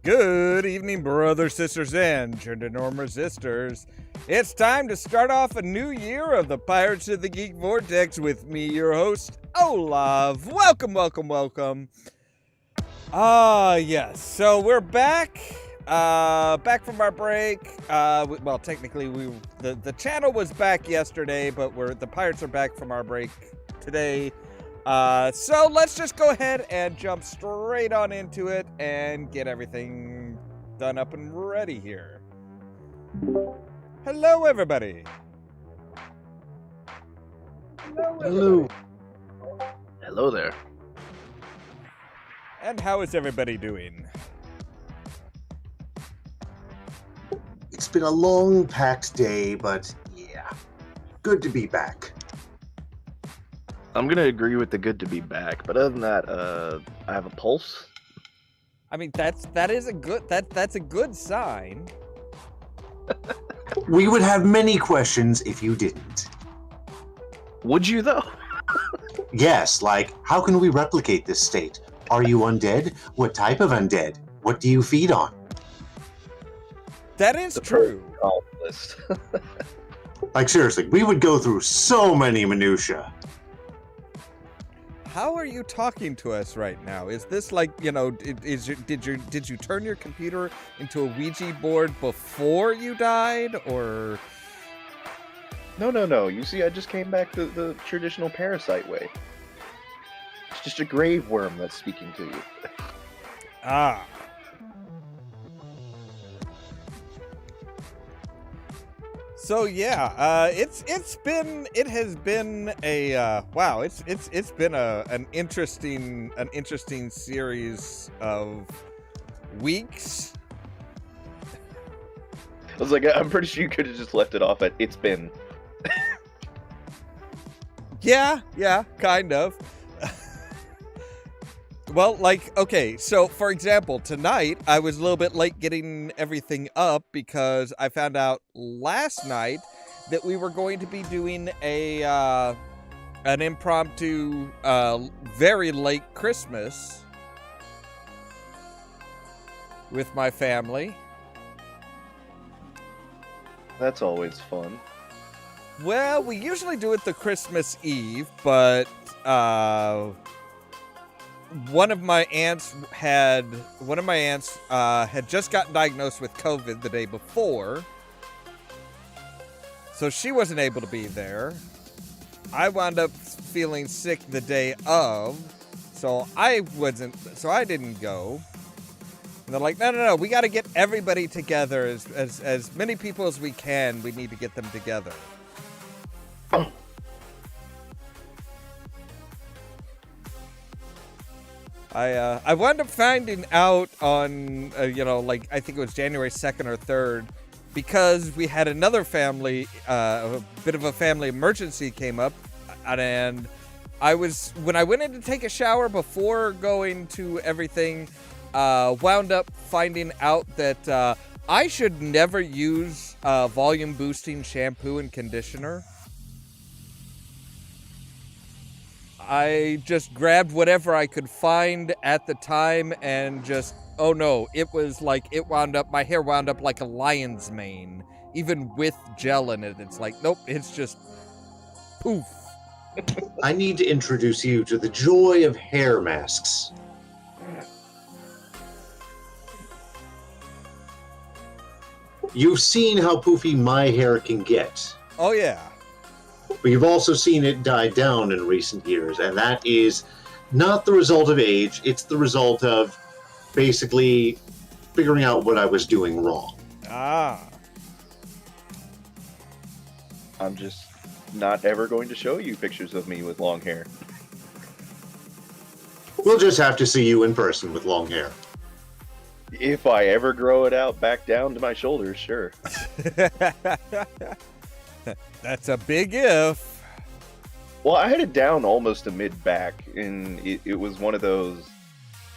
Good evening, brothers, sisters, and gender-norm resistors. It's time to start off a new year of the Pirates of the Geek Vortex with me, your host, Ollamh. Welcome, welcome, welcome. Yes, so we're back. Back from our break. Well, technically, the channel was back yesterday, but the Pirates are back from our break today. So let's just go ahead and jump straight on into it and get everything done up and ready here. Hello, everybody. Hello. Hello there. And how is everybody doing? It's been a long, packed day, but yeah, good to be back. I'm gonna agree with the good to be back, but other than that, I have a pulse. I mean, that's a good sign. We would have many questions if you didn't. Would you though? Yes, like, how can we replicate this state? Are you undead? What type of undead? What do you feed on? That is true. List. Like, seriously, we would go through so many minutia. How are you talking to us right now? Is this like, did you turn your computer into a Ouija board before you died, or? No. You see, I just came back the traditional parasite way. It's just a grave worm that's speaking to you. Ah. So yeah, it's been an interesting series of weeks. I was like, I'm pretty sure you could have just left it off at "it's been." Yeah, kind of. Well, like, okay, so for example, tonight I was a little bit late getting everything up because I found out last night that we were going to be doing an impromptu, very late Christmas with my family. That's always fun. Well, we usually do it the Christmas Eve, but one of my aunts had just gotten diagnosed with COVID the day before, so she wasn't able to be there. I wound up feeling sick the day of, so I didn't go. And they're like, no, we got to get everybody together, as many people as we can. We need to get them together. I wound up finding out on, I think it was January 2nd or 3rd, because we had another family, a bit of a family emergency came up, and when I went in to take a shower before going to everything, wound up finding out that I should never use volume boosting shampoo and conditioner. I just grabbed whatever I could find at the time and just, oh no, my hair wound up like a lion's mane, even with gel in it. It's like, nope, it's just poof. I need to introduce you to the joy of hair masks. You've seen how poofy my hair can get. Oh yeah. But you've also seen it die down in recent years, and that is not the result of age, it's the result of basically figuring out what I was doing wrong. Ah. I'm just not ever going to show you pictures of me with long hair. We'll just have to see you in person with long hair. If I ever grow it out back down to my shoulders, sure. That's a big if. Well, I had it down almost to mid-back, and it was one of those,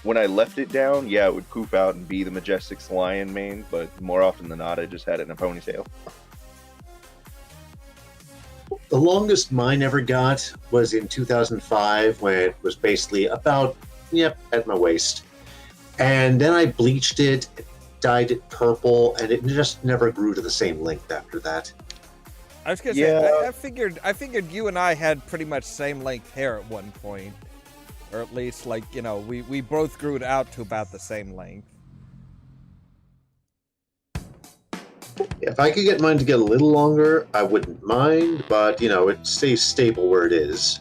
when I left it down, yeah, it would poop out and be the Majestic Lion mane, but more often than not, I just had it in a ponytail. The longest mine ever got was in 2005, when it was basically about, at my waist. And then I bleached it, dyed it purple, and it just never grew to the same length after that. I was gonna say, I figured you and I had pretty much same length hair at one point, or at least like we both grew it out to about the same length. If I could get mine to get a little longer, I wouldn't mind, but it stays stable where it is.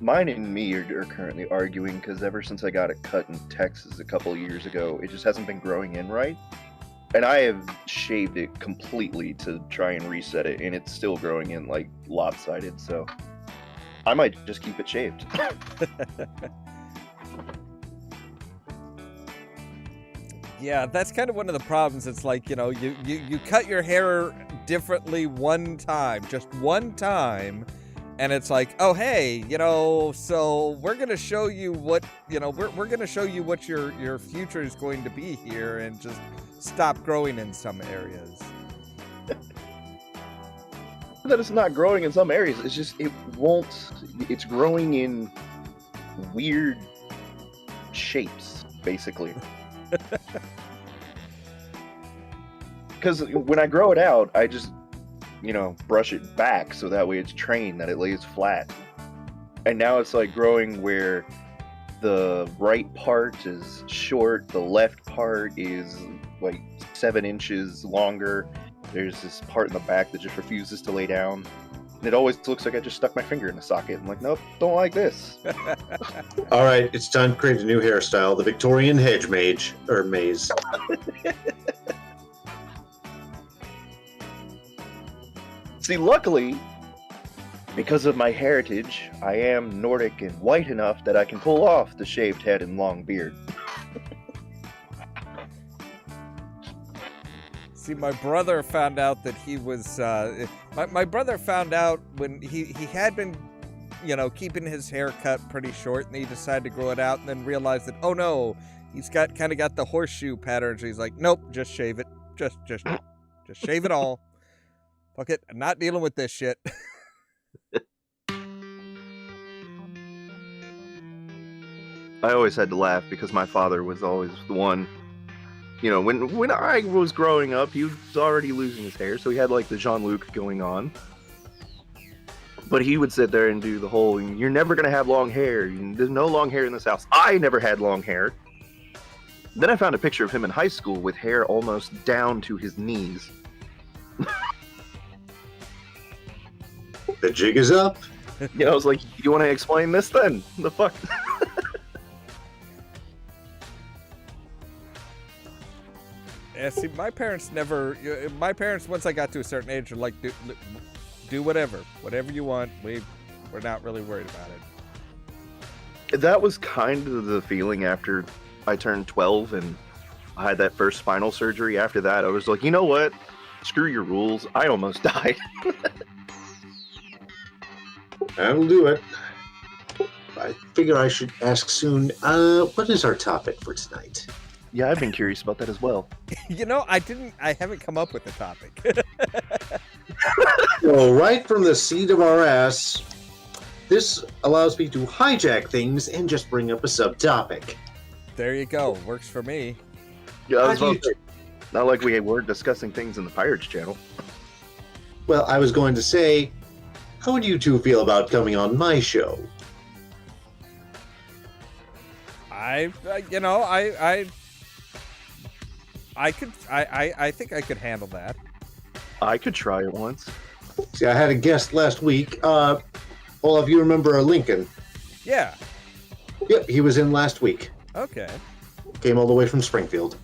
Mine and me are currently arguing because ever since I got it cut in Texas a couple of years ago, it just hasn't been growing in right. And I have shaved it completely to try and reset it, and it's still growing in like lopsided, so I might just keep it shaved. Yeah, that's kind of one of the problems. It's like, you cut your hair differently one time, just one time, and it's like, oh, hey, so we're going to show you what, we're going to show you what your future is going to be here, and just stop growing in some areas. That it's not growing in some areas, it's just, it's growing in weird shapes, basically. Because when I grow it out, I just, brush it back so that way it's trained, that it lays flat. And now it's like growing where the right part is short, the left part is like 7 inches longer. There's this part in the back that just refuses to lay down. And it always looks like I just stuck my finger in the socket. I'm like, nope, don't like this. All right, it's time to create a new hairstyle, the Victorian hedge maze. See, luckily, because of my heritage, I am Nordic and white enough that I can pull off the shaved head and long beard. See, my brother found out that he was, my brother found out when he had been, keeping his hair cut pretty short, and he decided to grow it out, and then realized that, oh no, he's kind of got the horseshoe pattern. So he's like, nope, just shave it. Just shave it all. Fuck it, I'm not dealing with this shit. I always had to laugh because my father was always the one. When I was growing up, he was already losing his hair, so he had like the Jean-Luc going on. But he would sit there and do the whole, you're never going to have long hair. There's no long hair in this house. I never had long hair. Then I found a picture of him in high school with hair almost down to his knees. The jig is up. I was like, you want to explain this then? The fuck? Yeah, see, my parents, once I got to a certain age, were like, do whatever you want. We're not really worried about it. That was kind of the feeling after I turned 12 and I had that first spinal surgery. After that, I was like, you know what? Screw your rules. I almost died. That'll do it. I figure I should ask soon, what is our topic for tonight? Yeah, I've been curious about that as well. I haven't come up with a topic. Well, right from the seat of our ass, this allows me to hijack things and just bring up a subtopic. There you go. Works for me. Yeah, not like we were discussing things in the Pirates channel. Well, I was going to say, how would you two feel about coming on my show? I think I could handle that. I could try it once. See, I had a guest last week. All of you remember Lincoln? Yeah. Yep, he was in last week. Okay. Came all the way from Springfield.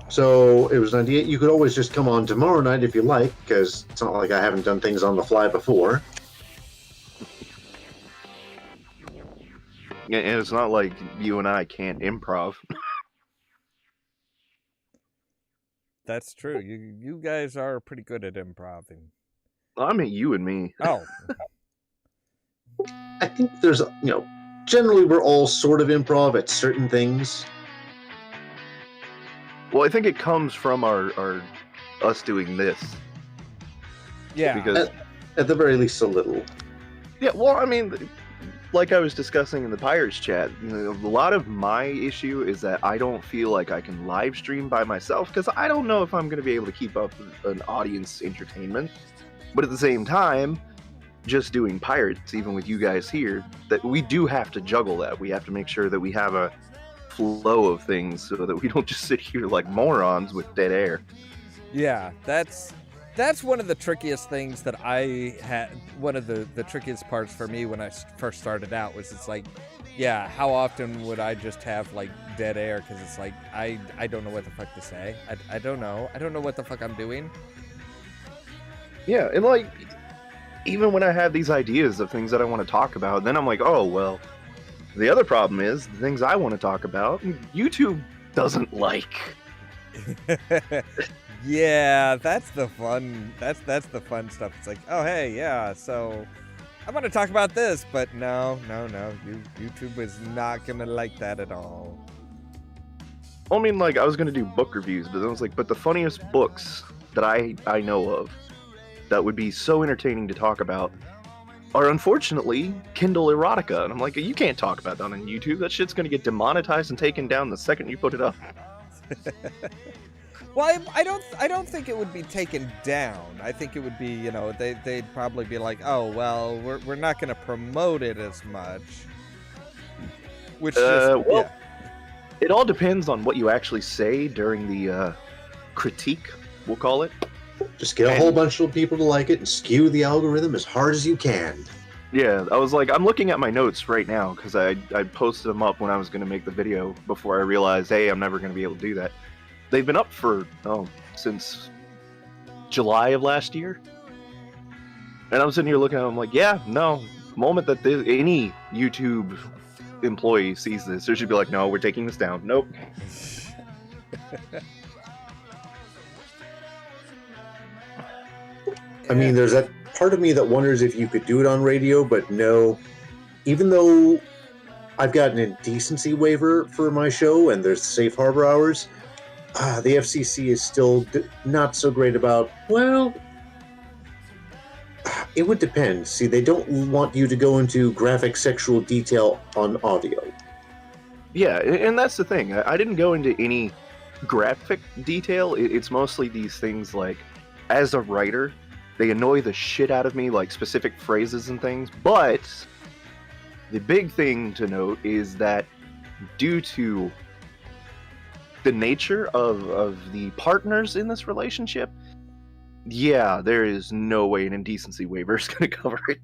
So it was an idea. You could always just come on tomorrow night if you like, because it's not like I haven't done things on the fly before. Yeah, and it's not like you and I can't improv. That's true. You guys are pretty good at improving. I mean, you and me. Oh. I think there's, generally we're all sort of improv at certain things. Well, I think it comes from our us doing this. Yeah. Because At the very least, a little. yeah, well, I mean, like I was discussing in the Pirates chat, you know, a lot of my issue is that I don't feel like I can live stream by myself because I don't know if I'm going to be able to keep up with an audience entertainment. But at the same time, just doing Pirates, even with you guys here, that we do have to juggle that. We have to make sure that we have a flow of things so that we don't just sit here like morons with dead air. Yeah, that's one of the trickiest things that I had. One of the trickiest parts for me when I first started out was it's like, yeah, how often would I just have like dead air? Because it's like, I don't know what the fuck to say. I don't know. I don't know what the fuck I'm doing. Yeah, and like, even when I have these ideas of things that I want to talk about, then I'm like, oh, well, the other problem is the things I want to talk about, YouTube doesn't like. Yeah, that's the fun. That's the fun stuff. It's like, oh hey, yeah. So I'm gonna talk about this, but no. YouTube is not gonna like that at all. I mean, like, I was gonna do book reviews, but then I was like, but the funniest books that I know of that would be so entertaining to talk about are unfortunately Kindle erotica, and I'm like, you can't talk about that on YouTube. That shit's gonna get demonetized and taken down the second you put it up. Well, I don't think it would be taken down. I think it would be, you know, they'd probably be like, oh well, we're not going to promote it as much. Which yeah. It all depends on what you actually say during the critique, we'll call it. Just get a whole bunch of people to like it and skew the algorithm as hard as you can. Yeah, I was like, I'm looking at my notes right now because I posted them up when I was going to make the video before I realized, hey, I'm never going to be able to do that. They've been up for, since July of last year. And I'm sitting here looking at them like, yeah, no. The moment that any YouTube employee sees this, they should be like, no, we're taking this down. Nope. I mean, there's that part of me that wonders if you could do it on radio, but no. Even though I've gotten a indecency waiver for my show and there's safe harbor hours, the FCC is still not so great about, well, it would depend. See, they don't want you to go into graphic sexual detail on audio. Yeah, and that's the thing. I didn't go into any graphic detail. It's mostly these things like, as a writer, they annoy the shit out of me, like specific phrases and things. But the big thing to note is that due to the nature of the partners in this relationship, yeah, there is no way an indecency waiver is going to cover it.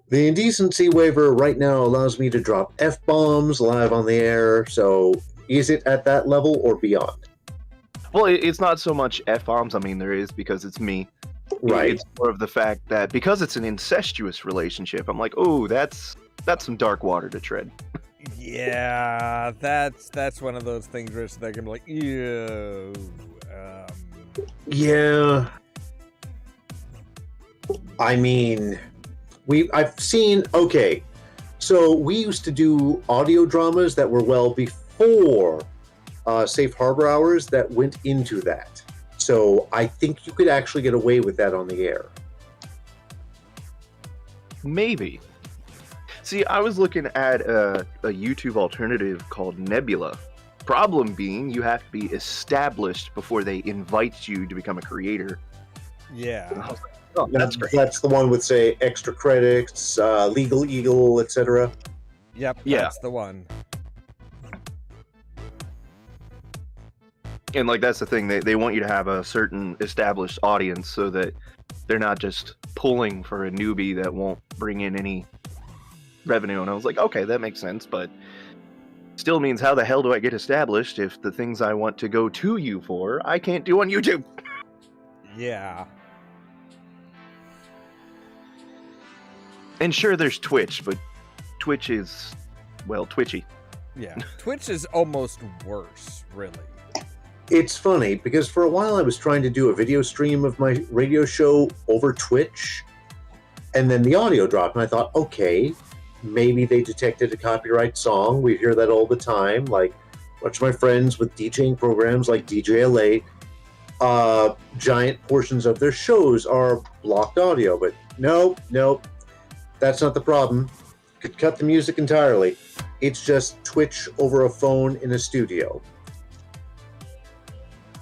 The indecency waiver right now allows me to drop F-bombs live on the air, so is it at that level or beyond? Well, it's not so much F-bombs, I mean, there is because it's me. Right. It's more of the fact that because it's an incestuous relationship, I'm like, oh, that's some dark water to tread. Yeah, that's one of those things where they're gonna be like, ew. Yeah. I mean, I've seen, okay, so we used to do audio dramas that were well before safe harbor hours that went into that. So I think you could actually get away with that on the air. Maybe. See, I was looking at a YouTube alternative called Nebula. Problem being, you have to be established before they invite you to become a creator. Yeah. And I was like, oh, that's great. That's the one with, say, extra credits, Legal Eagle, etc. Yep, Yeah. that's the one. And like that's the thing, they want you to have a certain established audience so that they're not just pulling for a newbie that won't bring in any revenue. And I was like, okay, that makes sense, but still means how the hell do I get established if the things I want to go to you for I can't do on YouTube? Yeah. And sure, there's Twitch, but Twitch is, well, twitchy. Yeah. Twitch is almost worse, really. It's funny, because for a while I was trying to do a video stream of my radio show over Twitch, and then the audio dropped, and I thought, okay, maybe they detected a copyright song. We hear that all the time, like, much of my friends with DJing programs like DJLA, giant portions of their shows are blocked audio. But nope, that's not the problem. Could cut the music entirely. It's just Twitch over a phone in a studio.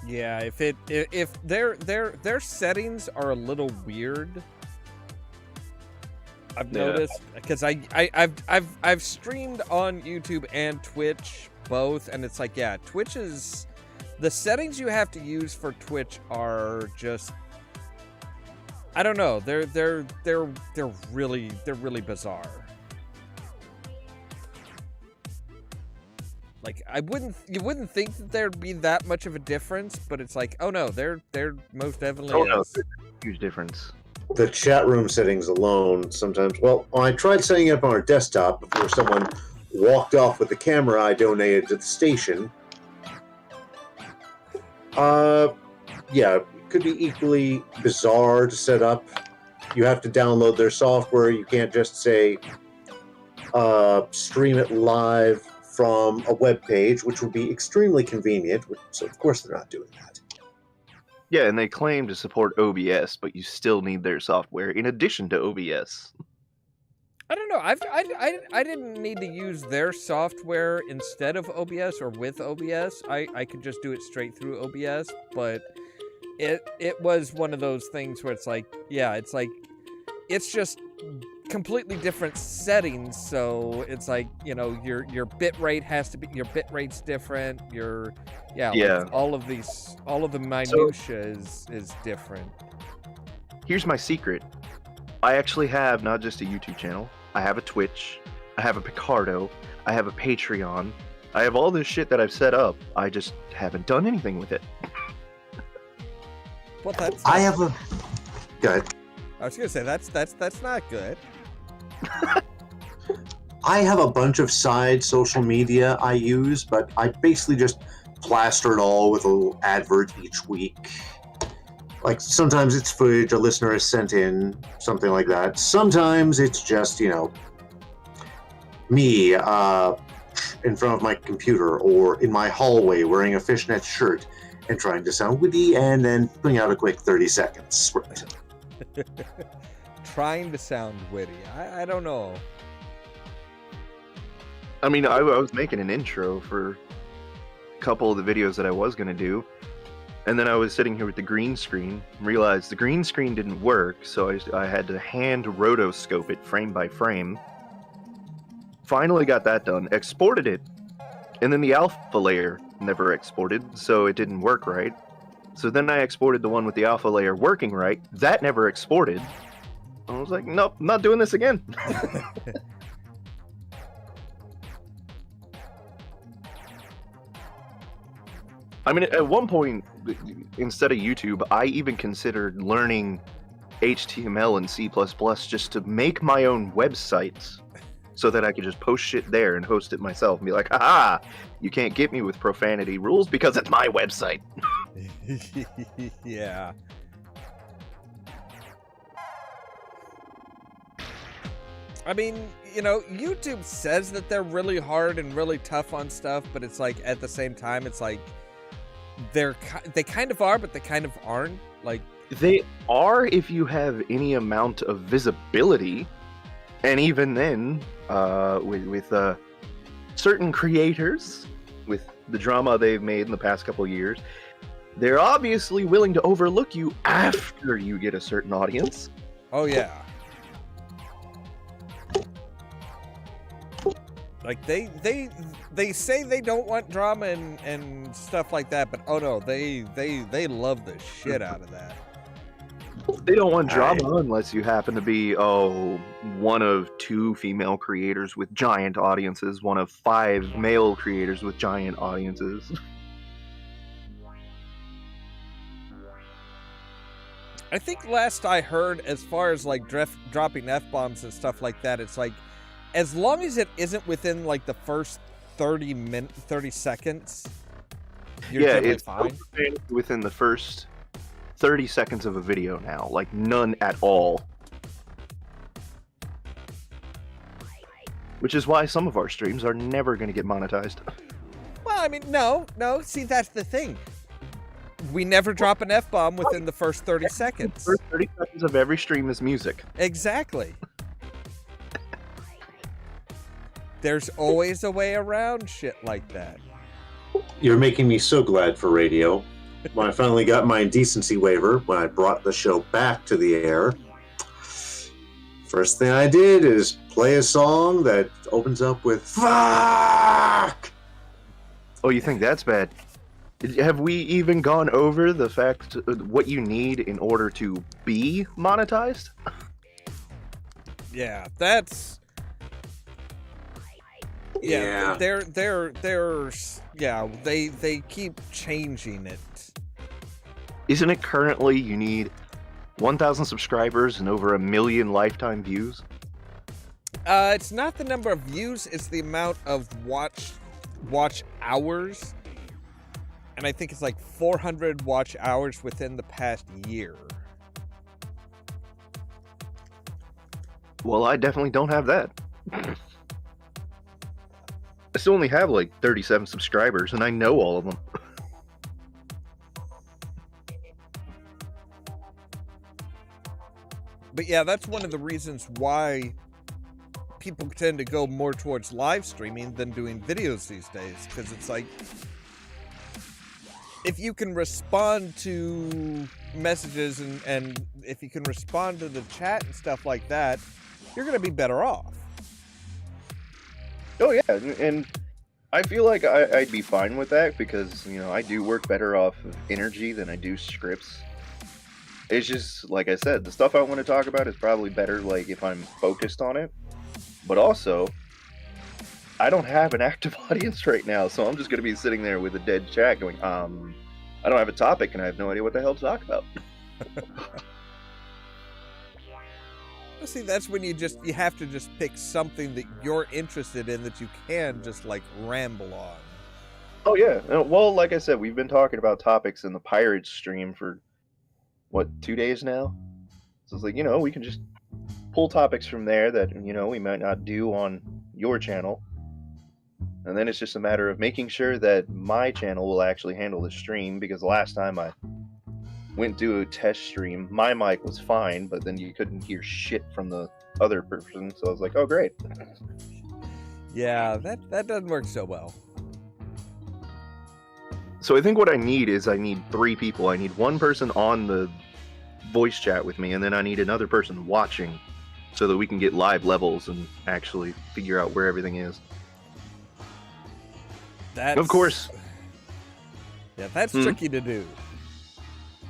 Yeah, if their settings are a little weird, I've noticed, because I've streamed on YouTube and Twitch both, and it's like, yeah, Twitch is, the settings you have to use for Twitch are just, I don't know, they're really bizarre. Like, you wouldn't think that there'd be that much of a difference, but it's like, oh no, there most definitely is. No, huge difference. The chat room settings alone sometimes. Well, I tried setting it up on our desktop before someone walked off with the camera I donated to the station. Yeah, it could be equally bizarre to set up. You have to download their software. You can't just say stream it live from a web page, which would be extremely convenient. So of course they're not doing that. Yeah, and they claim to support OBS, but you still need their software in addition to OBS. I don't know. I didn't need to use their software instead of OBS or with OBS. I could just do it straight through OBS, but it was one of those things where it's like, yeah, it's like, it's just completely different settings, so it's like, you know, your bit rate has to be, your bit rate's different, like all of the minutia is different. Here's my secret. I actually have not just a YouTube channel, I have a Twitch, I have a Picardo, I have a Patreon, I have all this shit that I've set up. I just haven't done anything with it. Well, that's I have a good. I was gonna say that's not good. I have a bunch of side social media I use, but I basically just plaster it all with a little advert each week. Like, sometimes it's footage a listener has sent in, something like that. Sometimes it's just, you know, me in front of my computer or in my hallway wearing a fishnet shirt and trying to sound witty and then putting out a quick 30 seconds. Trying to sound witty. I don't know. I mean, I was making an intro for a couple of the videos that I was going to do, and then I was sitting here with the green screen, realized the green screen didn't work, so I had to hand rotoscope it frame by frame. Finally got that done, exported it, and then the alpha layer never exported, so it didn't work right. So then I exported the one with the alpha layer working right, that never exported. I was like, nope, not doing this again. I mean, at one point, instead of YouTube, I even considered learning HTML and C++ just to make my own websites so that I could just post shit there and host it myself and be like, haha, you can't get me with profanity rules because it's my website. Yeah. I mean, you know, YouTube says that they're really hard and really tough on stuff, but it's like, at the same time, it's like, they kind of are, but they kind of aren't. Like, they are if you have any amount of visibility, and even then, with certain creators, with the drama they've made in the past couple of years, they're obviously willing to overlook you after you get a certain audience. Oh yeah. Like, they say they don't want drama and stuff like that, but oh no, they love the shit out of that. They don't want drama unless you happen to be, one of 2 female creators with giant audiences, one of 5 male creators with giant audiences. I think last I heard, as far as like dropping F-bombs and stuff like that, it's like, as long as it isn't within like the first 30 seconds, you're generally fine. It's within the first 30 seconds of a video now, like none at all. Which is why some of our streams are never going to get monetized. Well, I I mean, no. See, that's the thing. We never drop an F-bomb within the first 30 seconds. The first 30 seconds of every stream is music. Exactly. There's always a way around shit like that. You're making me so glad for radio. When I finally got my decency waiver, when I brought the show back to the air, first thing I did is play a song that opens up with "fuck." Oh, you think that's bad? Have we even gone over the fact what you need in order to be monetized? Yeah, that's... Yeah. They keep changing it. Isn't it currently you need 1,000 subscribers and over 1 million lifetime views? It's not the number of views, it's the amount of watch hours. And I think it's like 400 watch hours within the past year. Well, I definitely don't have that. I still only have like 37 subscribers, and I know all of them. But yeah, that's one of the reasons why people tend to go more towards live streaming than doing videos these days. Because it's like, if you can respond to messages and if you can respond to the chat and stuff like that, you're going to be better off. Oh yeah, and I feel like I'd be fine with that because, you know, I do work better off of energy than I do scripts. It's just, like I said, the stuff I want to talk about is probably better, like, if I'm focused on it. But also, I don't have an active audience right now, so I'm just going to be sitting there with a dead chat going, I don't have a topic and I have no idea what the hell to talk about. See, that's when you have to just pick something that you're interested in that you can just, like, ramble on. Oh, yeah. Well, like I said, we've been talking about topics in the Pirates stream for, 2 days now? So it's like, you know, we can just pull topics from there that, you know, we might not do on your channel. And then it's just a matter of making sure that my channel will actually handle the stream, because last time I went to a test stream, my mic was fine, but then you couldn't hear shit from the other person, so I was like, oh great. Yeah, that doesn't work so well. So I think what I need 3 people. I need one person on the voice chat with me, and then I need another person watching so that we can get live levels and actually figure out where everything is. Of course. Yeah, that's tricky to do.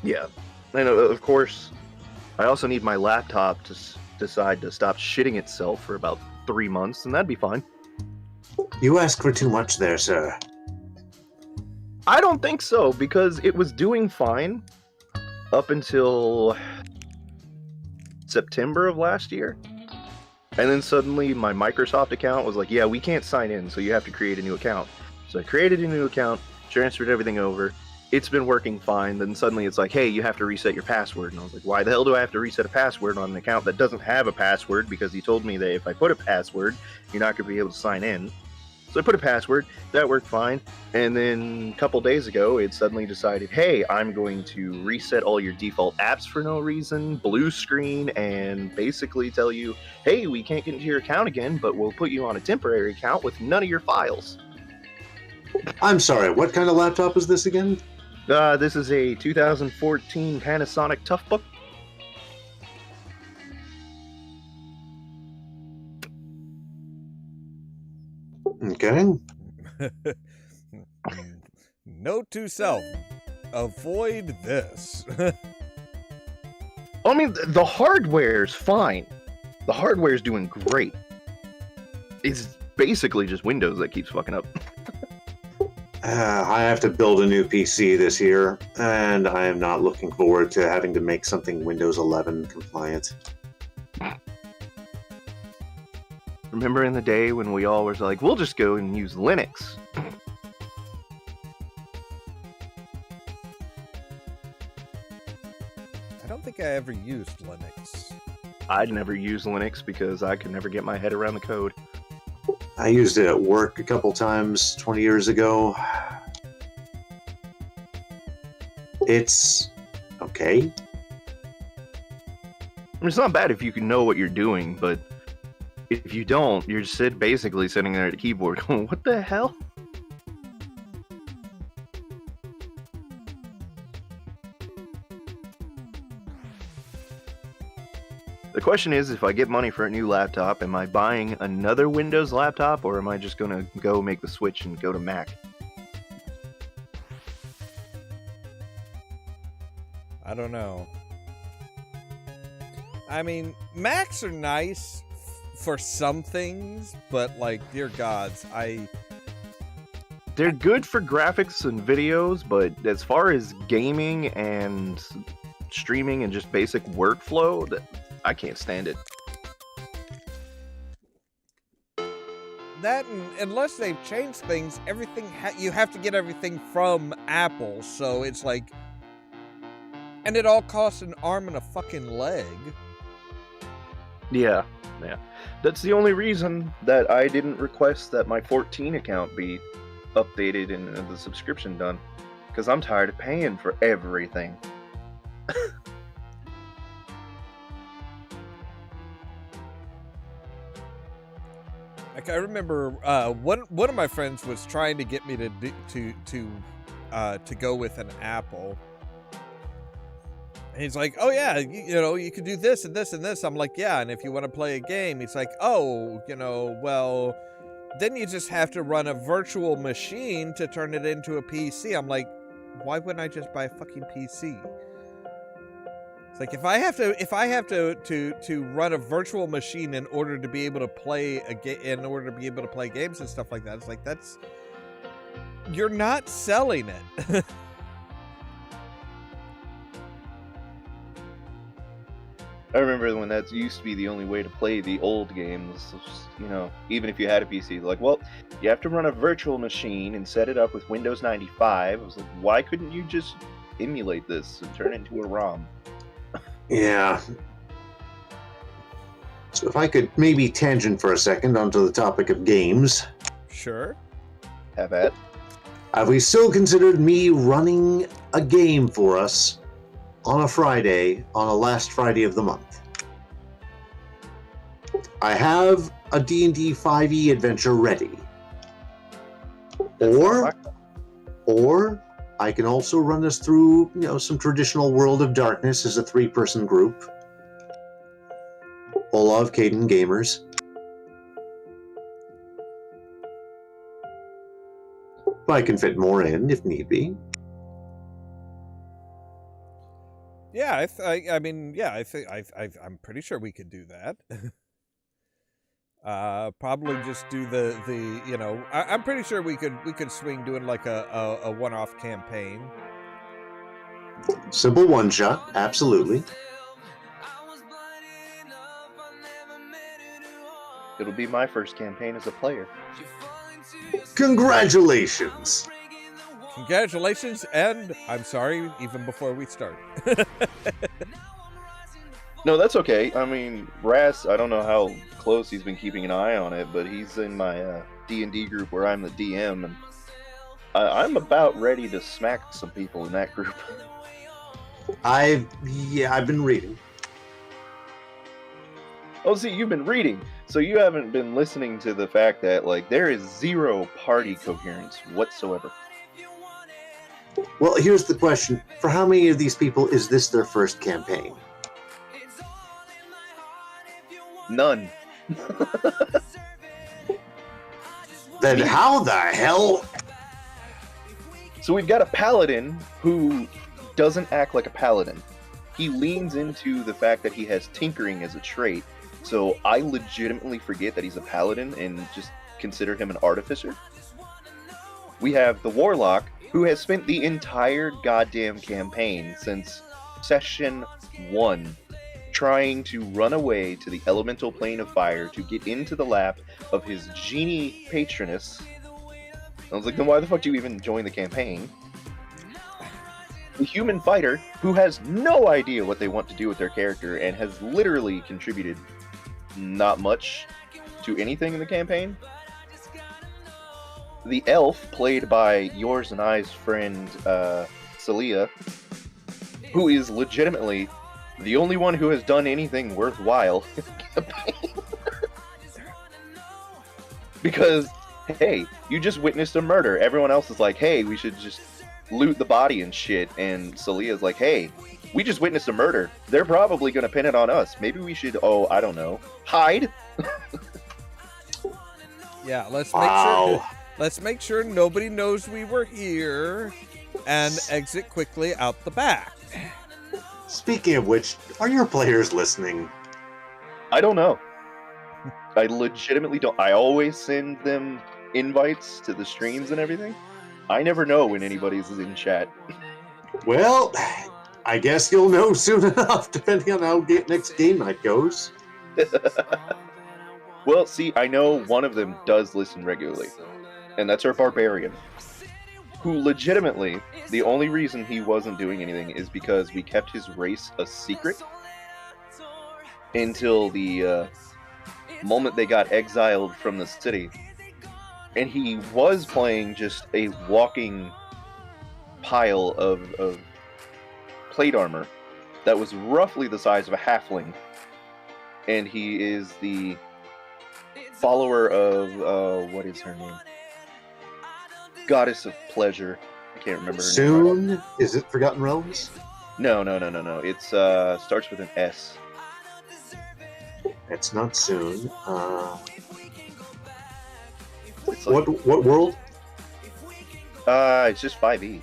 Yeah. And of course, I also need my laptop to decide to stop shitting itself for about 3 months, and that'd be fine. You ask for too much there, sir. I don't think so, because it was doing fine up until September of last year. And then suddenly my Microsoft account was like, yeah, we can't sign in, so you have to create a new account. So I created a new account, transferred everything over. It's been working fine. Then suddenly it's like, hey, you have to reset your password. And I was like, why the hell do I have to reset a password on an account that doesn't have a password? Because he told me that if I put a password, you're not going to be able to sign in. So I put a password, that worked fine, and then a couple days ago, it suddenly decided, hey, I'm going to reset all your default apps for no reason, blue screen, and basically tell you, hey, we can't get into your account again, but we'll put you on a temporary account with none of your files. I'm sorry, what kind of laptop is this again? This is a 2014 Panasonic Toughbook. Okay. Note to self, avoid this. I mean, the hardware's fine. The hardware's doing great. It's basically just Windows that keeps fucking up. I have to build a new PC this year, and I am not looking forward to having to make something Windows 11 compliant. Remember in the day when we all was like, we'll just go and use Linux. I don't think I ever used Linux. I'd never use Linux because I could never get my head around the code. I used it at work a couple times 20 years ago. It's okay. I mean, it's not bad if you can know what you're doing, but if you don't, you're just basically sitting there at the keyboard going, what the hell? The question is, if I get money for a new laptop, am I buying another Windows laptop, or am I just going to go make the switch and go to Mac? I don't know. I mean, Macs are nice for some things, but like, dear gods, They're good for graphics and videos, but as far as gaming and streaming and just basic workflow, I can't stand it. that, and unless they've changed things, everything you have to get everything from Apple, so it's like, and it all costs an arm and a fucking leg. Yeah. That's the only reason that I didn't request that my 14 account be updated and the subscription done, because I'm tired of paying for everything. Like, I remember one of my friends was trying to get me to go with an Apple. And he's like, oh yeah, you could do this and this and this. I'm like, yeah, and if you want to play a game, he's like, oh, well, then you just have to run a virtual machine to turn it into a PC. I'm like, why wouldn't I just buy a fucking PC? It's like, if I have to run a virtual machine in order to be able to play games and stuff like that, it's like, you're not selling it. I remember when that used to be the only way to play the old games, even if you had a PC. Like, well, you have to run a virtual machine and set it up with Windows 95. I was like, why couldn't you just emulate this and turn it into a ROM? Yeah. So if I could maybe tangent for a second onto the topic of games. Sure. Have at. Have we still considered me running a game for us on a Friday, on a last Friday of the month? I have a D&D 5e adventure ready. Or I can also run us through, some traditional World of Darkness as a 3-person group. Ollamh, Caden, gamers. But I can fit more in if need be. Yeah, I'm pretty sure we could do that. Probably just do I'm pretty sure we could swing doing like a one-off campaign. Simple one-shot, absolutely. It'll be my first campaign as a player. Congratulations! Congratulations, and I'm sorry, even before we start. No, that's okay. I mean, Ras, I don't know how close he's been keeping an eye on it, but he's in my D&D group where I'm the DM, and I'm about ready to smack some people in that group. I've been reading. Oh, see, you've been reading, so you haven't been listening to the fact that, there is zero party coherence whatsoever. Well, here's the question. For how many of these people is this their first campaign? None. Then how the hell? So we've got a paladin who doesn't act like a paladin. He leans into the fact that he has tinkering as a trait, so I legitimately forget that he's a paladin and just consider him an artificer. We have the warlock, who has spent the entire goddamn campaign since session 1 trying to run away to the elemental plane of fire to get into the lap of his genie patroness. I was like, then why the fuck do you even join the campaign? The human fighter, who has no idea what they want to do with their character and has literally contributed not much to anything in the campaign. The elf, played by yours and I's friend, Celia, who is legitimately the only one who has done anything worthwhile. Because, hey, you just witnessed a murder. Everyone else is like, hey, we should just loot the body and shit. And Salia's like, hey, we just witnessed a murder. They're probably going to pin it on us. Maybe we should, I don't know, hide? Yeah, Wow. let's make sure nobody knows we were here and exit quickly out the back. Speaking of which, are your players listening? I don't know. I legitimately don't. I always send them invites to the streams and everything. I never know when anybody's in chat. Well, I guess you'll know soon enough, depending on how next game night goes. Well, see, I know one of them does listen regularly, and that's our barbarian, who legitimately, the only reason he wasn't doing anything is because we kept his race a secret until the moment they got exiled from the city. And he was playing just a walking pile of plate armor that was roughly the size of a halfling. And he is the follower of, what is her name? Goddess of Pleasure. I can't remember her name. Soon? Is it Forgotten Realms? No. It's starts with an S. It's not soon. It's like, What world? it's just 5e.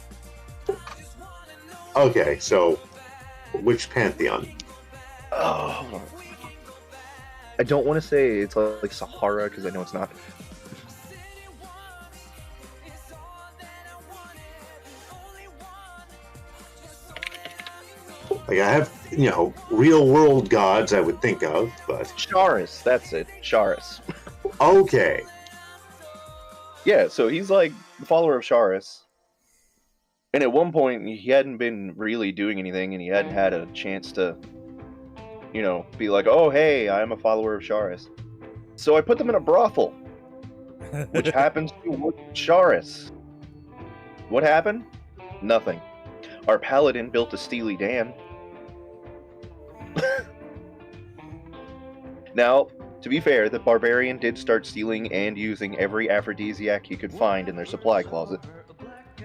Okay, so which pantheon? Oh, hold on. I don't want to say it's like Sahara because I know it's not. Like I have, real world gods I would think of, but Charis, that's it. Charis. okay. Yeah, so he's like the follower of Charis. And at one point, he hadn't been really doing anything, and he hadn't had a chance to, be like, oh, hey, I'm a follower of Charis. So I put them in a brothel, which happens to work with Charis. What happened? Nothing. Our paladin built a Steely Dan. Now, to be fair, the barbarian did start stealing and using every aphrodisiac he could find in their supply closet.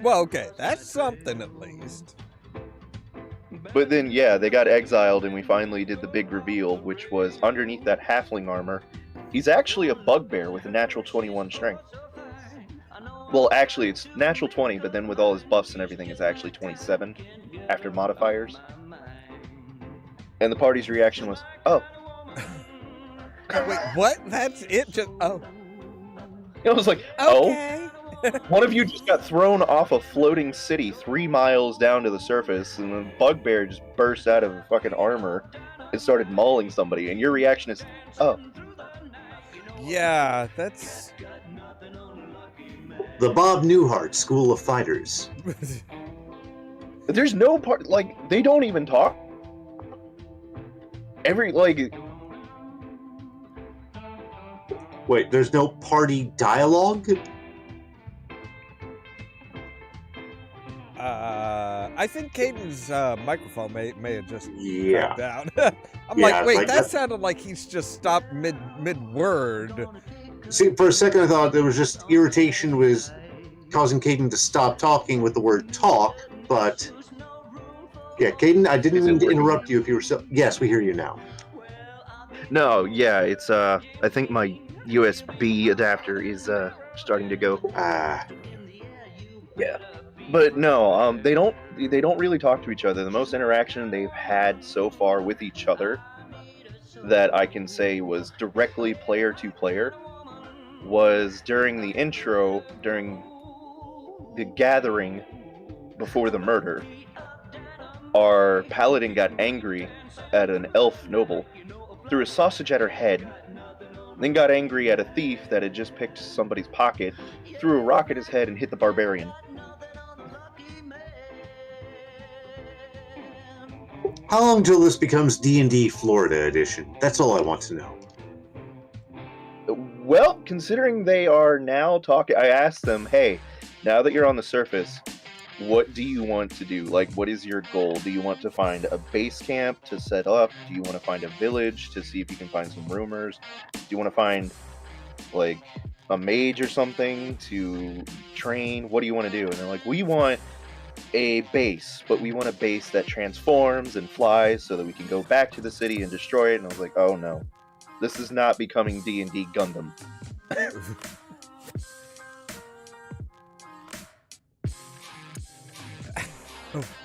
Well, okay, that's something at least. But then, yeah, they got exiled and we finally did the big reveal, which was underneath that halfling armor, he's actually a bugbear with a natural 21 strength. Well, actually, it's natural 20, but then with all his buffs and everything, it's actually 27 after modifiers. And the party's reaction was, oh. Wait, what? That's it? Just It was like, okay. One of you just got thrown off a floating city 3 miles down to the surface, and the bugbear just burst out of fucking armor and started mauling somebody, and your reaction is, oh. Yeah, that's... The Bob Newhart School of Fighters. There's no part, they don't even talk. Wait, there's no party dialogue? I think Caden's microphone may have just Yeah. cut down. I'm Yeah, like, wait, like that that- sounded like he's just stopped mid-word. See, for a second I thought there was just irritation was causing Caden to stop talking with the word talk, but yeah, Caden, I didn't Is it mean to working? interrupt you if you were so... Yes, we hear you now. No, yeah, it's, I think my USB adapter is, starting to go. Yeah. But no, they don't really talk to each other. The most interaction they've had so far with each other that I can say was directly player to player was during the intro, during the gathering before the murder. Our paladin got angry at an elf noble, threw a sausage at her head, then got angry at a thief that had just picked somebody's pocket, threw a rock at his head and hit the barbarian. How long till this becomes D&D Florida edition? That's all I want to know. Well, considering they are now talking, I asked them, hey, now that you're on the surface, what do you want to do? Like, what is your goal? Do you want to find a base camp to set up? Do you want to find a village to see if you can find some rumors? Do you want to find, like, a mage or something to train? What do you want to do? And they're like, we want a base, but we want a base that transforms and flies so that we can go back to the city and destroy it. And I was like, oh no, this is not becoming D&D Gundam.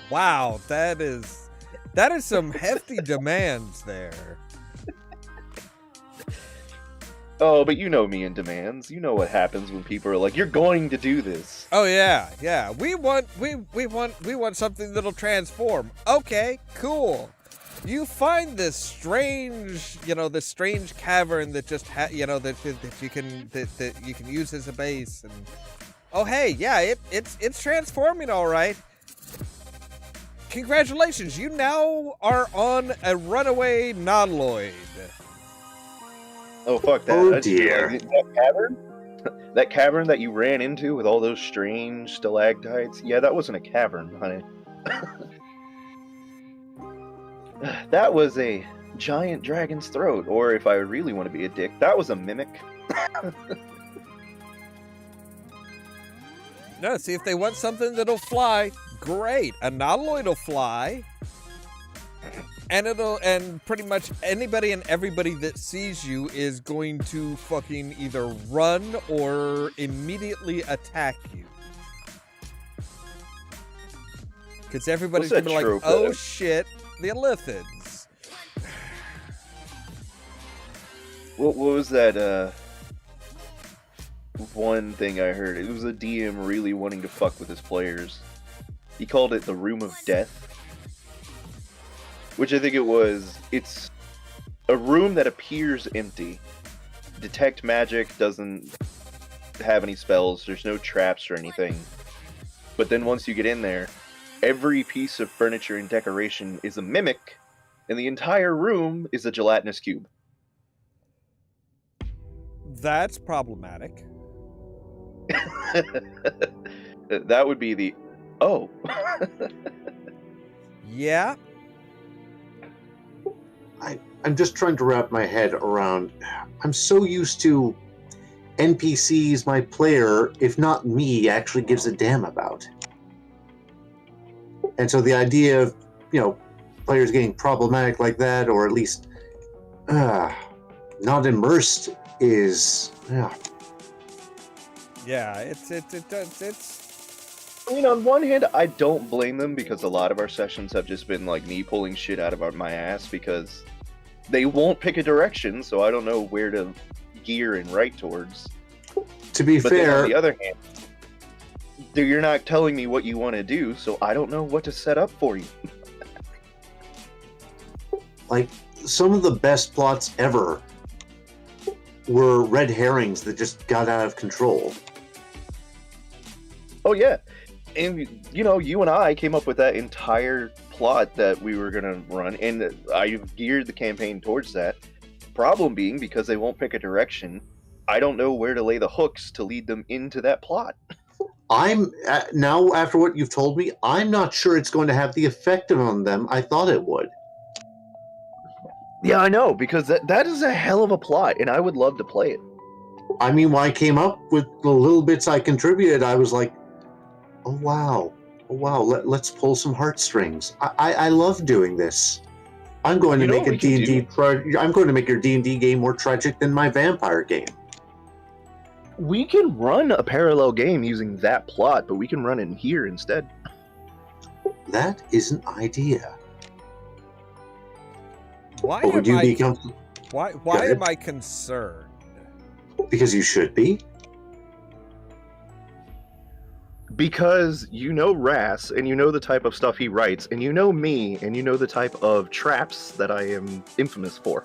Wow, that is some hefty demands there. Oh, but you know me and demands. You know what happens when people are like, "You're going to do this." Oh yeah. We want something that'll transform. Okay, cool. You find this strange, this strange cavern that just that you can use as a base, and oh hey, yeah, it's transforming all right. Congratulations, you now are on a runaway Nautiloid. Oh fuck that! Oh dear. That cavern? That cavern that you ran into with all those strange stalactites? Yeah, that wasn't a cavern, honey. That was a giant dragon's throat, or if I really want to be a dick, that was a mimic. No, see, if they want something that'll fly, great. A Nautiloid will fly. And pretty much anybody and everybody that sees you is going to fucking either run or immediately attack you. Because everybody's gonna be like, oh shit, the Illithids. What was that, one thing I heard? It was a DM really wanting to fuck with his players. He called it the Room of Death. Which I think it's a room that appears empty. Detect magic doesn't have any spells, there's no traps or anything. But then once you get in there, every piece of furniture and decoration is a mimic, and the entire room is a gelatinous cube. That's problematic. That would be the... Oh. Yeah. I'm just trying to wrap my head around. I'm so used to NPCs my player, if not me, actually gives a damn about. And so the idea of, players getting problematic like that, or at least not immersed, is Yeah, it's. I mean, on one hand, I don't blame them, because a lot of our sessions have just been like me pulling shit out of my ass because they won't pick a direction, so I don't know where to gear and write towards. To be But fair, then on the other hand, you're not telling me what you want to do, so I don't know what to set up for you. like, some of the best plots ever were red herrings that just got out of control. Oh yeah, and you and I came up with that entire plot that we were gonna run, and I geared the campaign towards that. Problem being, because they won't pick a direction, I don't know where to lay the hooks to lead them into that plot. I'm now, after what you've told me, I'm not sure it's going to have the effect on them I thought it would. Yeah, I know, because that is a hell of a plot, and I would love to play it. I mean, when I came up with the little bits I contributed, I was like, oh wow, let's pull some heartstrings. I love doing this. I'm going to make a D&D. I'm going to make your D&D game more tragic than my vampire game. We can run a parallel game using that plot, but we can run it here instead. That is an idea. Why But would am you I? be comfortable? Why ahead. am I concerned? Because you should be. Because you know Ras, and you know the type of stuff he writes, and you know me, and you know the type of traps that I am infamous for.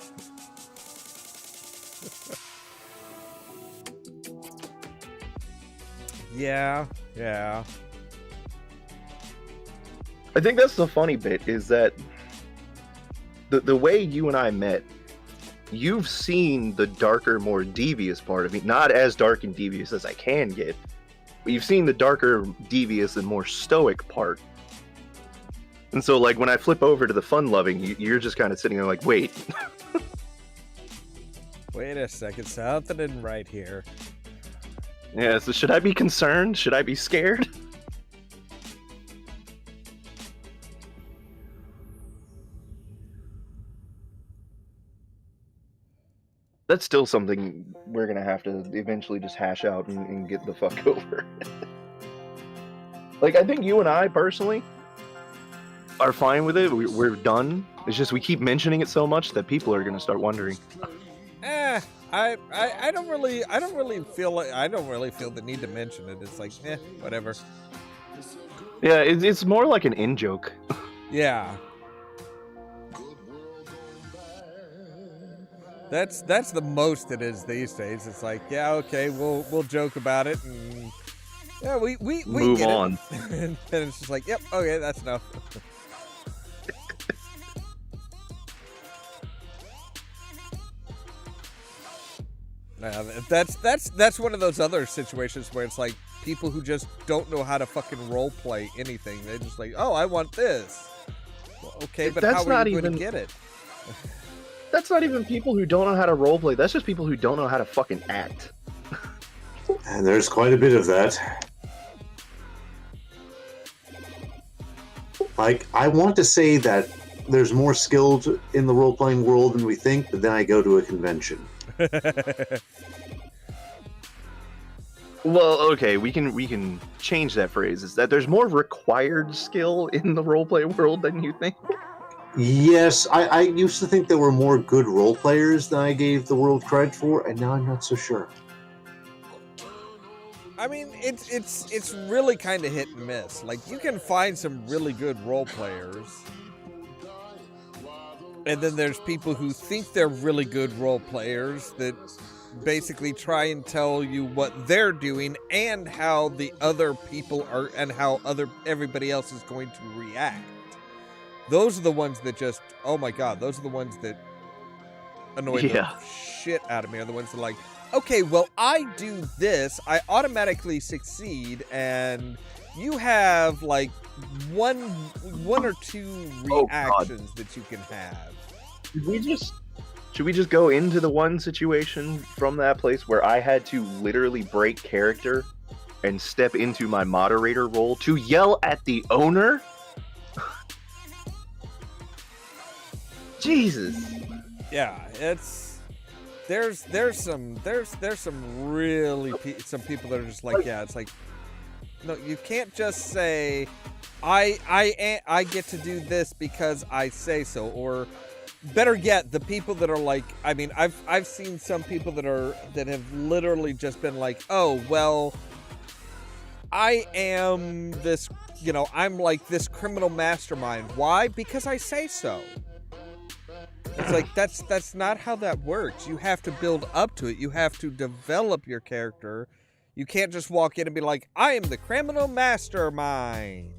Yeah. I think that's the funny bit, is that the way you and I met, you've seen the darker, more devious part of me. Not as dark and devious as I can get, you've seen the darker, devious, and more stoic part. And so, like, when I flip over to the fun-loving, you're just kind of sitting there like, wait. Wait a second, something isn't right here. Yeah, so should I be concerned? Should I be scared? That's still something we're gonna have to eventually just hash out and get the fuck over. Like, I think you and I, personally, are fine with it. We're done. It's just we keep mentioning it so much that people are gonna start wondering. I don't really feel the need to mention it. It's like, whatever. Yeah, it's more like an in-joke. Yeah. That's the most it is these days. It's like, yeah, okay, we'll joke about it, and yeah, we move get on. It. And then it's just like, yep, okay, that's enough. That's one of those other situations where it's like people who just don't know how to fucking role play anything. They're just like, oh, I want this. Well, okay, but that's how are you going to get it? That's not even people who don't know how to roleplay. That's just people who don't know how to fucking act. And there's quite a bit of that. Like, I want to say that there's more skilled in the role-playing world than we think, but then I go to a convention. Well, okay, we can change that phrase. Is that there's more required skill in the roleplay world than you think? Yes, I used to think there were more good role players than I gave the world credit for, and now I'm not so sure. I mean, it's really kind of hit and miss. Like, you can find some really good role players, and then there's people who think they're really good role players that basically try and tell you what they're doing and how the other people are and how everybody else is going to react. Those are the ones that just, oh my god, those are the ones that annoy the shit out of me. Are the ones that are like, okay, well, I do this, I automatically succeed, and you have like one or two reactions that you can have. Should we just go into the one situation from that place where I had to literally break character and step into my moderator role to yell at the owner? Jesus. Yeah, there's some people that are just like, yeah, it's like, no, you can't just say I get to do this because I say so, or better yet, the people that are like, I mean, I've seen some people that have literally just been like, oh, well, I am this, I'm like this criminal mastermind. Why? Because I say so. It's like, that's not how that works. You have to build up to it. You have to develop your character. You can't just walk in and be like, I am the criminal mastermind.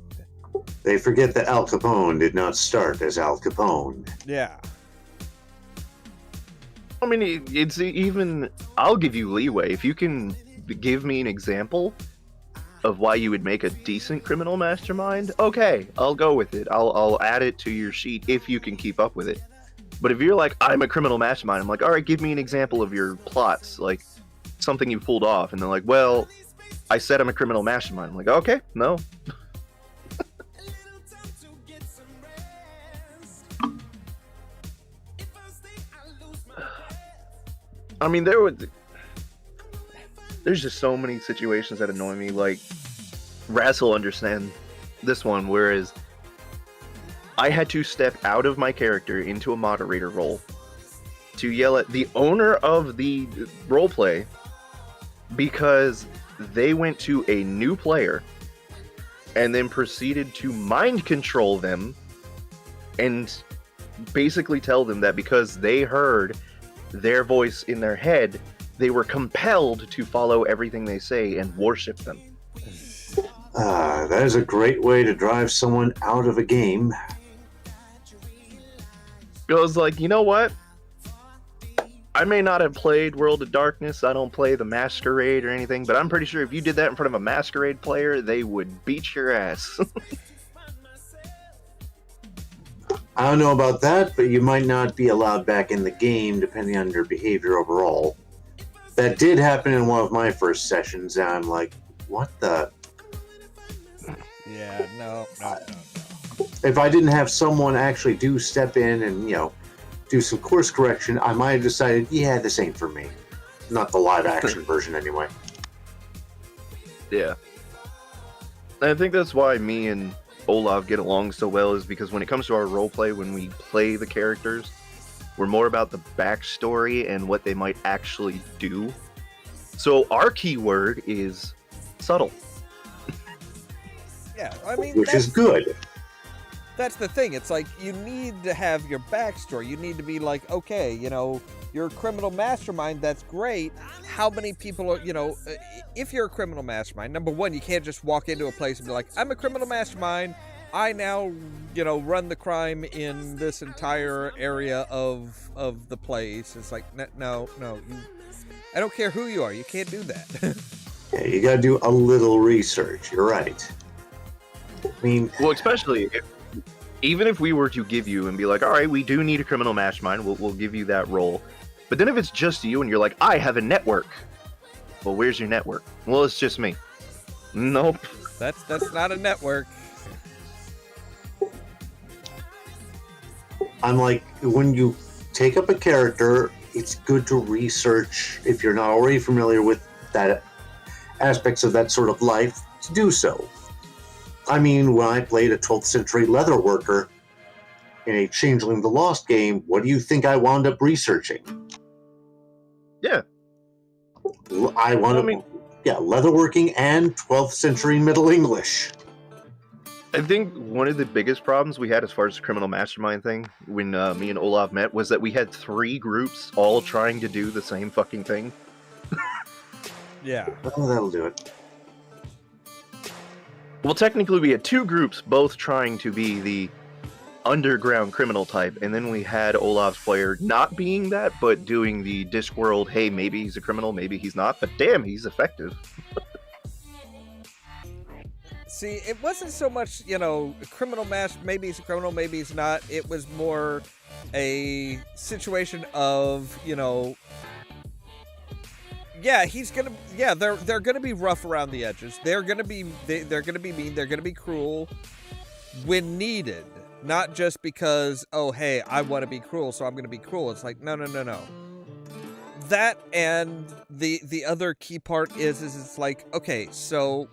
They forget that Al Capone did not start as Al Capone. Yeah. I mean, it's even, I'll give you leeway. If you can give me an example of why you would make a decent criminal mastermind, okay, I'll go with it. I'll add it to your sheet if you can keep up with it. But if you're like, I'm a criminal mastermind, I'm like, all right, give me an example of your plots, like something you pulled off. And they're like, well, I said I'm a criminal mastermind. I'm like, okay, no. I mean, there's just so many situations that annoy me. Like, Raz will understand this one, whereas I had to step out of my character into a moderator role to yell at the owner of the roleplay because they went to a new player and then proceeded to mind control them and basically tell them that because they heard their voice in their head, they were compelled to follow everything they say and worship them. That is a great way to drive someone out of a game. I was like, you know what? I may not have played World of Darkness. I don't play the Masquerade or anything, but I'm pretty sure if you did that in front of a Masquerade player, they would beat your ass. I don't know about that, but you might not be allowed back in the game depending on your behavior overall. That did happen in one of my first sessions, and I'm like, what the? Yeah, no. If I didn't have someone actually step in and, do some course correction, I might have decided, yeah, this ain't for me. Not the live action version anyway. Yeah. And I think that's why me and Ollamh get along so well, is because when it comes to our roleplay, when we play the characters, we're more about the backstory and what they might actually do. So our keyword is subtle. Yeah, I mean, which is good. That's the thing. It's like, you need to have your backstory. You need to be like, okay, you're a criminal mastermind. That's great. How many people are, if you're a criminal mastermind, number one, you can't just walk into a place and be like, I'm a criminal mastermind. I now, run the crime in this entire area of the place. It's like, no. I don't care who you are. You can't do that. Yeah, you got to do a little research. You're right. I mean, well, especially even if we were to give you and be like, all right, we do need a criminal mastermind, we'll give you that role. But then if it's just you and you're like, I have a network. Well, where's your network? Well, it's just me. Nope. That's not a network. I'm like, when you take up a character, it's good to research, if you're not already familiar with that aspects of that sort of life, to do so. I mean, when I played a 12th century leather worker in a Changeling the Lost game, what do you think I wound up researching? Yeah. I wound up, leatherworking and 12th century Middle English. I think one of the biggest problems we had as far as the criminal mastermind thing, when me and Ollamh met, was that we had 3 groups all trying to do the same fucking thing. Yeah. Oh, that'll do it. Well, technically we had 2 groups both trying to be the underground criminal type, and then we had Olaf's player not being that, but doing the Discworld, hey, maybe he's a criminal, maybe he's not, but damn, he's effective. See, it wasn't so much, criminal master, maybe he's a criminal, maybe he's not. It was more a situation of, they're gonna be rough around the edges. They're gonna be mean. They're gonna be cruel when needed. Not just because, oh hey, I want to be cruel, so I'm gonna be cruel. It's like no. That, and the other key part is it's like, okay, so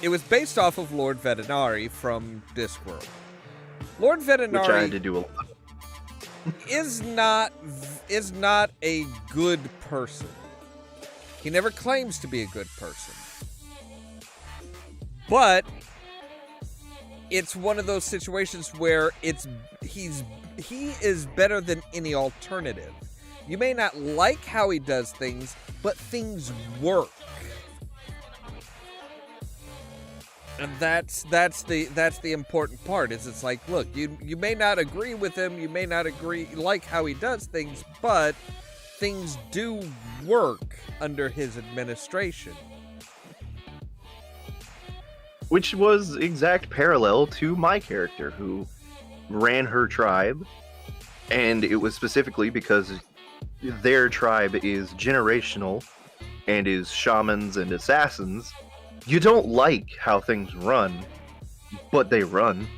it was based off of Lord Vetinari from Discworld. Lord Vetinari, which I had to do a lot. is not a good person. He never claims to be a good person. But it's one of those situations where he is better than any alternative. You may not like how he does things, but things work. And that's the important part. Is it's like, look, you may not agree with him, you may not like how he does things, but things do work under his administration. Which was exact parallel to my character, who ran her tribe, and it was specifically because their tribe is generational and is shamans and assassins. You don't like how things run, but they run.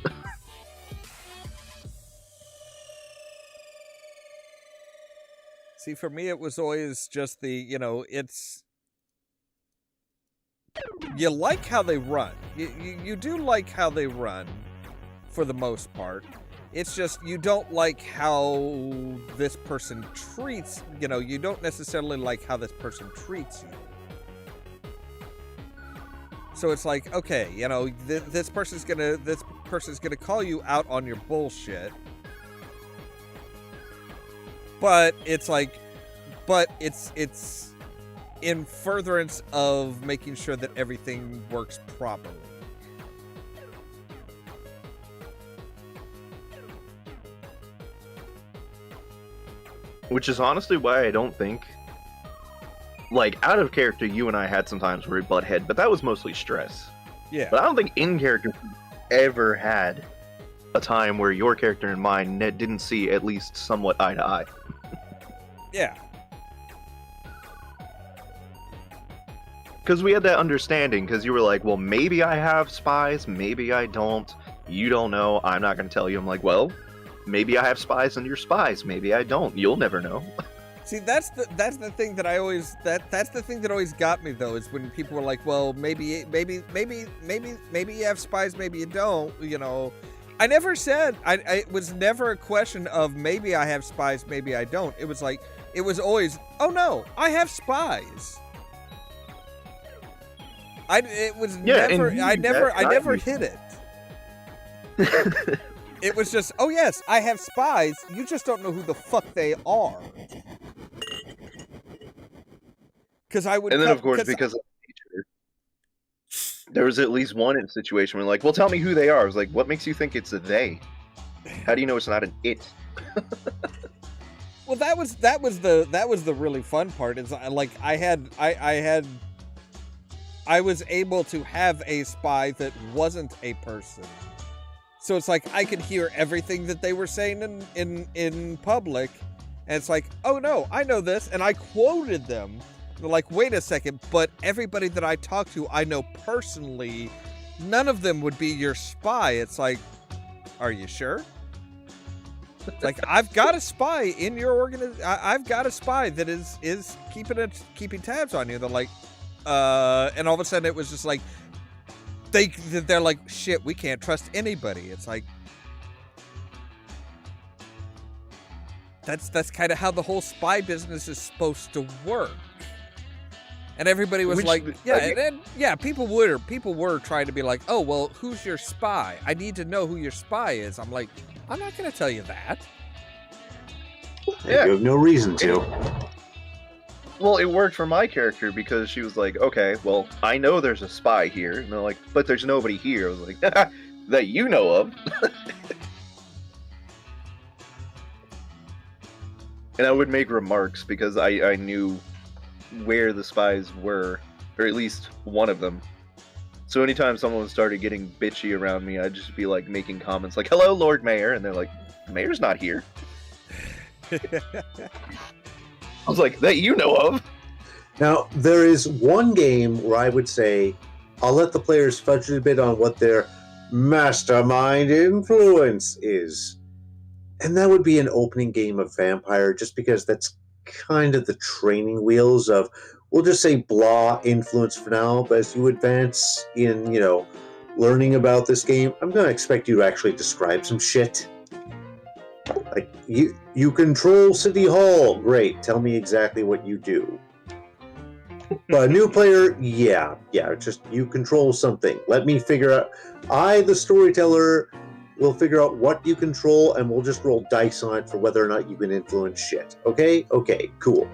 See, for me, it was always just you like how they run. You do like how they run, for the most part. It's just, you don't like how this person treats, you don't necessarily like how this person treats you. So it's like, okay, this person's gonna call you out on your bullshit. But it's like, it's in furtherance of making sure that everything works properly. Which is honestly why I don't think, like, out of character, you and I had some times where we butt head, but that was mostly stress. Yeah. But I don't think in character ever had a time where your character and mine didn't see at least somewhat eye to eye. Yeah. Because we had that understanding, because you were like, well, maybe I have spies, maybe I don't. You don't know, I'm not going to tell you. I'm like, well, maybe I have spies and you're spies, maybe I don't. You'll never know. See, that's the thing that I always that's the thing that always got me though, is when people were like, well, maybe you have spies, maybe you don't, you know. I never said, it was never a question of maybe I have spies, maybe I don't. It was like, it was always, oh no, I have spies. I never hid it. It was just, oh yes, I have spies. You just don't know who the fuck they are. Because I would. And then, of course, because of nature, there was at least one situation where, like, well, tell me who they are. I was like, what makes you think it's a they? How do you know it's not an it? Well, that was the really fun part. Is like I was able to have a spy that wasn't a person. So it's like I could hear everything that they were saying in public, and it's like, oh no, I know this, and I quoted them. They're like, wait a second, but everybody that I talk to, I know personally, none of them would be your spy. It's like, are you sure? It's like, I've got a spy in your organization. I've got a spy that is keeping tabs on you. They're like, and all of a sudden it was just like, they're like, shit, we can't trust anybody. It's like, that's kind of how the whole spy business is supposed to work. And everybody was like, yeah, people were trying to be like, oh, well, who's your spy? I need to know who your spy is. I'm like, I'm not going to tell you that. Yeah. You have no reason to. Well, it worked for my character because she was like, okay, well, I know there's a spy here. And they're like, but there's nobody here. I was like, that you know of. And I would make remarks because I knew where the spies were, or at least one of them. So anytime someone started getting bitchy around me, I'd just be like making comments like, hello, Lord Mayor. And they're like, the mayor's not here. I was like, that you know of. Now, there is one game where I would say I'll let the players fudge a bit on what their mastermind influence is. And that would be an opening game of Vampire, just because that's kind of the training wheels of, we'll just say blah influence for now, but as you advance in, learning about this game, I'm going to expect you to actually describe some shit. Like, you control City Hall. Great. Tell me exactly what you do. But a new player, yeah, just you control something. Let me figure out. I, the storyteller, will figure out what you control, and we'll just roll dice on it for whether or not you can influence shit. Okay? Okay, cool.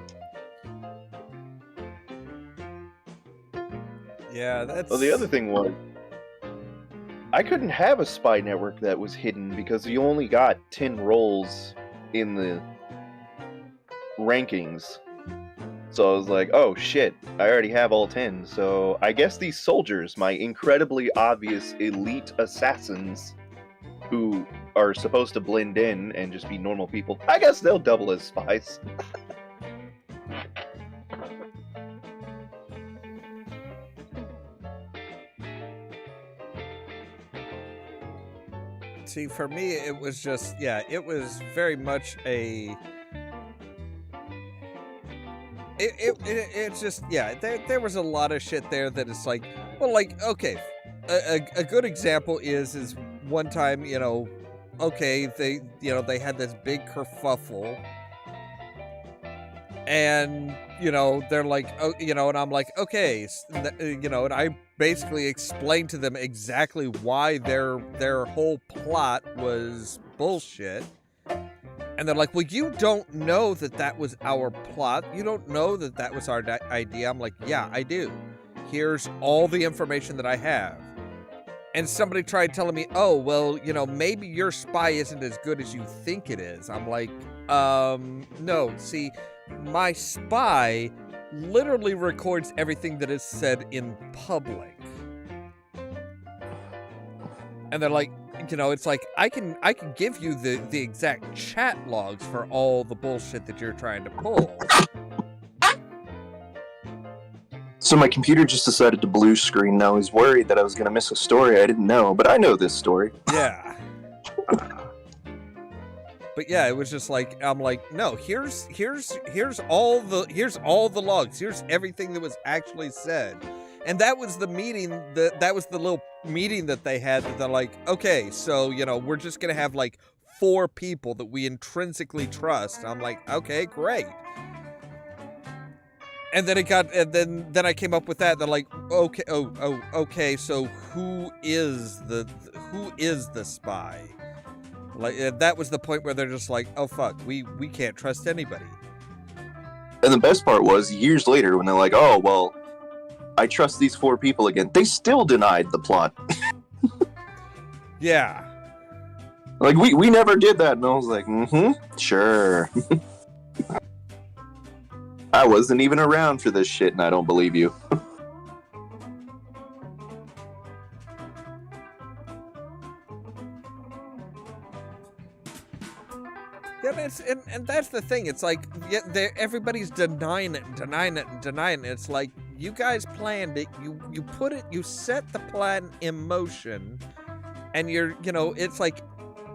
Yeah, that's... Well, the other thing was, I couldn't have a spy network that was hidden because you only got 10 rolls in the rankings. So I was like, oh shit, I already have all 10. So I guess these soldiers, my incredibly obvious elite assassins who are supposed to blend in and just be normal people, I guess they'll double as spies. See, for me, it was just, it was very much a... It's just, there was a lot of shit there that is like, well, like, okay, a good example is one time, okay, they had this big kerfuffle, and, they're like, oh, and I'm like, okay, and I basically explained to them exactly why their whole plot was bullshit. And they're like, well, you don't know that was our plot. You don't know that was our idea. I'm like, yeah, I do. Here's all the information that I have. And somebody tried telling me, oh, well, maybe your spy isn't as good as you think it is. I'm like, no, see, my spy literally records everything that is said in public. And they're like, it's like, I can give you the exact chat logs for all the bullshit that you're trying to pull. So my computer just decided to blue screen. Now he's worried that I was going to miss a story I didn't know, but I know this story. Yeah. But yeah, it was just like, I'm like, no, here's all the logs. Here's everything that was actually said. And that was the meeting, that was the little meeting that they had, that they're like, okay, so, we're just going to have like 4 people that we intrinsically trust. I'm like, okay, great. And then then I came up with that. They're like, okay, okay. So who is the spy? Like, that was the point where they're just like, oh fuck, we can't trust anybody. And the best part was years later when they're like, oh well, I trust these 4 people again. They still denied the plot. Yeah. Like we never did that, and I was like, sure. I wasn't even around for this shit, and I don't believe you. Yeah, and that's the thing. It's like, yeah, everybody's denying it. It's like, you guys planned it. You set the plan in motion, and it's like,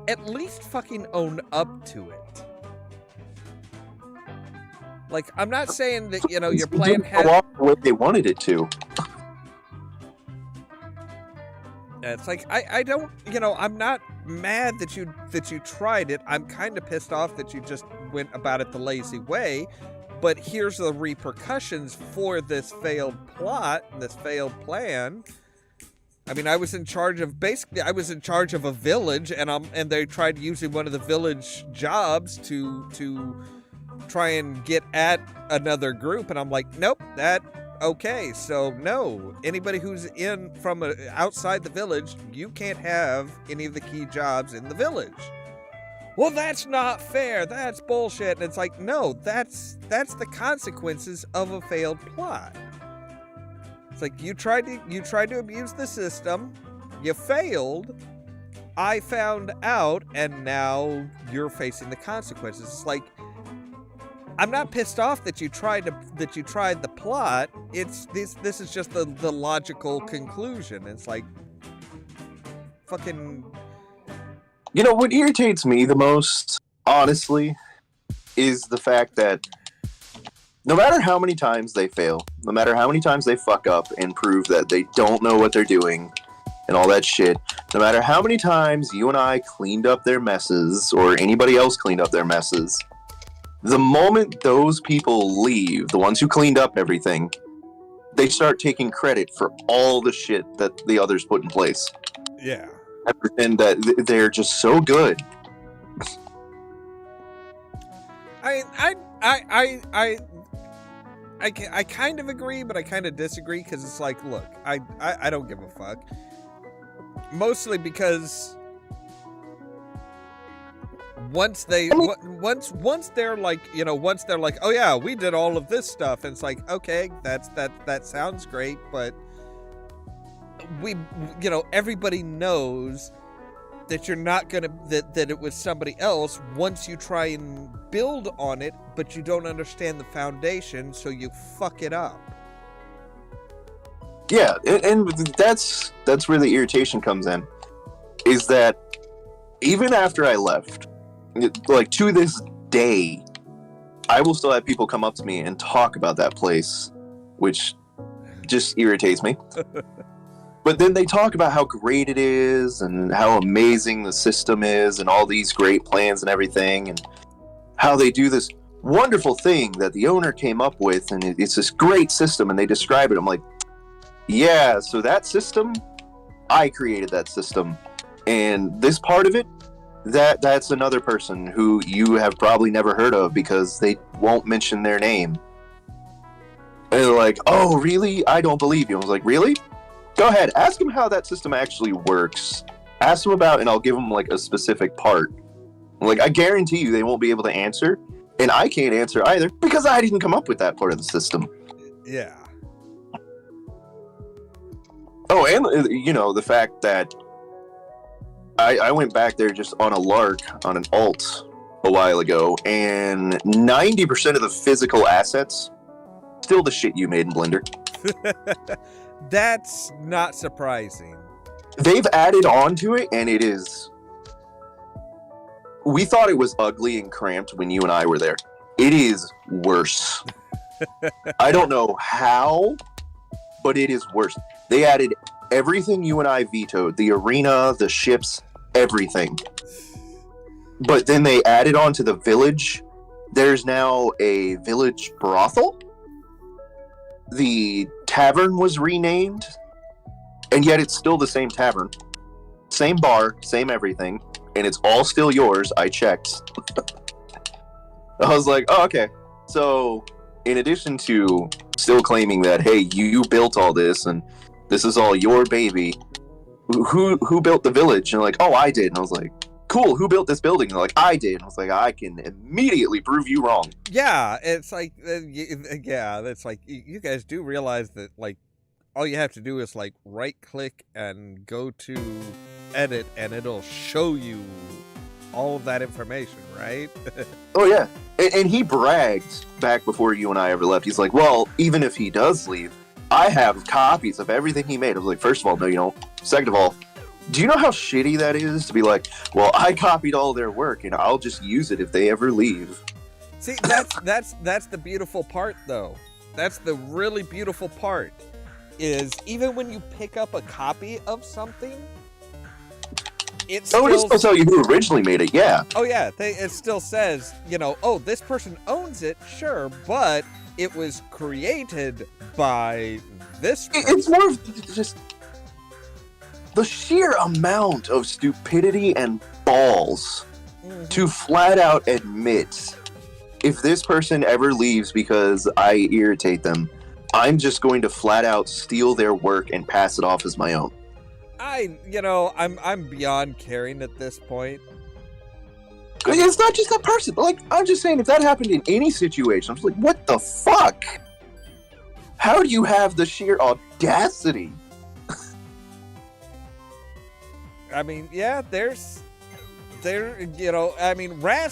at least fucking own up to it. Like, I'm not saying that, your plan had... the way they wanted it to. It's like, I don't, I'm not mad that you tried it. I'm kind of pissed off that you just went about it the lazy way. But here's the repercussions for this failed plot, this failed plan. I mean, I was in charge of a village, and they tried using one of the village jobs to try and get at another group, and I'm like, nope, okay, so no, anybody who's in from outside the village, you can't have any of the key jobs in the village. Well, that's not fair, that's bullshit. And it's like, no, that's the consequences of a failed plot. It's like, you tried to abuse the system, you failed, I found out, and now you're facing the consequences. It's like, I'm not pissed off that you tried the plot. It's this is just the logical conclusion. It's like, fucking. What irritates me the most, honestly, is the fact that no matter how many times they fail, no matter how many times they fuck up and prove that they don't know what they're doing and all that shit, no matter how many times you and I cleaned up their messes or anybody else cleaned up their messes, the moment those people leave, the ones who cleaned up everything, they start taking credit for all the shit that the others put in place. Yeah. And that they're just so good. I kind of agree, but I kind of disagree, because it's like, look, I don't give a fuck. Mostly because once they're like, oh yeah, we did all of this stuff, and it's like, okay, that sounds great, but everybody knows that you're not gonna that it was somebody else once you try and build on it, but you don't understand the foundation, so you fuck it up. Yeah, and that's where the irritation comes in, is that even after I left, like to this day, I will still have people come up to me and talk about that place, which just irritates me. But then they talk about how great it is and how amazing the system is and all these great plans and everything, and how they do this wonderful thing that the owner came up with, and it's this great system, and they describe it. I'm like, yeah, so that system, I created that system, and this part of it, that's another person who you have probably never heard of because they won't mention their name. And they're like, oh, really? I don't believe you. I was like, really? Go ahead, ask him how that system actually works. Ask him about, and I'll give him like a specific part. Like, I guarantee you they won't be able to answer, and I can't answer either because I didn't come up with that part of the system. Yeah. Oh, and you know, the fact that I went back there just on a lark on an alt a while ago, and 90% of the physical assets still the shit you made in Blender. That's not surprising. They've added on to it, and it is. We thought it was ugly and cramped when you and I were there. It is worse. I don't know how, but it is worse. They added everything you and I vetoed, the arena, the ships, everything. But then they added on to the village. There's now a village brothel. The tavern was renamed, and yet it's still the same tavern. Same bar, same everything, and it's all still yours. I checked. I was like, oh, okay. So, in addition to still claiming that, hey, you built all this, and this is all your baby, who built the village? And they're like, oh, I did. And I was like, cool, who built this building? And they're like, I did. And I was like, I can immediately prove you wrong. Yeah, it's like, yeah, that's like, you guys do realize that, like, all you have to do is, like, right-click and go to edit, and it'll show you all of that information, right? Oh, yeah. And he bragged back before you and I ever left. He's like, well, even if he does leave, I have copies of everything he made. I was like, first of all, no, you don't. Second of all, do you know how shitty that is to be like, well, I copied all their work and I'll just use it if they ever leave? See, that's the beautiful part, though. That's the really beautiful part, is even when you pick up a copy of something, it still... Oh, it'll still tell you who originally made it, yeah. Oh, yeah, it still says, you know, oh, this person owns it, sure, but it was created by this person. It's more of just... the sheer amount of stupidity and balls to flat out admit, if this person ever leaves because I irritate them, I'm just going to flat out steal their work and pass it off as my own. I'm beyond caring at this point. It's not just that person. Like, I'm just saying, if that happened in any situation, I'm just like, what the fuck? How do you have the sheer audacity? I mean, yeah, Ras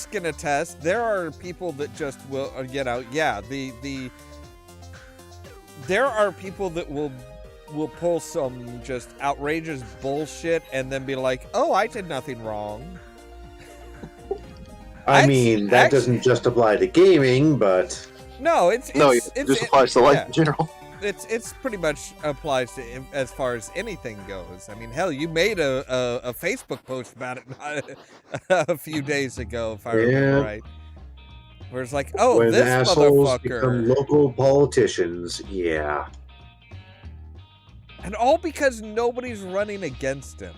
can attest, there are people that just will, there are people that will pull some just outrageous bullshit and then be like, oh, I did nothing wrong. I mean, that doesn't just apply to gaming, but... No, it just applies to life in general. It's pretty much applies to as far as anything goes. I mean, hell, you made a Facebook post about it a few days ago, if I remember right. Where it's like, oh, when this assholes motherfucker become local politicians, yeah. And all because nobody's running against him.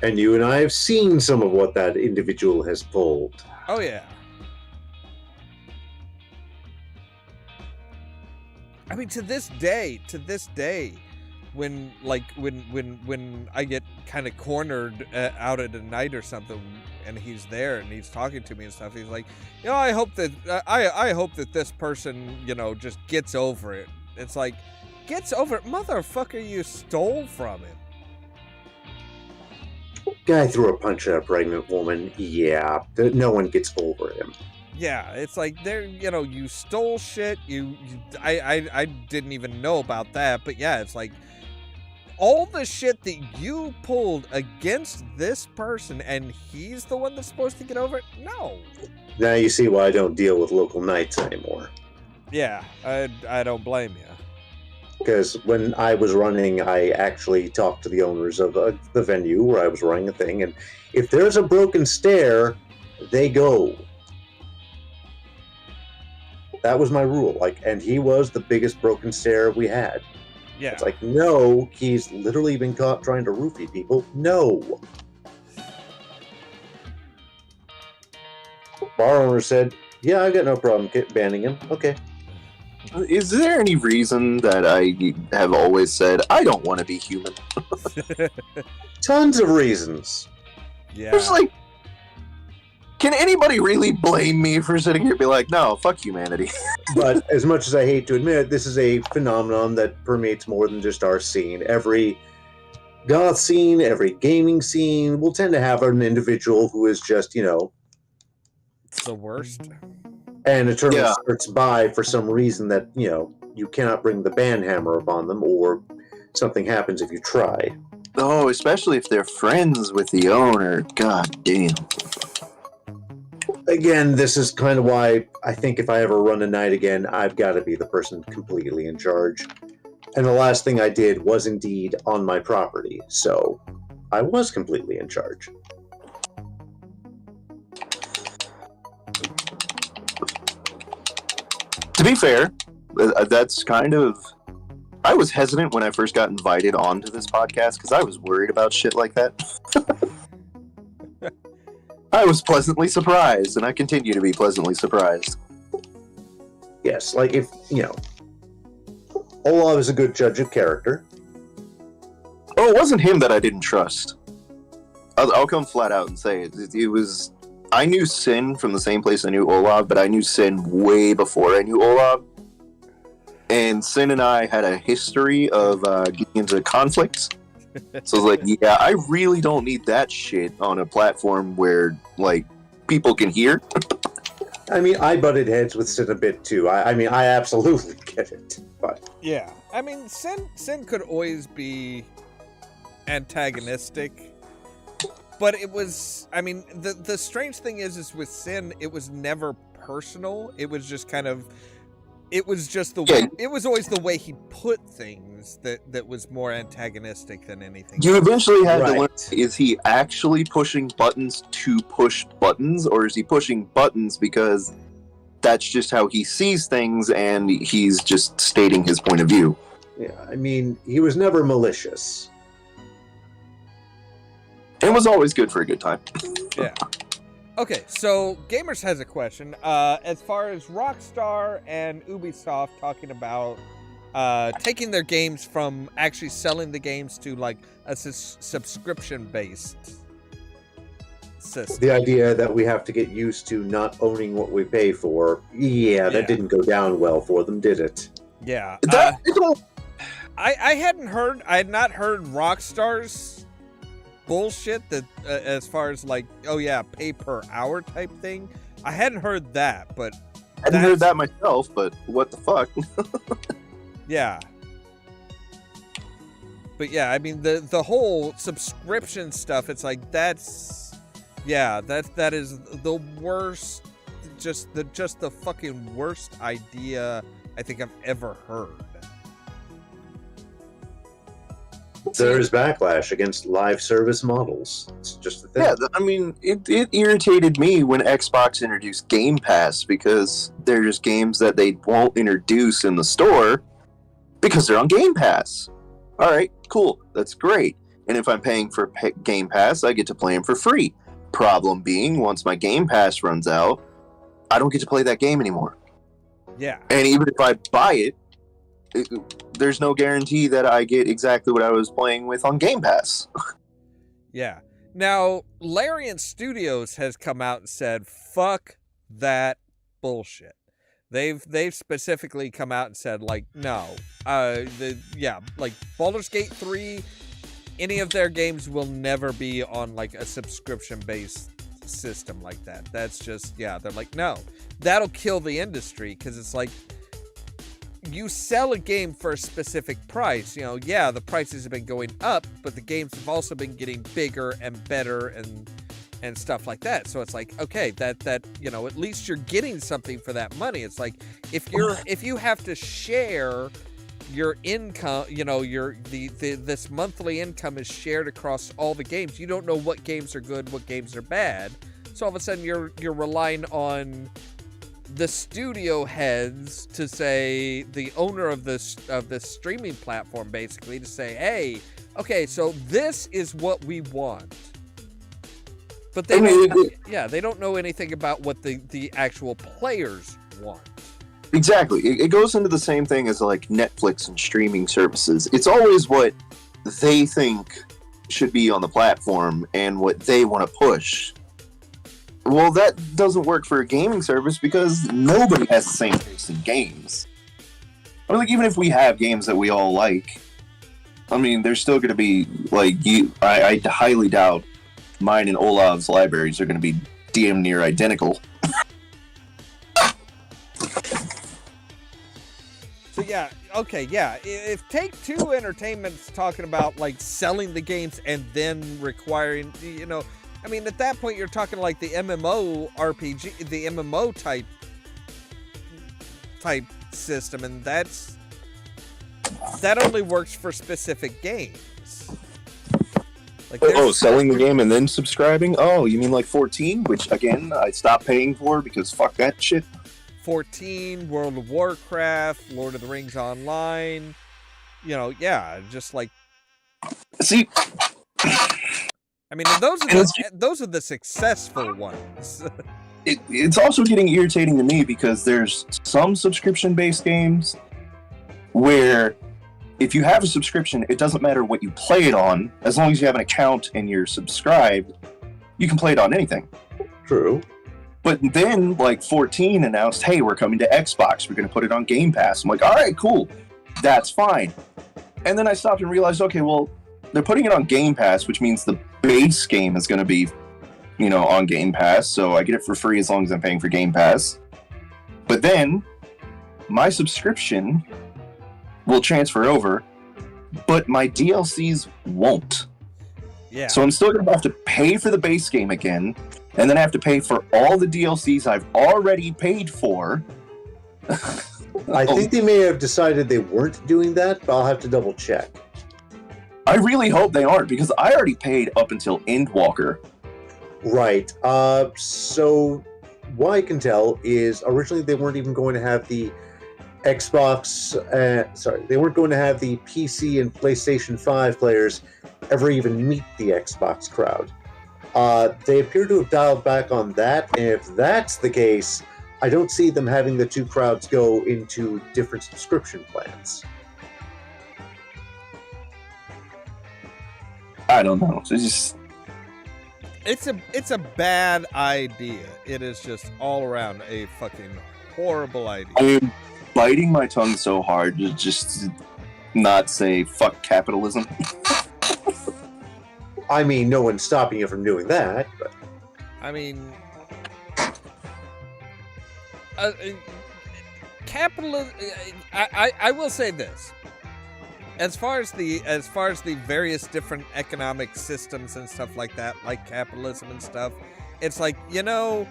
And you and I have seen some of what that individual has pulled. Oh yeah. I mean, to this day, when I get kind of cornered out at a night or something, and he's there and he's talking to me and stuff, he's like, you know, I hope that I hope that this person, you know, just gets over it. It's like, gets over it, motherfucker! You stole from him. Guy threw a punch at a pregnant woman. Yeah, no one gets over him. Yeah, it's like you stole shit. I didn't even know about that, but yeah, it's like all the shit that you pulled against this person, and he's the one that's supposed to get over it. No. Now you see why I don't deal with local knights anymore. Yeah, I don't blame you. Because when I was running, I actually talked to the owners of the venue where I was running a thing, and if there's a broken stair, they go. That was my rule. And he was the biggest broken stair we had. Yeah. It's like, no, he's literally been caught trying to roofie people. No. Bar owner said, yeah, I got no problem banning him. Okay. Is there any reason that I have always said I don't want to be human? Tons of reasons. Yeah. There's like, can anybody really blame me for sitting here and be like, no, fuck humanity? But as much as I hate to admit it, this is a phenomenon that permeates more than just our scene. Every goth scene, every gaming scene will tend to have an individual who is just, It's the worst. an eternal Yeah. skirts by for some reason that, you cannot bring the banhammer upon them, or something happens if you try. Oh, especially if they're friends with the owner. God damn. Again, this is kind of why I think if I ever run a night again, I've got to be the person completely in charge. And the last thing I did was indeed on my property, so I was completely in charge. To be fair, that's kind of... I was hesitant when I first got invited onto this podcast because I was worried about shit like that. I was pleasantly surprised, and I continue to be pleasantly surprised. Yes, like if, Ollamh is a good judge of character. Oh, it wasn't him that I didn't trust. I'll come flat out and say it. It was... I knew Sin from the same place I knew Ollamh, but I knew Sin way before I knew Ollamh. And Sin and I had a history of getting into conflicts. So I was like, yeah, I really don't need that shit on a platform where, like, people can hear. I mean, I butted heads with Sin a bit too. I mean, I absolutely get it. But Yeah. I mean, Sin could always be antagonistic. But it was, I mean, the strange thing is with Sin, it was never personal. It was just kind of, it was just the way, it was always the way he put things that was more antagonistic than anything You else. eventually had to Right. learn, is he actually pushing buttons to push buttons, or is he pushing buttons because that's just how he sees things and he's just stating his point of view? yeah, I mean, he was never malicious. It was always good for a good time. Yeah. Okay, so Gamers has a question. As far as Rockstar and Ubisoft talking about taking their games from actually selling the games to like a subscription-based system. The idea that we have to get used to not owning what we pay for, that Yeah. didn't go down well for them, did it? Yeah. I I had not heard Rockstar's bullshit that as far as like, oh yeah, pay per hour type thing. I hadn't heard that, but hadn't heard that myself, but what the fuck? yeah. But yeah, I mean the whole subscription stuff, it's like that is the worst, just the fucking worst idea I think I've ever heard. There's backlash against live service models. It's just the thing. Yeah, I mean, it irritated me when Xbox introduced Game Pass because there's games that they won't introduce in the store because they're on Game Pass. All right, cool, that's great. And if I'm paying for Game Pass, I get to play them for free. Problem being, once my Game Pass runs out, I don't get to play that game anymore. Yeah. And even if I buy it, there's no guarantee that I get exactly what I was playing with on Game Pass. Yeah. Now, Larian Studios has come out and said, fuck that bullshit. They've specifically come out and said, like, no. Like Baldur's Gate 3, any of their games will never be on like a subscription-based system like that. That's just, they're like, no. That'll kill the industry, because it's like, you sell a game for a specific price. The prices have been going up, but the games have also been getting bigger and better and stuff like that. So it's like, okay, that at least you're getting something for that money. It's like if you have to share your income, this monthly income is shared across all the games. You don't know what games are good, what games are bad. So all of a sudden you're relying on the studio heads to say, the owner of this streaming platform, basically, to say, hey, okay, so this is what we want. But they don't know anything about what the actual players want. Exactly. It goes into the same thing as like Netflix and streaming services. It's always what they think should be on the platform and what they want to push. Well, that doesn't work for a gaming service because nobody has the same taste in games. I mean, like, even if we have games that we all like, I mean, there's still going to be, like, I highly doubt mine and Ollamh's libraries are going to be damn near identical. So yeah, okay, yeah. If Take-Two Entertainment's talking about like selling the games and then requiring, you know, I mean, at that point you're talking like the MMO RPG, the MMO type system, and that only works for specific games. Like selling the game and then subscribing? Oh, you mean like 14, which again I stopped paying for because fuck that shit. 14, World of Warcraft, Lord of the Rings Online, you know, yeah, just like. See, I mean, those are the successful ones. It's also getting irritating to me because there's some subscription-based games where if you have a subscription, it doesn't matter what you play it on, as long as you have an account and you're subscribed, you can play it on anything. True. But then, like, 14 announced, hey, we're coming to Xbox. We're going to put it on Game Pass. I'm like, all right, cool. That's fine. And then I stopped and realized, okay, well, they're putting it on Game Pass, which means the base game is going to be, you know, on Game Pass. So I get it for free as long as I'm paying for Game Pass. But then my subscription will transfer over, but my DLCs won't. Yeah. So I'm still going to have to pay for the base game again. And then I have to pay for all the DLCs I've already paid for. I think they may have decided they weren't doing that, but I'll have to double check. I really hope they aren't, because I already paid up until Endwalker. Right. So what I can tell is originally they weren't even going to have the Xbox, they weren't going to have the PC and PlayStation 5 players ever even meet the Xbox crowd. They appear to have dialed back on that, and if that's the case, I don't see them having the two crowds go into different subscription plans. I don't know. It's a bad idea. It is just all around a fucking horrible idea. I am biting my tongue so hard to just not say fuck capitalism. I mean, no one's stopping you from doing that, but... I mean... capitalism... I will say this. As far as the various different economic systems and stuff like that, like capitalism and stuff, it's like, you know,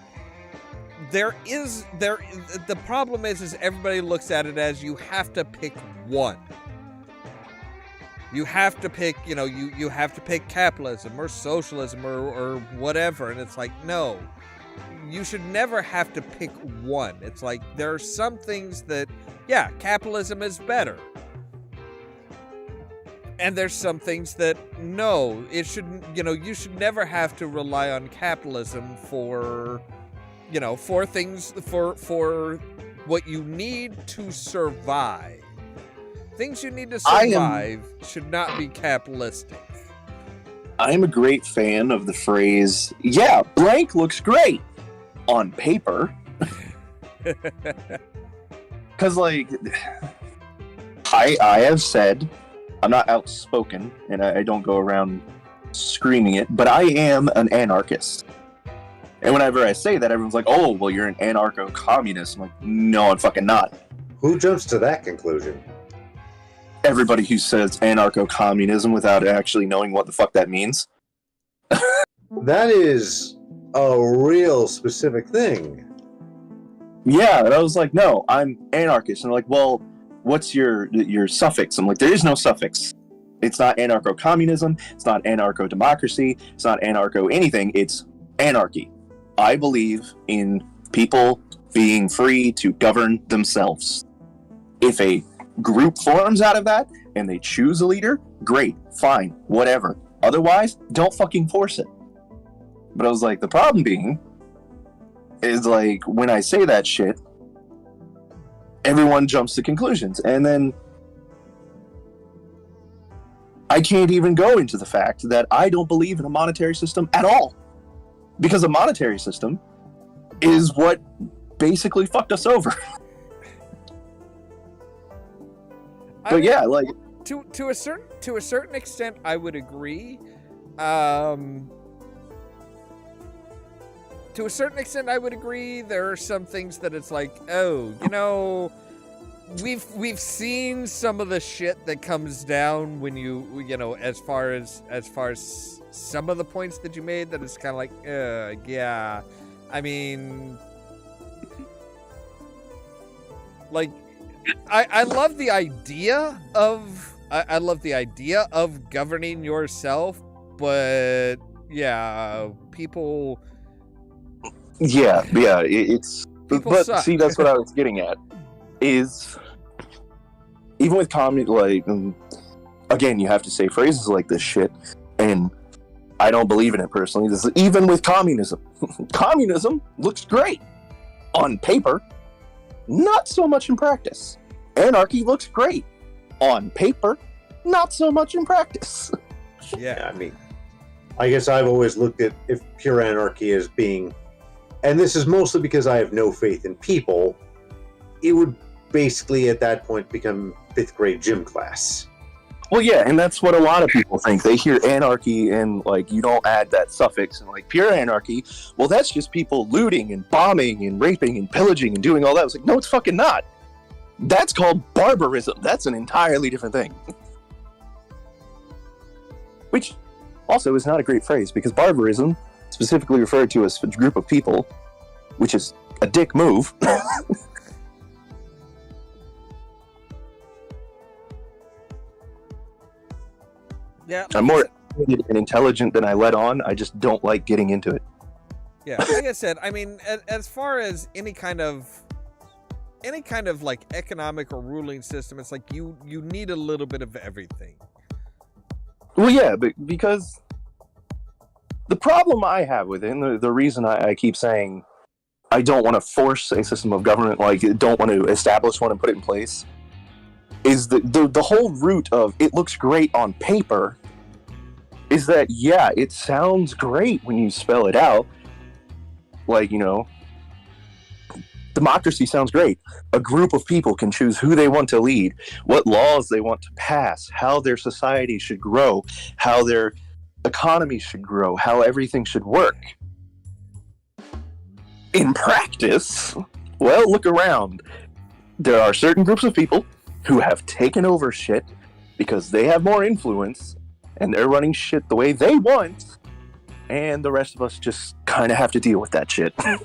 the problem is everybody looks at it as you have to pick one. You have to pick, you know, you have to pick capitalism or socialism or whatever. And it's like, no, you should never have to pick one. It's like, there are some things that, yeah, capitalism is better. And there's some things that, no, it shouldn't, you know, you should never have to rely on capitalism for, you know, for things, for what you need to survive. Things you need to survive should not be capitalistic. I'm a great fan of the phrase, yeah, blank looks great on paper. Because, like, I have said, I'm not outspoken, and I don't go around screaming it, but I am an anarchist. And whenever I say that, everyone's like, oh, well, you're an anarcho-communist. I'm like, no, I'm fucking not. Who jumps to that conclusion? Everybody who says anarcho-communism without actually knowing what the fuck that means. That is a real specific thing. Yeah, and I was like, no, I'm anarchist. And they're like, well, what's your suffix? I'm like, there is no suffix. It's not anarcho-communism. It's not anarcho-democracy. It's not anarcho-anything. It's anarchy. I believe in people being free to govern themselves. If a group forms out of that and they choose a leader, great, fine, whatever. Otherwise, don't fucking force it. But I was like, the problem being is, like, when I say that shit, everyone jumps to conclusions. And then I can't even go into the fact that I don't believe in a monetary system at all. Because a monetary system is what basically fucked us over. But yeah, like to a certain extent, I would agree. To a certain extent, I would agree. There are some things that it's like, oh, you know, we've seen some of the shit that comes down when you know, as far as some of the points that you made, that it's kind of like, yeah. I mean, like, I love the idea of governing yourself, but yeah, people. Yeah, it's. But suck. see, that's what I was getting at. Is even with comedy, like, again, you have to say phrases like this shit, and I don't believe in it personally. This is, even with communism, communism looks great on paper, not so much in practice. Anarchy looks great on paper, not so much in practice. Yeah, I mean, I guess I've always looked at if pure anarchy as being, and this is mostly because I have no faith in people, it would basically at that point become 5th grade gym class. Well, yeah, and that's what a lot of people think. They hear anarchy and, like, you don't add that suffix, and, like, pure anarchy, well, that's just people looting and bombing and raping and pillaging and doing all that. It's like, no, it's fucking not. That's called barbarism. That's an entirely different thing. Which also is not a great phrase, because barbarism, specifically referred to as a group of people, which is a dick move. yeah. I'm more educated and intelligent than I let on. I just don't like getting into it. Yeah, like I said, I mean, as far as any kind of like economic or ruling system, it's like you need a little bit of everything. Well, yeah, but because the problem I have with it, and the reason I keep saying I don't want to force a system of government, like, don't want to establish one and put it in place, is the whole root of it looks great on paper is that, yeah, it sounds great when you spell it out. Like, you know, democracy sounds great. A group of people can choose who they want to lead, what laws they want to pass, how their society should grow, how their economy should grow, how everything should work. In practice, well, look around. There are certain groups of people who have taken over shit because they have more influence and they're running shit the way they want, and the rest of us just kind of have to deal with that shit. Well,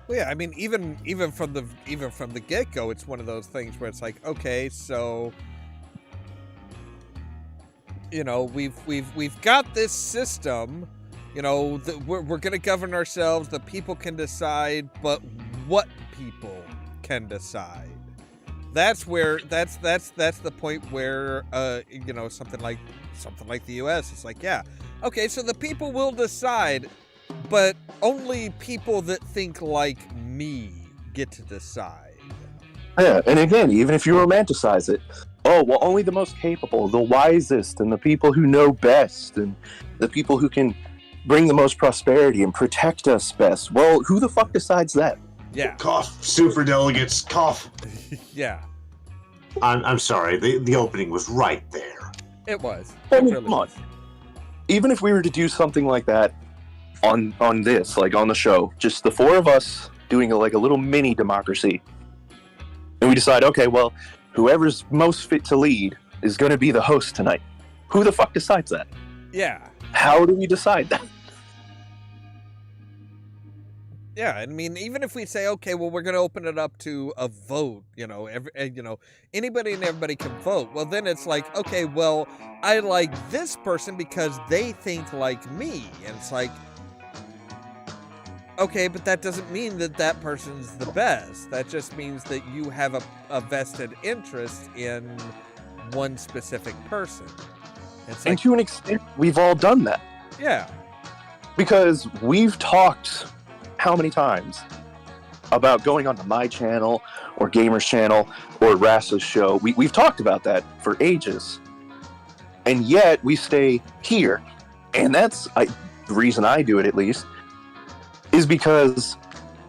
yeah, I mean, even from the get-go, it's one of those things where it's like, okay, so, you know, we've got this system, you know, we're going to govern ourselves, the people can decide, but what people can decide? That's where that's the point where you know, something like the US, it's like, yeah, okay, so the people will decide, but only people that think like me get to decide. Yeah, and again, even if you romanticize it, oh, well, only the most capable, the wisest, and the people who know best, and the people who can bring the most prosperity and protect us best. Well, who the fuck decides that? Yeah. Cough, superdelegates, cough. Yeah. I'm sorry, the opening was right there. It was. I mean, come on. Even if we were to do something like that on this, like on the show, just the four of us doing a little mini democracy, and we decide, okay, well, whoever's most fit to lead is going to be the host tonight. Who the fuck decides that? Yeah. How do we decide that? Yeah, I mean, even if we say, okay, well, we're going to open it up to a vote, you know, anybody and everybody can vote. Well, then it's like, okay, well, I like this person because they think like me. And it's like, okay, but that doesn't mean that that person's the best. That just means that you have a vested interest in one specific person. It's And like, to an extent, we've all done that. yeah. Because we've talked how many times about going onto my channel or Gamer's channel or Rasa's show. We've talked about that for ages. And yet we stay here. And that's the reason I do it, at least, is because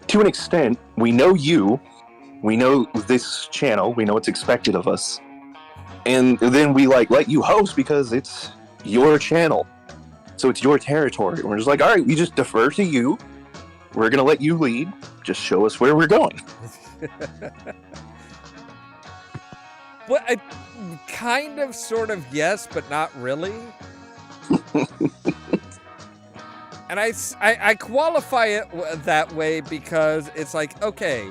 to an extent, we know you, we know this channel, we know what's expected of us. And then we let you host because it's your channel. So it's your territory. We're just like, all right, we just defer to you. We're going to let you lead. Just show us where we're going. Well, kind of, sort of, yes, but not really. And I qualify it that way because it's like, okay,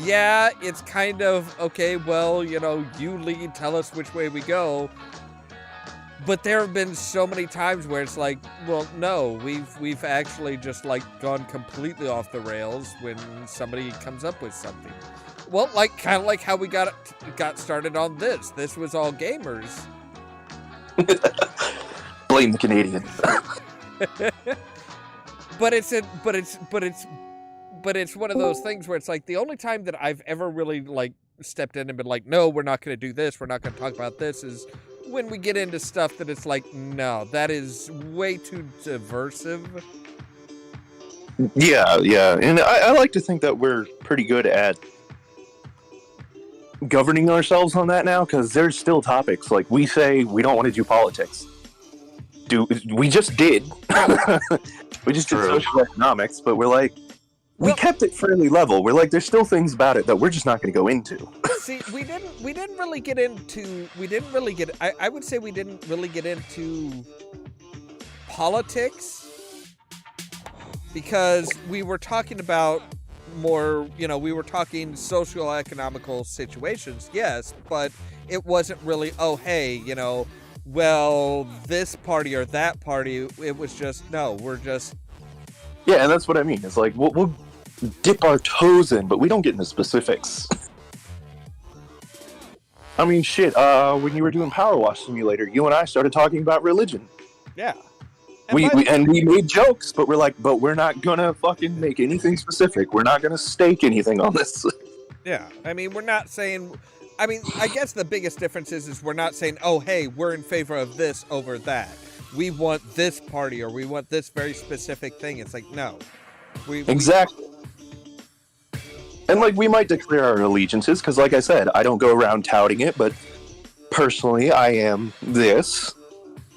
yeah, it's kind of, okay, well, you lead, tell us which way we go. But there have been so many times where it's like, well, no, we've actually just gone completely off the rails when somebody comes up with something. Well, kind of like how we got started on this. This was all gamers. Blame the Canadian. But it's one of those things where it's like the only time that I've ever really stepped in and been like, no, we're not going to do this, we're not going to talk about this, is when we get into stuff that it's like, no, that is way too diversive. Yeah, and I like to think that we're pretty good at governing ourselves on that now, because there's still topics like we say we don't want to do politics. We just did. We just did social economics, but we're like, we kept it fairly level. We're like, there's still things about it that we're just not going to go into. See, we didn't really get into. I would say we didn't really get into politics because we were talking about more. We were talking socio-economical situations, yes, but it wasn't really. Oh, hey, well, this party or that party. It was just no. We're just. Yeah, and that's what I mean. It's like we'll dip our toes in, but we don't get into specifics. I mean, shit. When you were doing Power Wash Simulator, you and I started talking about religion. Yeah. And we made jokes, but we're not gonna fucking make anything specific. We're not gonna stake anything on this. Yeah, I mean, we're not saying. I mean, I guess the biggest difference is we're not saying, oh, hey, we're in favor of this over that. We want this party or we want this very specific thing. It's like, no. Exactly. And we might declare our allegiances because, like I said, I don't go around touting it, but personally, I am this.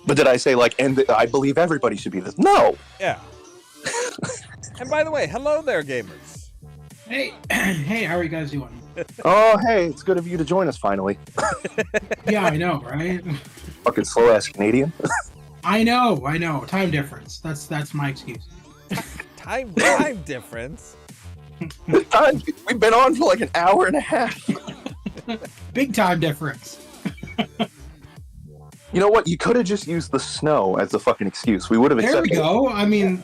But did I say I believe everybody should be this? No. Yeah. And by the way, hello there, gamers. Hey, how are you guys doing? Oh, hey, it's good of you to join us finally. Yeah, I know, right? Fucking slow ass Canadian. I know. Time difference. That's my excuse. Time difference. We've been on for an hour and a half. Big time difference. You know what? You could have just used the snow as a fucking excuse. We would have accepted. There we go. I mean,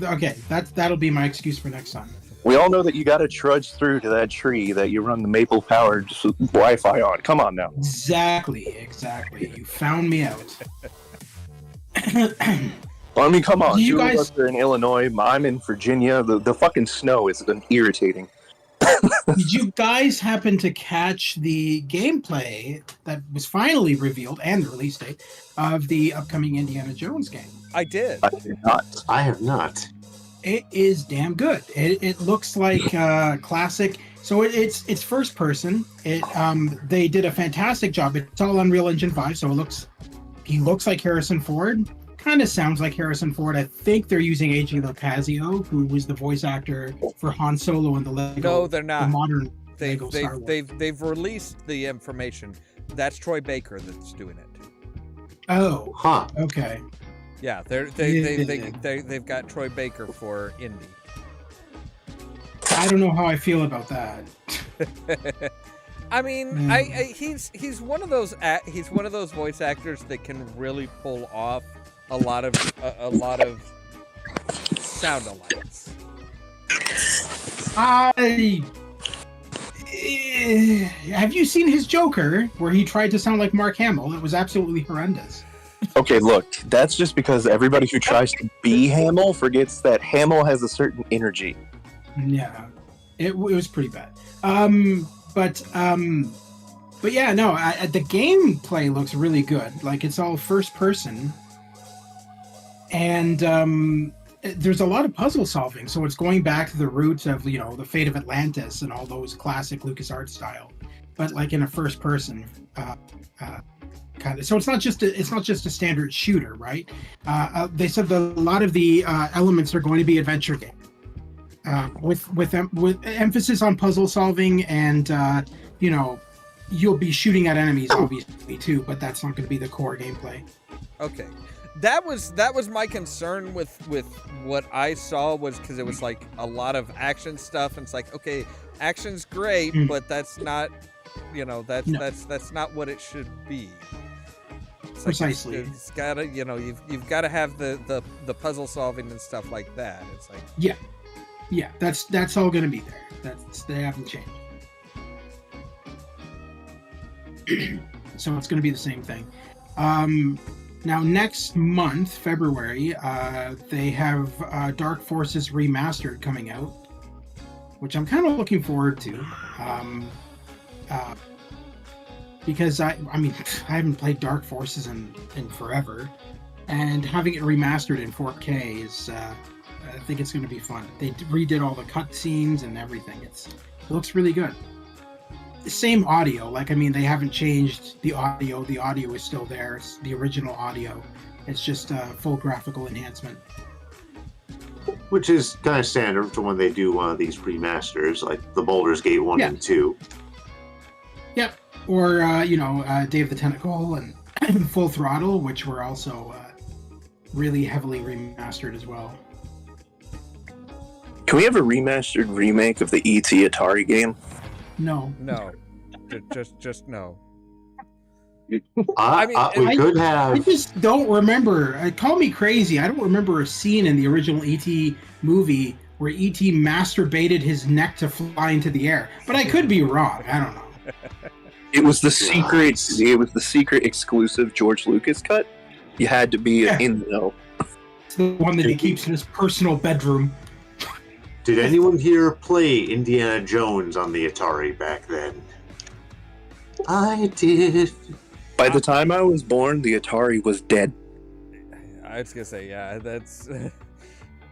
okay, that'll be my excuse for next time. We all know that you got to trudge through to that tree that you run the maple powered Wi-Fi on. Come on now. Exactly. You found me out. Well, I mean, come on. You Two guys... of us are in Illinois. I'm in Virginia. The fucking snow is irritating. Did you guys happen to catch the gameplay that was finally revealed and the release date of the upcoming Indiana Jones game? I did. I did not. I have not. It is damn good. It looks like classic. So it's first person. They did a fantastic job. It's all Unreal Engine 5, so he looks like Harrison Ford. Kind of sounds like Harrison Ford. I think they're using A.J. Locasio, who was the voice actor for Han Solo in the Lego. No, they're not. The modern Lego Star Wars. They've released the information. That's Troy Baker that's doing it. Oh, Huh. okay. Yeah, they've got Troy Baker for Indy. I don't know how I feel about that. I mean, he's one of those voice actors that can really pull off a lot of sound alikes. Have you seen his Joker, where he tried to sound like Mark Hamill? It was absolutely horrendous. Okay, look, that's just because everybody who tries to be Hamill forgets that Hamill has a certain energy. Yeah, it was pretty bad. But yeah, no, the gameplay looks really good. Like, it's all first person, and there's a lot of puzzle solving. So it's going back to the roots of, you know, the Fate of Atlantis and all those classic LucasArts style, but like in a first person kind of. So it's not just a standard shooter, right? They said that a lot of the elements are going to be adventure game. With emphasis on puzzle solving, and you know, you'll be shooting at enemies obviously too, but that's not going to be the core gameplay. Okay, that was my concern with what I saw, was because it was like a lot of action stuff, and it's like, okay, action's great, but that's not, you know, that's not what it should be. It's Precisely. Like it's gotta, you know, you've got to have the puzzle solving and stuff like that. It's like, yeah, that's all going to be there. They haven't changed. So it's going to be the same thing. Now next month, February, they have Dark Forces Remastered coming out, which I'm kind of looking forward to. Because I mean, I haven't played Dark Forces in forever, and having it remastered in 4K is, I think it's going to be fun. They redid all the cutscenes and everything. It looks really good. The same audio, like, I mean, they haven't changed the audio. The audio is still there. It's the original audio. It's just full graphical enhancement. Which is kind of standard for when they do one of these remasters, like the Baldur's Gate 1 and 2. Yep. Or, you know, Day of the Tentacle and Full Throttle, which were also really heavily remastered as well. Can we have a remastered remake of the E.T. Atari game? No. just no. We could have. I just don't remember. Call me crazy. I don't remember a scene in the original E.T. movie where E.T. masturbated his neck to fly into the air. But I could be wrong. I don't know. It was the secret. It was the secret exclusive George Lucas cut. You had to be in the know. It's the one that he keeps in his personal bedroom. Did anyone here play Indiana Jones on the Atari back then? I did. By the time I was born, the Atari was dead. I was gonna say, yeah, that's.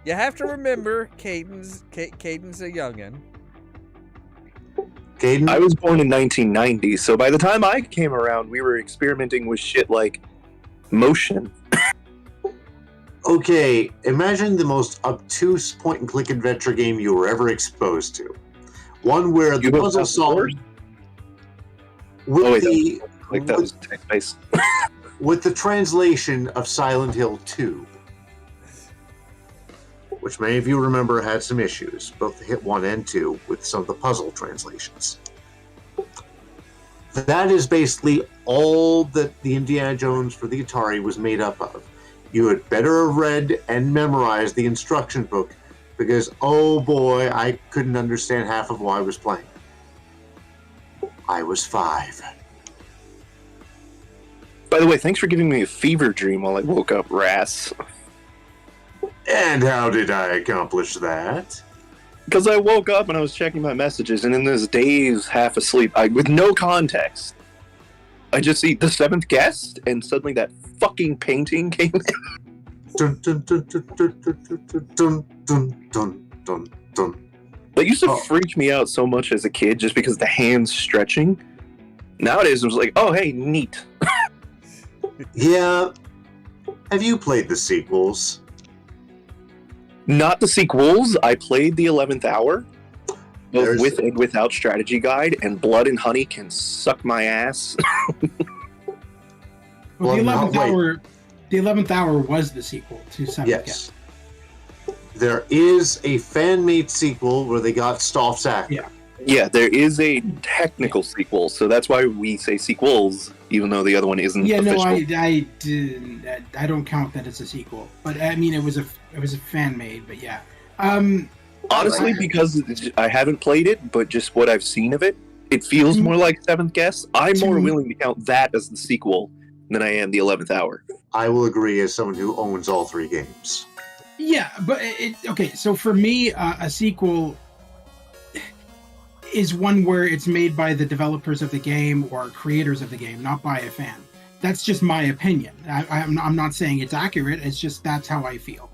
You have to remember, Caden's a youngin'. Caden? I was born in 1990, so by the time I came around, we were experimenting with shit like motion. Okay, imagine the most obtuse point-and-click adventure game you were ever exposed to. One where the puzzle solving with that was text-based. with the translation of Silent Hill 2, which many of you remember had some issues, both Hit 1 and 2, with some of the puzzle translations. That is basically all that the Indiana Jones for the Atari was made up of. You had better have read and memorized the instruction book, because, oh boy, I couldn't understand half of what I was playing. I was 5. By the way, thanks for giving me a fever dream while I woke up, Ras. And how did I accomplish that? Because I woke up and I was checking my messages, and in this daze, half asleep, with no context, I just see the 7th guest, and suddenly that fucking painting came in. Dun, dun, dun, dun, dun, dun, dun, dun, dun, dun, dun. That used to freak me out so much as a kid, just because the hands stretching. Nowadays, it was like, oh, hey, neat. Yeah. Have you played the sequels? Not the sequels. I played the 11th Hour, both with and without strategy guide, and Blood and Honey can suck my ass. Well, the 11th Hour was the sequel to 7th Yes. There is a fan-made sequel where they got Stoff's actor. Yeah. Yeah, there is a technical sequel, so that's why we say sequels, even though the other one isn't official. I don't count that as a sequel, but I mean it was a fan made, but yeah. Honestly, because I haven't played it, but just what I've seen of it, it feels more like 7th Guest. I'm more willing to count that as the sequel than I am the 11th Hour. I will agree as someone who owns all 3 games. Yeah, but okay. So for me, a sequel is one where it's made by the developers of the game or creators of the game, not by a fan. That's just my opinion. I'm not saying it's accurate. It's just that's how I feel.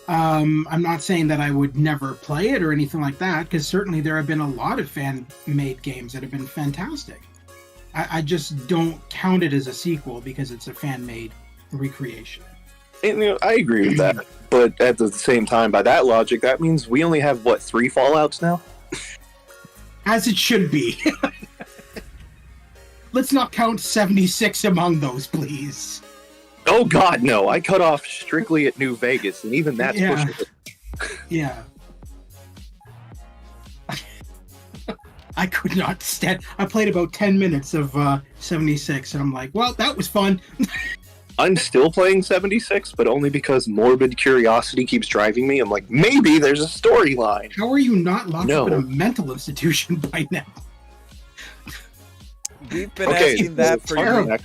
I'm not saying that I would never play it or anything like that, because certainly there have been a lot of fan-made games that have been fantastic. I just don't count it as a sequel because it's a fan-made recreation. And, I agree with that, but at the same time, by that logic, that means we only have, 3 Fallouts now? As it should be. Let's not count 76 among those, please. Oh God, no! I cut off strictly at New Vegas, and even that's pushing it. Yeah. I could not stand. I played about 10 minutes of 76, and I'm like, well, that was fun. I'm still playing 76, but only because morbid curiosity keeps driving me. I'm like, maybe there's a storyline. How are you not locked up in a mental institution by now? We've been asking that for years.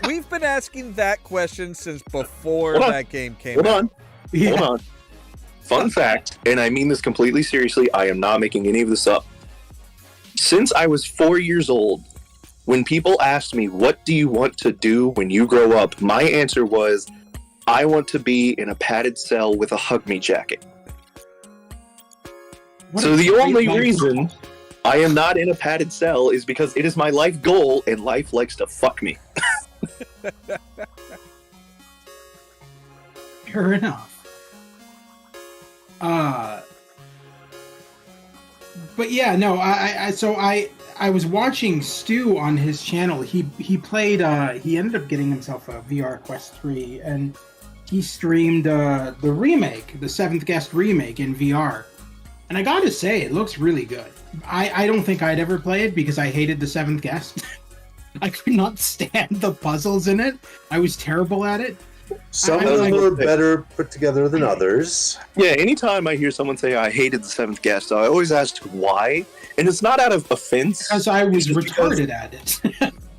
We've been asking that question since before that game came out. Hold on. Fun fact, and I mean this completely seriously, I am not making any of this up. Since I was 4 years old, when people asked me, what do you want to do when you grow up? My answer was, I want to be in a padded cell with a hug me jacket. So the only reason I am not in a padded cell is because it is my life goal, and life likes to fuck me. Fair enough. But yeah, no, I was watching Stu on his channel. He played he ended up getting himself a VR Quest 3, and he streamed the remake, the Seventh Guest remake in VR. And I gotta say, it looks really good. I don't think I'd ever play it because I hated the Seventh Guest. I could not stand the puzzles in it. I was terrible at it. Some of them were better put together than others. Yeah, anytime I hear someone say I hated the Seventh Guest, I always ask why. And it's not out of offense. Because I was retarded at it.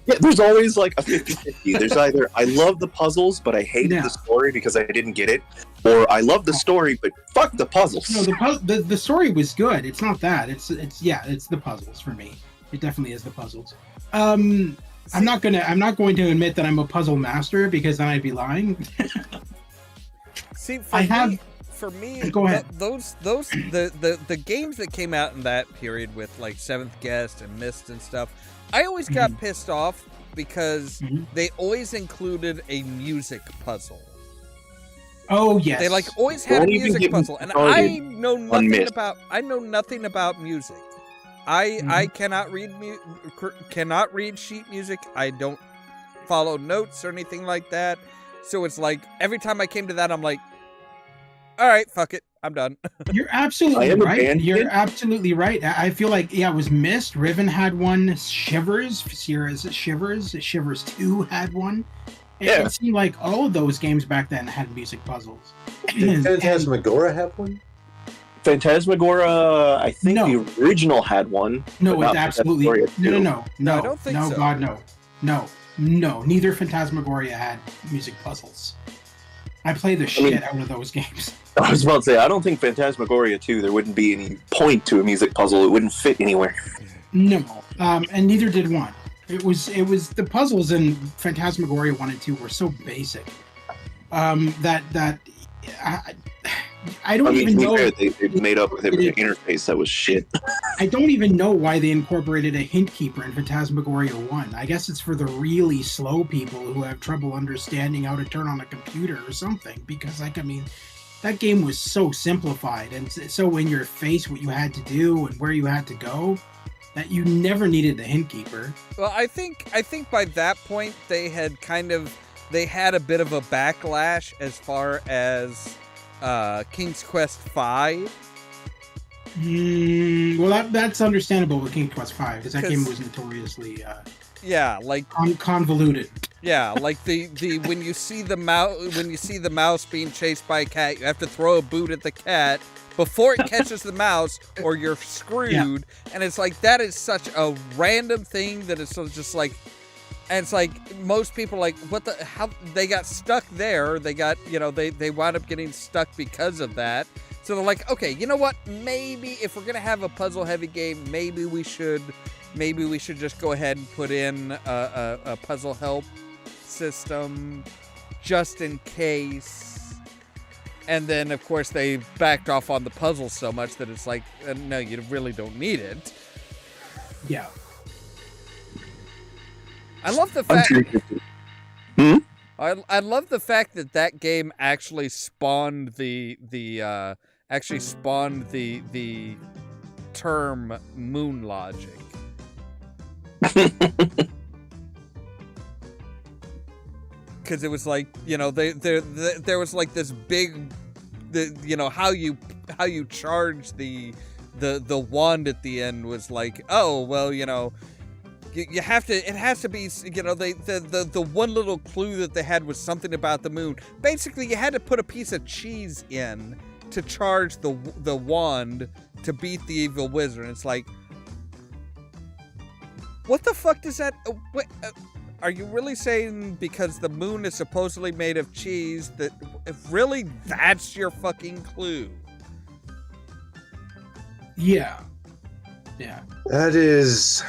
Yeah, there's always like a 50-50. There's either I love the puzzles, but I hated the story because I didn't get it, or I love the story, but fuck the puzzles. No, the story was good. It's not that. It's the puzzles for me. It definitely is the puzzles. I'm not going to admit that I'm a puzzle master because then I'd be lying. See, for me, go ahead. The games that came out in that period with like Seventh Guest and Myst and stuff, I always got pissed off because they always included a music puzzle. Oh yes, they like always had a music puzzle, and I know nothing about music. I cannot read sheet music. I don't follow notes or anything like that. So it's like every time I came to that, I'm like, all right, fuck it, I'm done. You're absolutely right. You're absolutely right. I feel like it was Myst. Riven had one. Shivers 2 had one. It seemed like all of those games back then had music puzzles. Did Phantasmagoria have one? Phantasmagoria, I think the original had one. No, it absolutely no. I don't think so. God, no. Neither Phantasmagoria had music puzzles. I play the shit out of those games. I was about to say, I don't think Phantasmagoria 2, there wouldn't be any point to a music puzzle. It wouldn't fit anywhere. No, and neither did 1. It was the puzzles in Phantasmagoria 1 and 2 were so basic that I don't even know. They made up with an interface that was shit. I don't even know why they incorporated a hint keeper in Phantasmagoria 1. I guess it's for the really slow people who have trouble understanding how to turn on a computer or something. Because, that game was so simplified and so in your face what you had to do and where you had to go that you never needed the hint keeper. Well, I think by that point they had a bit of a backlash as far as King's Quest V. Well, that's understandable with King's Quest V because that game was notoriously convoluted. Yeah, like the when you see the mouse being chased by a cat, you have to throw a boot at the cat before it catches the mouse, or you're screwed. Yeah. And it's like that is such a random thing that it's just like. And it's like most people like how they got stuck there. They got they wound up getting stuck because of that. So they're like, okay, you know what? Maybe if we're gonna have a puzzle-heavy game, maybe we should just go ahead and put in a puzzle help system just in case. And then, of course, they backed off on the puzzle so much that it's like, no, you really don't need it. Yeah. I love the fact. Hmm? I love the fact that game actually spawned the term moon logic. Because it was like, you know, there was like this big, you know, how you charge the wand at the end was like, oh well, you know. You have to. It has to be. You know, the one little clue that they had was something about the moon. Basically, you had to put a piece of cheese in to charge the wand to beat the evil wizard. And it's like, what the fuck does that? Are you really saying because the moon is supposedly made of cheese that really that's your fucking clue? Yeah. Yeah. That is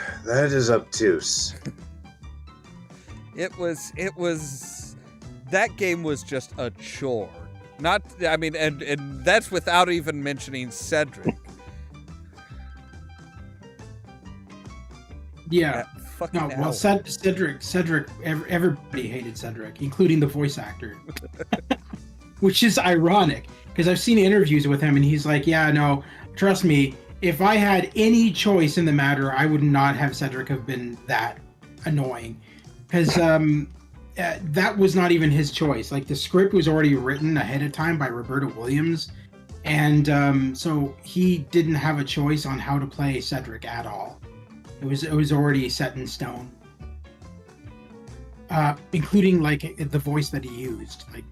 obtuse. It was that game was just a chore. Not, I mean, and that's without even mentioning Cedric. Yeah. Fucking No, well, Cedric, everybody hated Cedric, including the voice actor. Which is ironic, because I've seen interviews with him, and he's like, yeah, no, trust me, if I had any choice in the matter, I would not have Cedric have been that annoying. Because that was not even his choice. Like, the script was already written ahead of time by Roberta Williams, and so he didn't have a choice on how to play Cedric at all. It was already set in stone, including like the voice that he used. Like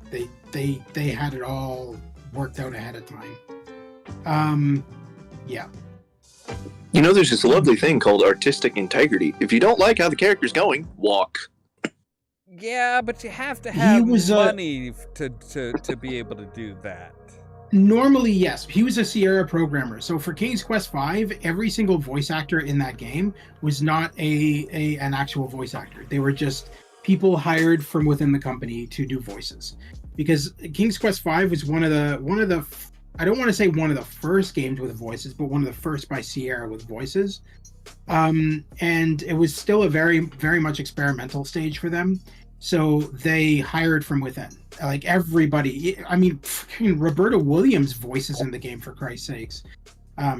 they had it all worked out ahead of time. Yeah. You know, there's this lovely thing called artistic integrity. If you don't like how the character's going, walk. Yeah, but you have to have money to be able to do that. Normally, yes. He was a Sierra programmer. So for King's Quest V, every single voice actor in that game was not an actual voice actor. They were just people hired from within the company to do voices. Because King's Quest V was one of the I don't want to say one of the first games with voices, but one of the first by Sierra with voices. And it was still a very, very much experimental stage for them. So they hired from within. Like everybody, I mean, Roberta Williams voices in the game, for Christ's sakes.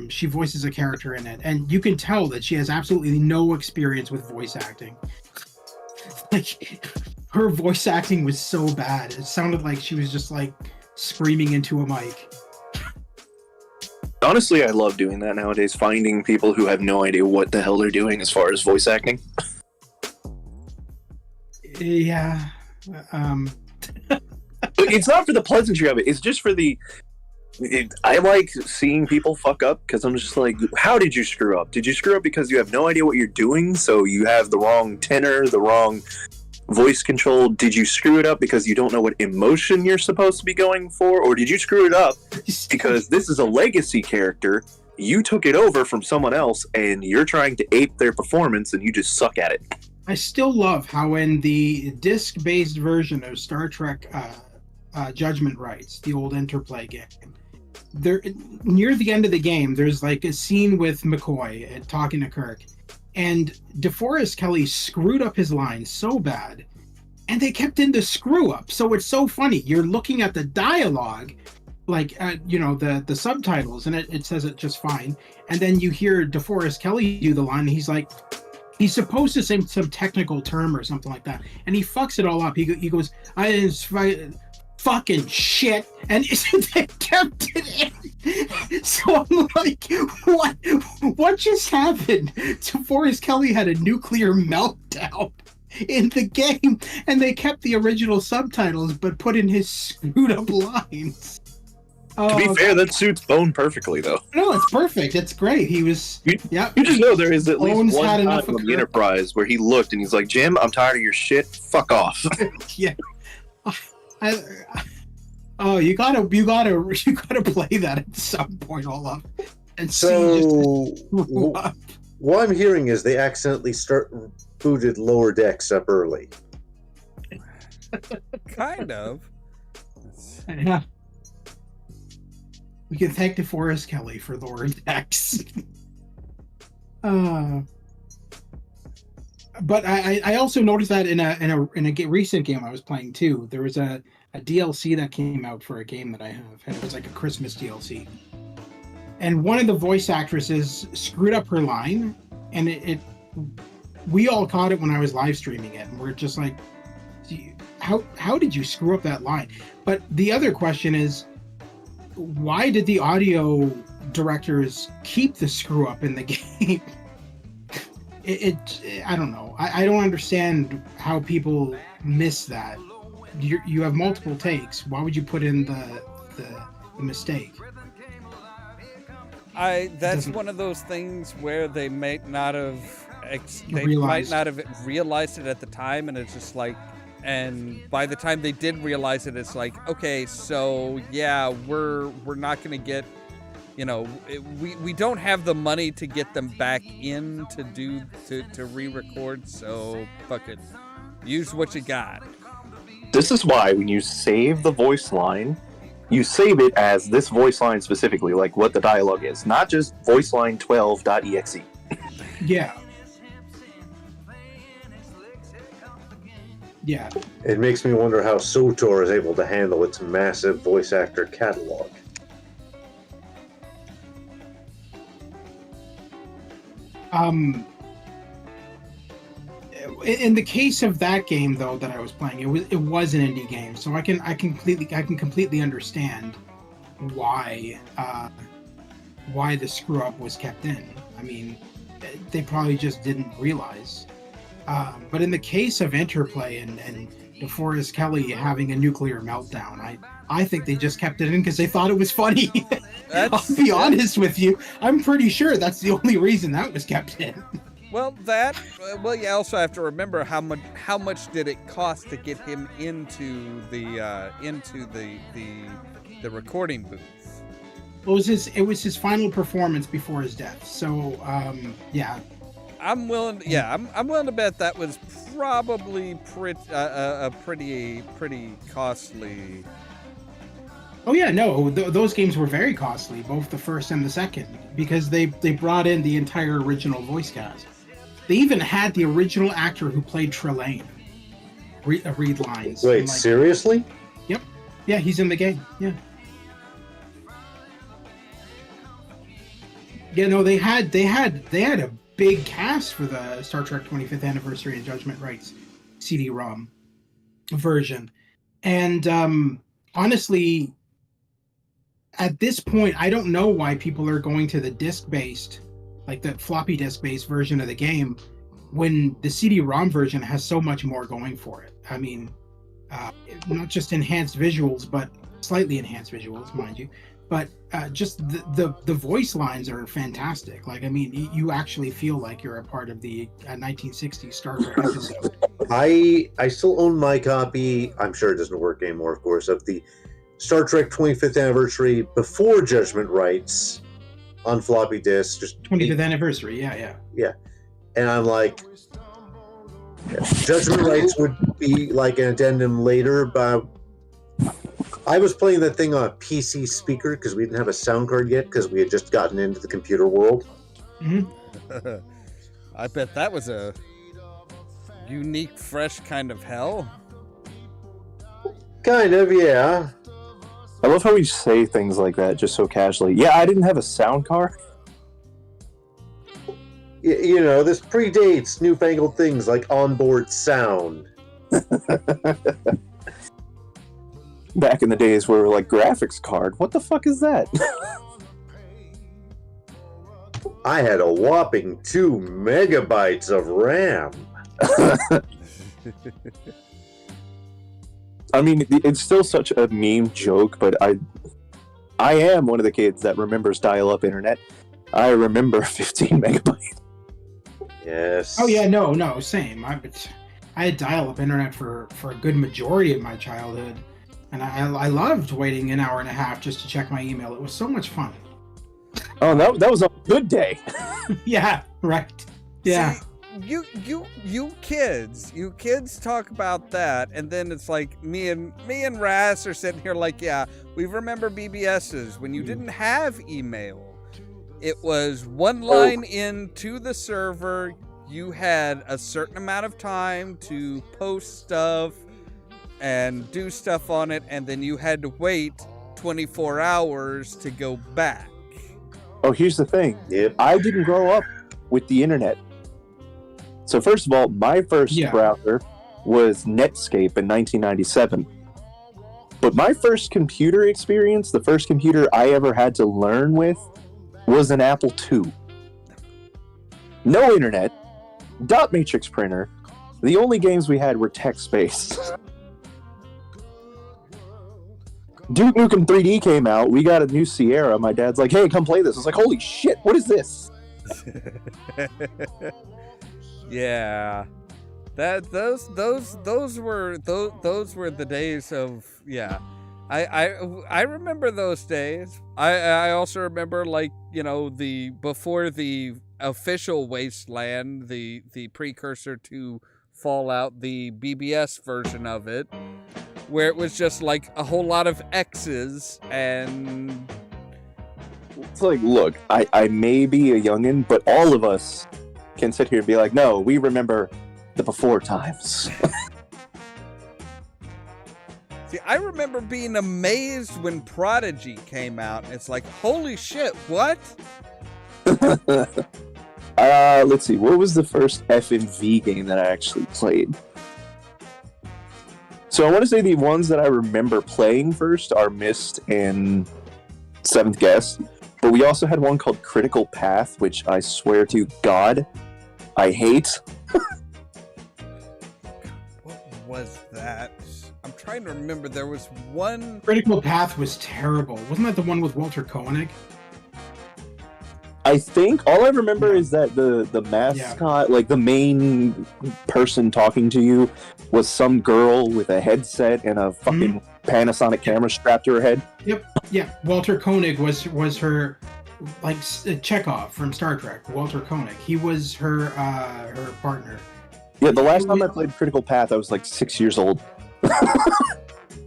She voices a character in it, and you can tell that she has absolutely no experience with voice acting. Like, her voice acting was so bad. It sounded like she was just like screaming into a mic. Honestly, I love doing that nowadays, finding people who have no idea what the hell they're doing as far as voice acting. Yeah. It's not for the pleasantry of it. It's just for I like seeing people fuck up, because I'm just like, how did you screw up? Did you screw up because you have no idea what you're doing, so you have the wrong tenor, the wrong voice control? Did you screw it up because you don't know what emotion you're supposed to be going for? Or did you screw it up because this is a legacy character, you took it over from someone else, and you're trying to ape their performance, and you just suck at it? I still love how in the disc-based version of Star Trek Judgment Rights, the old Interplay game, there near the end of the game, there's like a scene with McCoy talking to Kirk, and DeForest Kelley screwed up his lines so bad, and they kept in the screw up. So it's so funny. You're looking at the dialogue, like the subtitles, and it says it just fine, and then you hear DeForest Kelley do the line, and he's like, he's supposed to say some technical term or something like that, and he fucks it all up. He goes, I didn't fucking shit, and they kept it in. So I'm like, what just happened? DeForest Kelley had a nuclear meltdown in the game, and they kept the original subtitles but put in his screwed up lines. To be fair, that suits Bone perfectly, though. No, it's perfect. It's great. He was... You just know there is at least one time on the Enterprise where he looked and he's like, Jim, I'm tired of your shit. Fuck off. Yeah. Oh, you gotta play that at some point, Ollamh, and see So, just what? what I'm hearing is they accidentally booted Lower Decks up early. Kind of. Yeah. We can thank DeForest Kelly for Lower Decks. But I also noticed that in a recent game I was playing too. There was a DLC that came out for a game that I have, and it was like a Christmas DLC. And one of the voice actresses screwed up her line, and we all caught it when I was live streaming it, and we're just like, how did you screw up that line? But the other question is, why did the audio directors keep the screw up in the game? I don't know. I don't understand how people miss that. You have multiple takes. Why would you put in the mistake? That's one of those things where they might not have realized it at the time, and it's just like, and by the time they did realize it, it's like, okay, so yeah, we're not going to get, we don't have the money to get them back in to re-record, so fuck it, use what you got. This is why when you save the voice line, you save it as this voice line specifically, like what the dialogue is, not just voiceline12.exe. Yeah. Yeah. It makes me wonder how SOTOR is able to handle its massive voice actor catalog. In the case of that game though that I was playing, it was an indie game, so I can completely understand why the screw up was kept in. I mean, they probably just didn't realize. But in the case of Interplay and DeForest Kelly having a nuclear meltdown, I think they just kept it in because they thought it was funny. I'll be honest with you. I'm pretty sure that's the only reason that was kept in. Well, you also have to remember how much did it cost to get him into the recording booth. It was his final performance before his death. So yeah. I'm willing to bet that was probably pretty costly. Oh yeah, no, those games were very costly, both the first and the second, because they brought in the entire original voice cast. They even had the original actor who played Trelane read lines. Wait, seriously? Yep. Yeah, he's in the game. Yeah. Yeah, no, they had a big cast for the Star Trek 25th Anniversary and Judgment Rights CD-ROM version. And honestly, at this point, I don't know why people are going to the disc-based, like the floppy disk-based version of the game, when the CD-ROM version has so much more going for it. I mean, not just enhanced visuals, but slightly enhanced visuals, mind you. But just the voice lines are fantastic. Like, I mean, you actually feel like you're a part of the 1960s Star Trek episode. I still own my copy. I'm sure it doesn't work anymore, of course, of the Star Trek 25th Anniversary before Judgment Rights on floppy disk. Just 25th Anniversary, yeah. And I'm like, Judgment Rights would be like an addendum later, but I was playing that thing on a PC speaker because we didn't have a sound card yet because we had just gotten into the computer world. Mm-hmm. I bet that was a unique, fresh kind of hell. Kind of, yeah. I love how we say things like that just so casually. Yeah, I didn't have a sound card. You know, this predates newfangled things like onboard sound. Back in the days where we were like, graphics card? What the fuck is that? I had a whopping 2 megabytes of RAM. I mean, it's still such a meme joke, but I am one of the kids that remembers dial-up internet. I remember 15 megabytes. Yes. Oh yeah, no, same. I had dial-up internet for a good majority of my childhood. And I loved waiting an hour and a half just to check my email. It was so much fun. Oh, that was a good day. Yeah, right. Yeah. See, you kids talk about that, and then it's like me and Ras are sitting here like, yeah, we remember BBSs when you didn't have email. It was one line into the server. You had a certain amount of time to post stuff and do stuff on it, and then you had to wait 24 hours to go back. Oh, here's the thing. Yep. I didn't grow up with the internet. So first of all, my first browser was Netscape in 1997. But my first computer experience, the first computer I ever had to learn with, was an Apple II. No internet, dot matrix printer. The only games we had were text-based. Duke Nukem 3D came out. We got a new Sierra. My dad's like, "Hey, come play this." I was like, "Holy shit, what is this?" Yeah, those were the days of I remember those days. I also remember, like, you know, before the official Wasteland, the precursor to Fallout, the BBS version of it, where it was just like a whole lot of X's and. It's like, look, I may be a youngin', but all of us can sit here and be like, no, we remember the before times. See, I remember being amazed when Prodigy came out. It's like, holy shit, what? Let's see, what was the first FMV game that I actually played? So I want to say the ones that I remember playing first are Myst and Seventh Guest. But we also had one called Critical Path, which I swear to God, I hate. What was that? I'm trying to remember. There was one. Critical Path was terrible. Wasn't that the one with Walter Koenig? I think all I remember is that the mascot, like the main person talking to you, was some girl with a headset and a fucking Panasonic camera strapped to her head. Yep. Yeah. Walter Koenig was her, like, Chekhov from Star Trek. Walter Koenig. He was her partner. Yeah. The last time I played Critical Path, I was like 6 years old.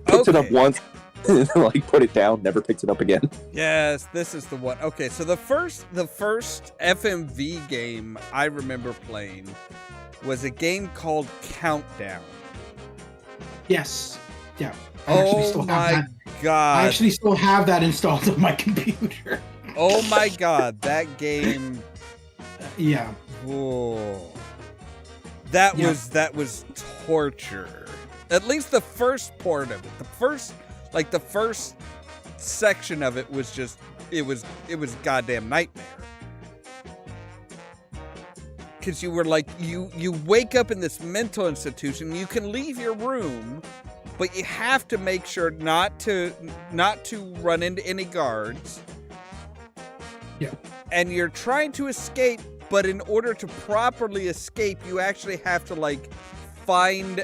Picked it up once. Like, put it down, never picked it up again. Yes, this is the one. Okay, so the first FMV game I remember playing was a game called Countdown. Yes. Yeah. Oh my god. I actually still have that installed on my computer. Oh my god, that game. Yeah. Whoa. That was torture. At least the first part of it. The first section of it was just, it was goddamn nightmare. Because you were like, you wake up in this mental institution, you can leave your room, but you have to make sure not to run into any guards. Yeah. And you're trying to escape, but in order to properly escape, you actually have to, like, find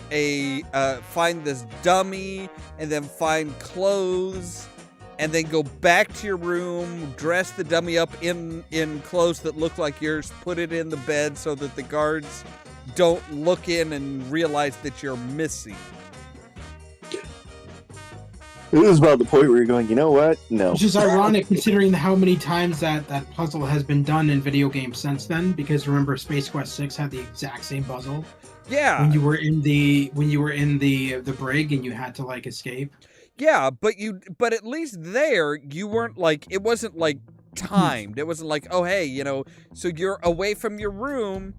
this dummy, and then find clothes, and then go back to your room, dress the dummy up in clothes that look like yours, put it in the bed so that the guards don't look in and realize that you're missing. It was about the point where you're going, you know what? No. Which is ironic considering how many times that puzzle has been done in video games since then, because remember Space Quest 6 had the exact same puzzle. Yeah. When you were in the brig and you had to, like, escape. Yeah, but at least there you weren't, like, it wasn't like timed. It wasn't like, oh hey, you know, so you're away from your room,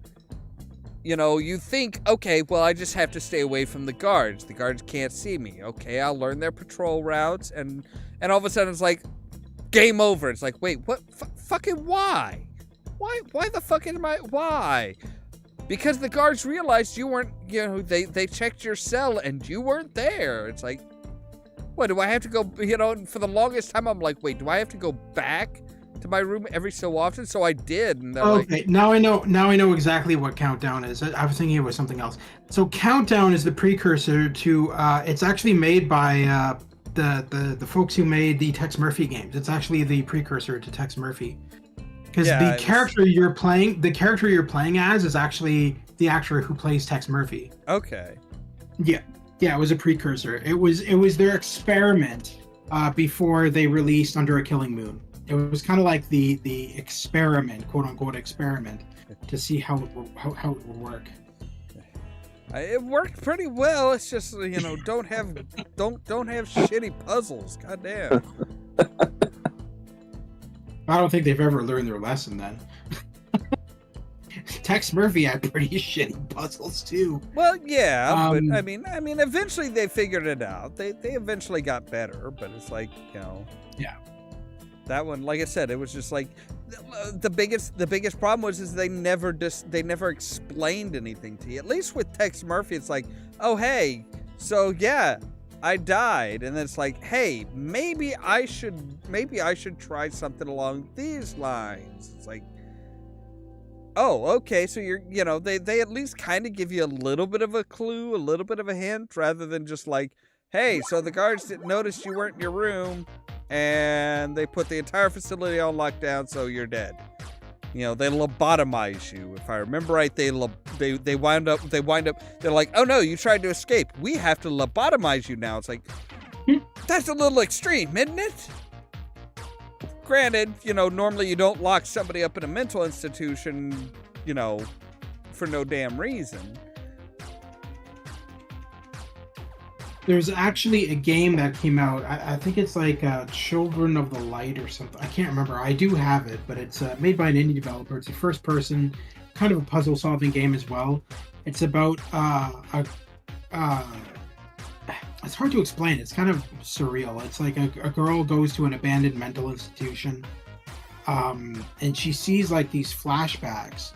you know, you think, okay, well, I just have to stay away from the guards. The guards can't see me. Okay, I'll learn their patrol routes, and all of a sudden it's like, game over. It's like, wait, what? Fucking why? Why the fuck am I? Why? Because the guards realized you weren't, you know, they checked your cell and you weren't there. It's like, what, do I have to go, you know, for the longest time I'm like, wait, do I have to go back to my room every so often? So I did. And okay, like, now I know exactly what Countdown is. I was thinking it was something else. So Countdown is the precursor to, it's actually made by the folks who made the Tex Murphy games. It's actually the precursor to Tex Murphy. Because the character you're playing as is actually the actor who plays Tex Murphy. Okay. Yeah, it was a precursor. It was their experiment before they released Under a Killing Moon. It was kind of like the experiment, quote unquote experiment, to see how it would work. It worked pretty well. It's just, don't have shitty puzzles. Goddamn. I don't think they've ever learned their lesson then. Tex Murphy had pretty shitty puzzles too. Well, yeah, but I mean, eventually they figured it out. They eventually got better, but it's like, Yeah. That one, like I said, it was just like the biggest problem was they never explained anything to you. At least with Tex Murphy, it's like, oh hey, so yeah, I died, and then it's like, hey, maybe I should try something along these lines. It's like, oh, okay, so they at least kind of give you a little bit of a clue, a little bit of a hint, rather than just like, hey, so the guards didn't notice you weren't in your room, and they put the entire facility on lockdown, so you're dead. They lobotomize you. If I remember right, they wind up. They're like, oh no, you tried to escape. We have to lobotomize you now. It's like, that's a little extreme, isn't it? Granted, normally you don't lock somebody up in a mental institution, for no damn reason. There's actually a game that came out. I think it's like Children of the Light or something. I can't remember. I do have it, but it's made by an indie developer. It's a first-person, kind of a puzzle-solving game as well. It's about it's hard to explain. It's kind of surreal. It's like a girl goes to an abandoned mental institution, and she sees like these flashbacks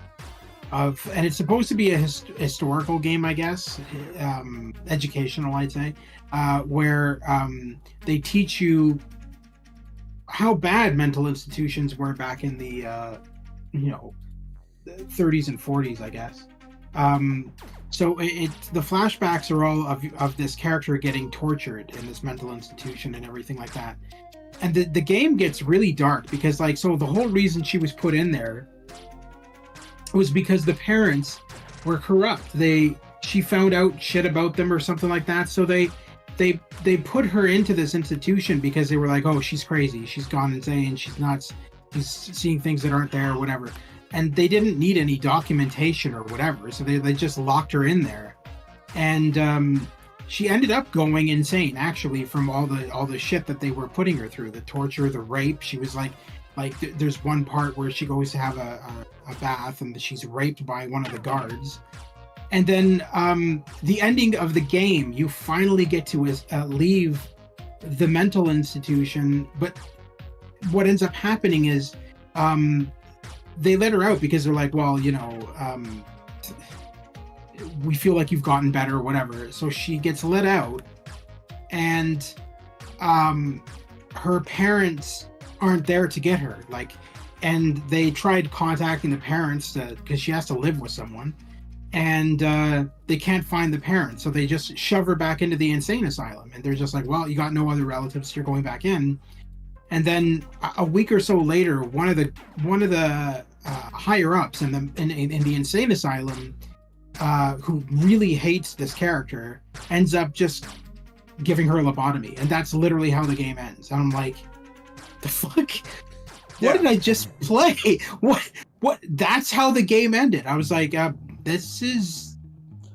and it's supposed to be a historical game, I guess, educational, I'd say, where they teach you how bad mental institutions were back in the 30s and 40s, I guess. So the flashbacks are all of this character getting tortured in this mental institution and everything like that. And the game gets really dark because so the whole reason she was put in there was because the parents were corrupt. She found out shit about them or something like that. So they put her into this institution because they were like, oh, she's crazy. She's gone insane. She's nuts. She's seeing things that aren't there or whatever. And they didn't need any documentation or whatever. So they just locked her in there. And she ended up going insane, actually, from all the shit that they were putting her through, the torture, the rape. She was like there's one part where she goes to have a bath and she's raped by one of the guards. And then the ending of the game, you finally get to leave the mental institution. But what ends up happening is they let her out because they're like, well, we feel like you've gotten better or whatever. So she gets let out, and her parents aren't there to get her. And they tried contacting the parents because she has to live with someone, and they can't find the parents. So they just shove her back into the insane asylum, and they're just like, well, you got no other relatives, you're going back in. And then a week or so later, one of the higher ups in the insane asylum, who really hates this character, ends up just giving her a lobotomy, and that's literally how the game ends. And I'm like, the fuck? Yeah. What did I just play? What? That's how the game ended. I was like, this is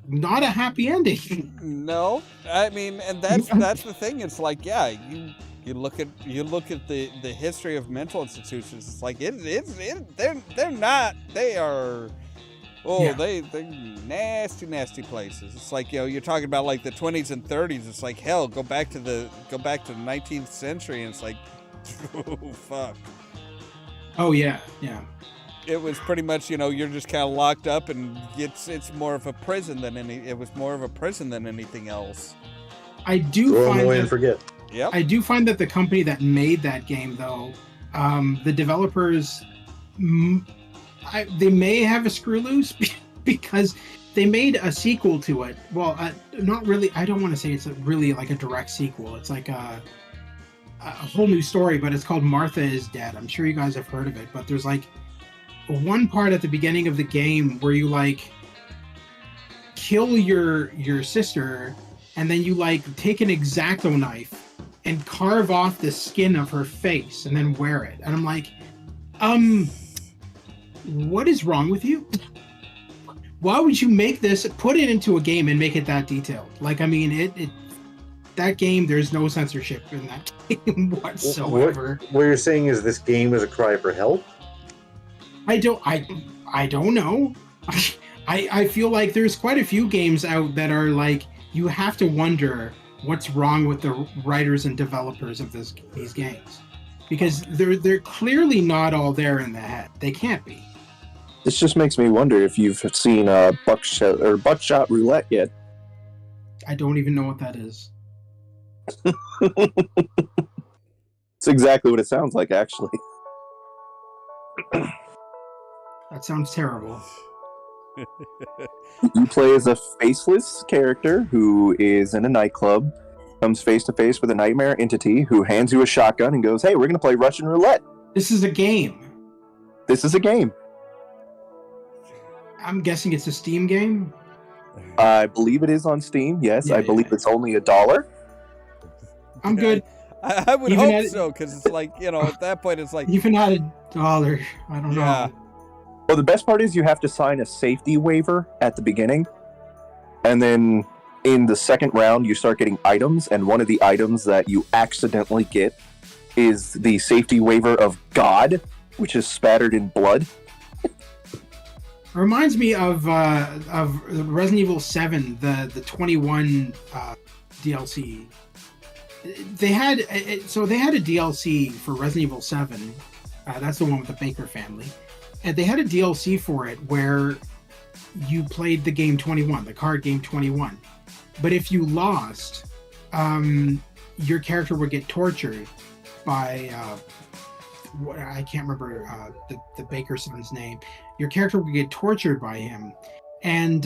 not a happy ending. No, I mean, and that's the thing. It's like, yeah, you look at the history of mental institutions. It's like they're not. They are. Oh, yeah. They're nasty places. It's like, you're talking about like the 20s and 30s. It's like, hell, go back to the 19th century, and it's like, oh fuck. Oh yeah. It was pretty much, you're just kind of locked up, and it's more of a prison than anything else. I do Throw find them away that, and forget. Yep. I do find that the company that made that game, though, the developers, they may have a screw loose because they made a sequel to it. Well, not really. I don't want to say it's really like a direct sequel. It's like a whole new story, but it's called Martha is Dead. I'm sure you guys have heard of it, but there's like one part at the beginning of the game where you like kill your sister, and then you like take an X-Acto knife and carve off the skin of her face and then wear it. And I'm like, what is wrong with you? Why would you make this, put it into a game and make it that detailed? Like, I mean, that game, there's no censorship in that game whatsoever. What you're saying is this game is a cry for help? I don't know. I feel like there's quite a few games out that are like, you have to wonder what's wrong with the writers and developers of these games. Because they're clearly not all there in the head. They can't be. This just makes me wonder if you've seen Buckshot Roulette yet. I don't even know what that is. It's exactly what it sounds like, actually. That sounds terrible. You play as a faceless character who is in a nightclub, comes face to face with a nightmare entity who hands you a shotgun and goes, "Hey, we're going to play Russian roulette." This is a game. This is a game. I'm guessing it's a Steam game? I believe it is on Steam, yes. Yeah, I believe it's only $1. I'm good. I would Even hope at- so, because it's like, at that point, it's like, Even at $1, I don't Yeah. know. Well, the best part is you have to sign a safety waiver at the beginning. And then in the second round, you start getting items. And one of the items that you accidentally get is the safety waiver of God, which is spattered in blood. Reminds me of Resident Evil 7, the 21 DLC. They had a DLC for Resident Evil 7. That's the one with the Baker family. And they had a DLC for it where you played the game 21, the card game 21. But if you lost, your character would get tortured by I can't remember the Baker son's name. Your character would get tortured by him, and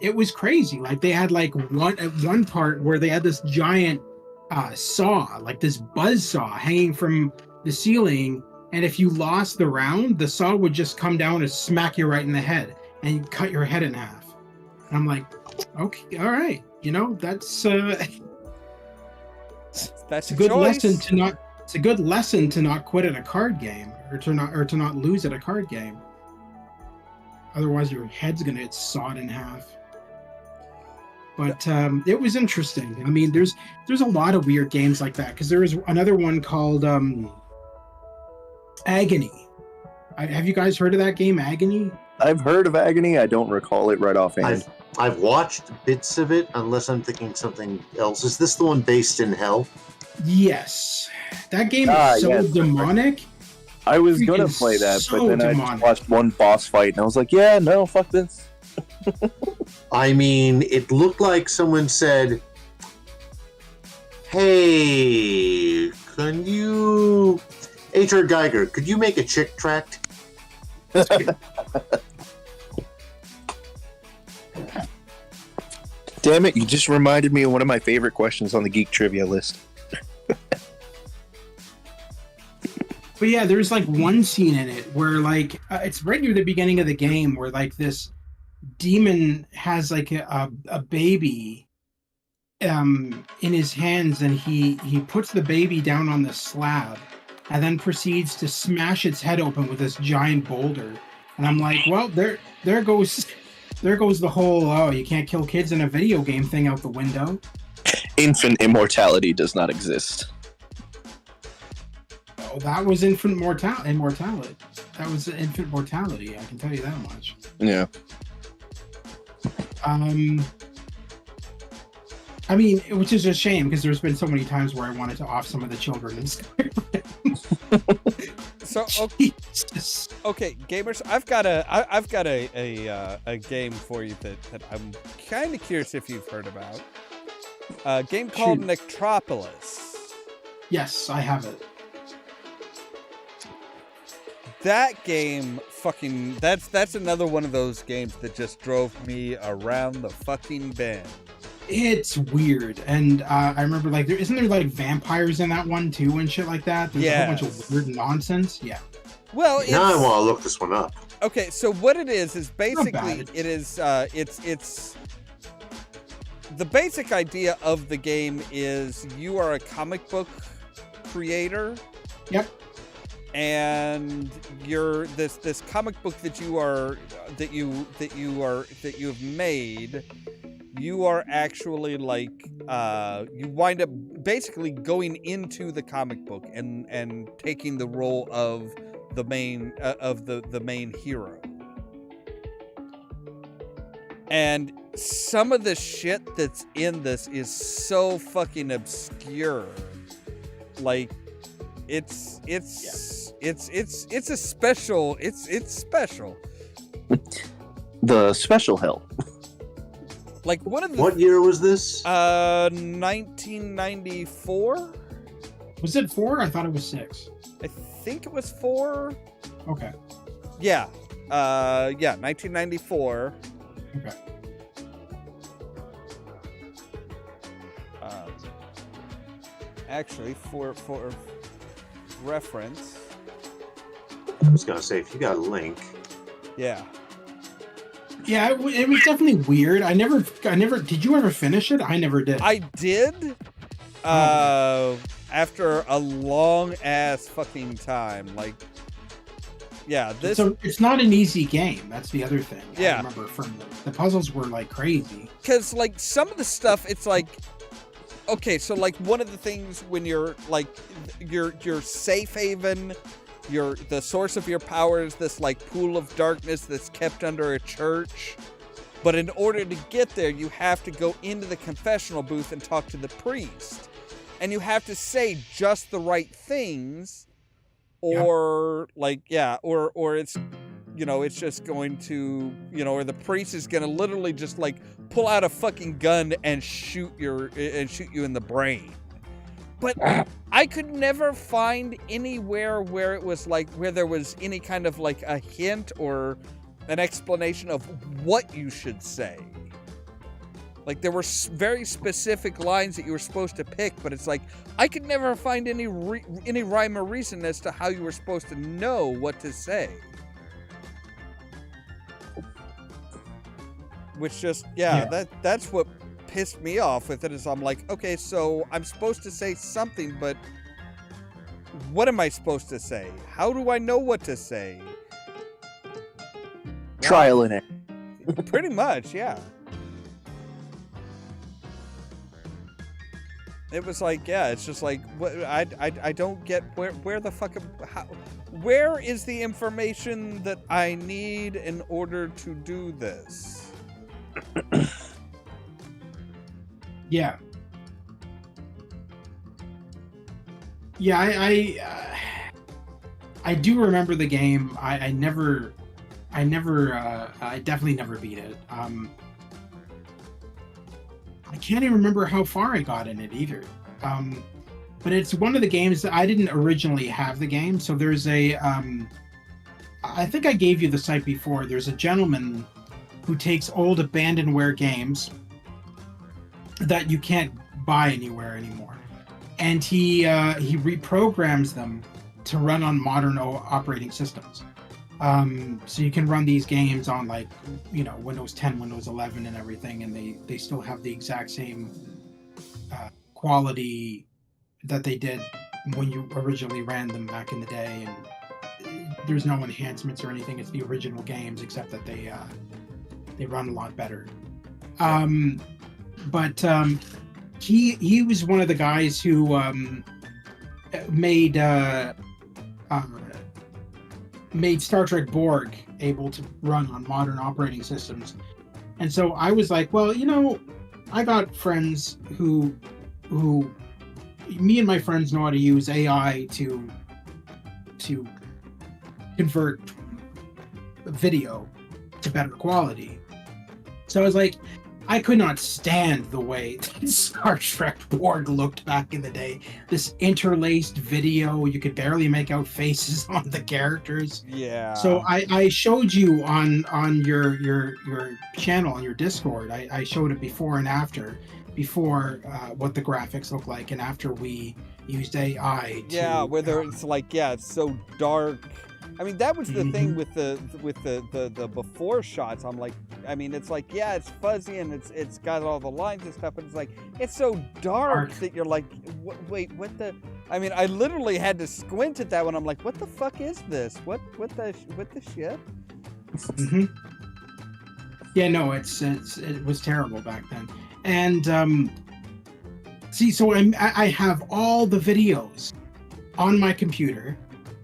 it was crazy. Like they had like one part where they had this giant saw, like this buzz saw, hanging from the ceiling. And if you lost the round, the saw would just come down and smack you right in the head and cut your head in half. And I'm like, okay, all right, that's that's a a good choice. lesson to not. It's a good lesson to not quit at a card game, or to not lose at a card game. Otherwise, your head's gonna get sawed in half. But it was interesting. I mean, there's a lot of weird games like that, because there was another one called Agony. Have you guys heard of that game, Agony? I've heard of Agony. I don't recall it right offhand. I've watched bits of it, unless I'm thinking something else. Is this the one based in hell? Yes. That game is so yes. demonic. I was going to Freaking play that, so but then I demonic. just watched one boss fight, and I was like, yeah, no, fuck this. I mean, it looked like someone said, "Hey, can you, H.R. Geiger, could you make a chick tract?" Damn it, you just reminded me of one of my favorite questions on the Geek Trivia list. But yeah, there's like one scene in it where like it's right near the beginning of the game where like this demon has like a baby in his hands, and he puts the baby down on the slab and then proceeds to smash its head open with this giant boulder. And I'm like, well, there goes the whole you can't kill kids in a video game thing out the window. Infant immortality does not exist. Oh, that was infant immortality. That was infant mortality. I can tell you that much. Yeah. I mean, which is a shame because there's been so many times where I wanted to off some of the children in Skyrim. So Jesus. okay, gamers, I've got a game for you that I'm kind of curious if you've heard about. A game called Shoot. Nectropolis. Yes, I have it. that game fucking that's another one of those games that just drove me around the fucking bend. It's weird, and I remember like isn't there like vampires in that one too and shit like that? There's a whole bunch of weird nonsense. Yeah. Well, Now I want to look this one up. Okay, so what it is basically it's the basic idea of the game is you are a comic book creator. Yep. And you're this comic book that you have made. You are actually like you wind up basically going into the comic book and taking the role of the main the main hero. And some of the shit that's in this is so fucking obscure. Like it's a special it's special. The special hell. Like one of the What year was this? 1994. Was it 4? I thought it was 6. I think it was 4. Okay. Yeah. 1994. Okay. Actually, for reference. I was gonna say, if you got a link. Yeah. Yeah, it was definitely weird. I never. Did you ever finish it? I never did. I did. After a long ass fucking time, like. Yeah, this. So it's not an easy game. That's the other thing. Yeah. I remember from the puzzles were like crazy. Because like some of the stuff, it's like. Okay, so like one of the things when you're like your safe haven, the source of your power is this like pool of darkness that's kept under a church. But in order to get there, you have to go into the confessional booth and talk to the priest. And you have to say just the right things, or or it's it's just going to, or the priest is going to literally just like pull out a fucking gun and shoot you in the brain. But I could never find anywhere where it was like, where there was any kind of like a hint or an explanation of what you should say. Like there were very specific lines that you were supposed to pick, but it's like, I could never find any rhyme or reason as to how you were supposed to know what to say. Which just, that's what pissed me off with it, is I'm like, okay, so I'm supposed to say something, but what am I supposed to say? How do I know what to say? Trial and error. Pretty much, yeah. It was like, it's just like, what, I don't get where the fuck, where is the information that I need in order to do this? Yeah. Yeah, I do remember the game. I definitely never beat it. I can't even remember how far I got in it either. But it's one of the games that I didn't originally have the game. So there's I think I gave you the site before. There's a gentleman who takes old abandonware games that you can't buy anywhere anymore, and he reprograms them to run on modern operating systems. So you can run these games on like Windows 10, Windows 11, and everything, and they still have the exact same quality that they did when you originally ran them back in the day. And there's no enhancements or anything. It's the original games, except that they run a lot better. But he was one of the guys who made Star Trek Borg able to run on modern operating systems. And so I was like, well, I got friends who me and my friends know how to use AI to convert video to better quality. So I was like, I could not stand the way that Star Trek Borg looked back in the day. This interlaced video, you could barely make out faces on the characters. Yeah. So I showed you on your channel, on your Discord, I showed it before and after, what the graphics look like, and after we used AI to, yeah, whether it's like, yeah, it's so dark. I mean, that was the thing with the before shots. I'm like, I mean, it's like, yeah, it's fuzzy and it's got all the lines and stuff, but it's like, it's so dark that you're like, wait, what the? I mean, I literally had to squint at that one. I'm like, what the fuck is this? What the shit? Yeah, no, it was terrible back then. And see, so I have all the videos on my computer,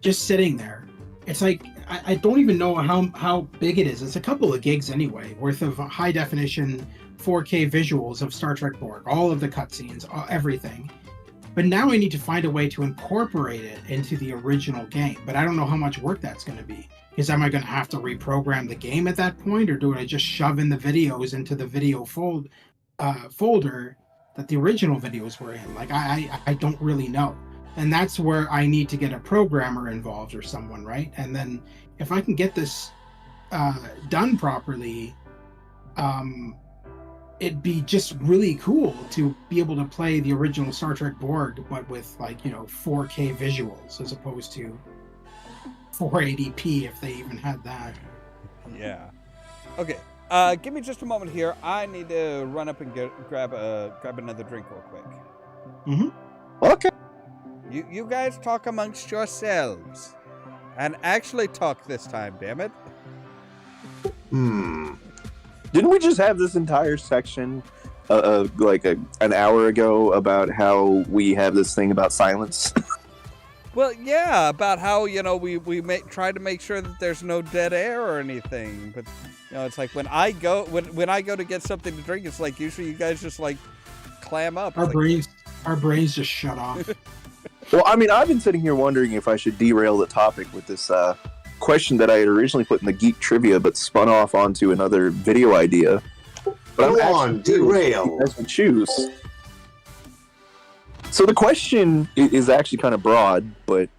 just sitting there. It's like, I don't even know how big it is. It's a couple of gigs anyway, worth of high definition 4K visuals of Star Trek Borg, all of the cutscenes, everything. But now I need to find a way to incorporate it into the original game. But I don't know how much work that's going to be. Because am I going to have to reprogram the game at that point? Or do I just shove in the videos into the video folder that the original videos were in? Like, I don't really know. And that's where I need to get a programmer involved or someone, right? And then if I can get this done properly, it'd be just really cool to be able to play the original Star Trek Borg, but with 4K visuals as opposed to 480p if they even had that. Yeah. Okay. Give me just a moment here. I need to run up and grab another drink real quick. Okay. You guys talk amongst yourselves. And actually talk this time, damn it. Didn't we just have this entire section an hour ago about how we have this thing about silence? Well, yeah, about how, we try to make sure that there's no dead air or anything. But, it's like when I go to get something to drink, it's like usually you guys just like clam up. Our brains just shut off. Well, I mean, I've been sitting here wondering if I should derail the topic with this question that I had originally put in the geek trivia, but spun off onto another video idea. But Go on, derail. As we choose. So the question is actually kind of broad, but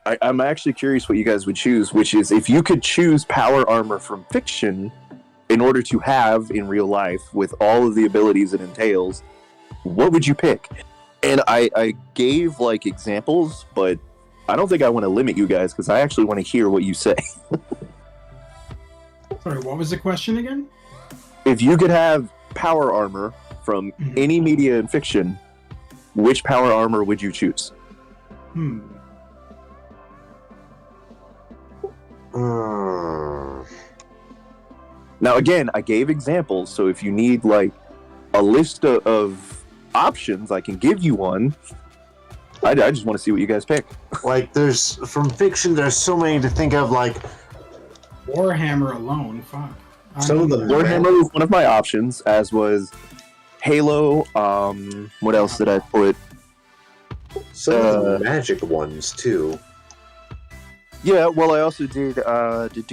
I'm actually curious what you guys would choose, which is if you could choose power armor from fiction in order to have in real life with all of the abilities it entails, what would you pick? And I gave examples, but I don't think I want to limit you guys because I actually want to hear what you say. Sorry, what was the question again? If you could have power armor from any media in fiction, which power armor would you choose? Now, again, I gave examples, so if you need a list of options, I can give you one. I just want to see what you guys pick. There's from fiction, there's so many to think of. Warhammer alone, fuck. Some of them. Warhammer was one of my options, as was Halo. What else did I put? Some of the magic ones too. Yeah, well, I also did. I did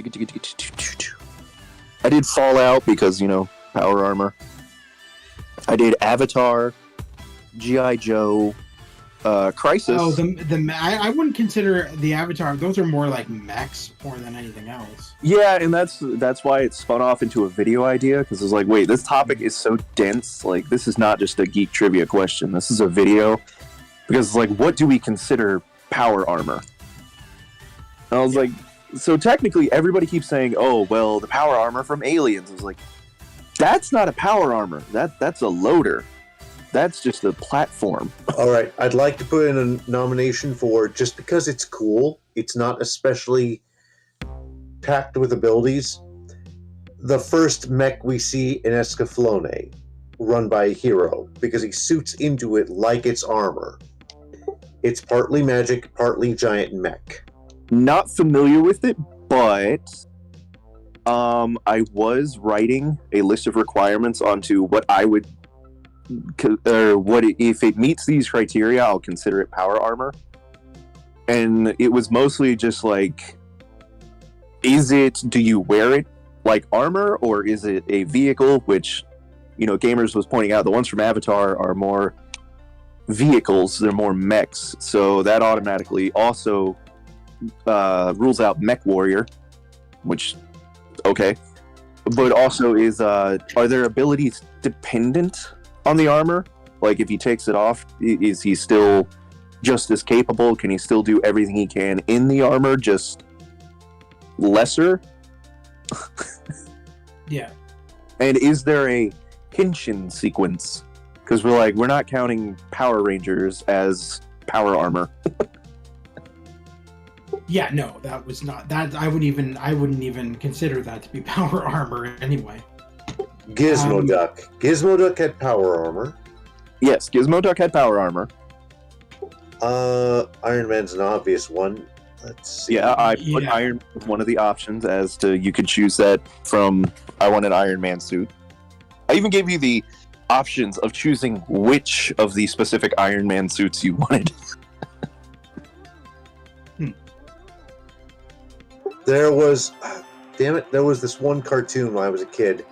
Fallout because power armor. I did Avatar, G.I. Joe, Crisis. Oh, I wouldn't consider the Avatar. Those are more like mechs more than anything else. Yeah, and that's why it spun off into a video idea, because it's like, wait, this topic is so dense. This is not just a geek trivia question. This is a video, because what do we consider power armor? And I was like, so technically everybody keeps saying, oh, well, the power armor from Aliens. I was like, that's not a power armor. That's a loader. That's just a platform. All right, I'd like to put in a nomination for, just because it's cool, it's not especially packed with abilities, the first mech we see in Escaflowne, run by a hero, because he suits into it like it's armor. It's partly magic, partly giant mech. Not familiar with it, but I was writing a list of requirements onto what I would, if it meets these criteria, I'll consider it power armor. And it was mostly just do you wear it like armor, or is it a vehicle, which Gamers was pointing out, the ones from Avatar are more vehicles, they're more mechs, so that automatically also rules out Mech Warrior, which, okay. But also are their abilities dependent on the armor? Like, if he takes it off, is he still just as capable? Can he still do everything he can in the armor, just lesser? Yeah. And is there a Henshin sequence? Because we're not counting Power Rangers as power armor. Yeah, no, that was not that. I wouldn't even consider that to be power armor anyway. Gizmo Duck. Gizmo Duck had power armor. Yes, Gizmo Duck had power armor. Iron Man's an obvious one. Let's see. Yeah, I put Iron Man as one of the options as to you could choose that from I want an Iron Man suit. I even gave you the options of choosing which of the specific Iron Man suits you wanted. There was this one cartoon when I was a kid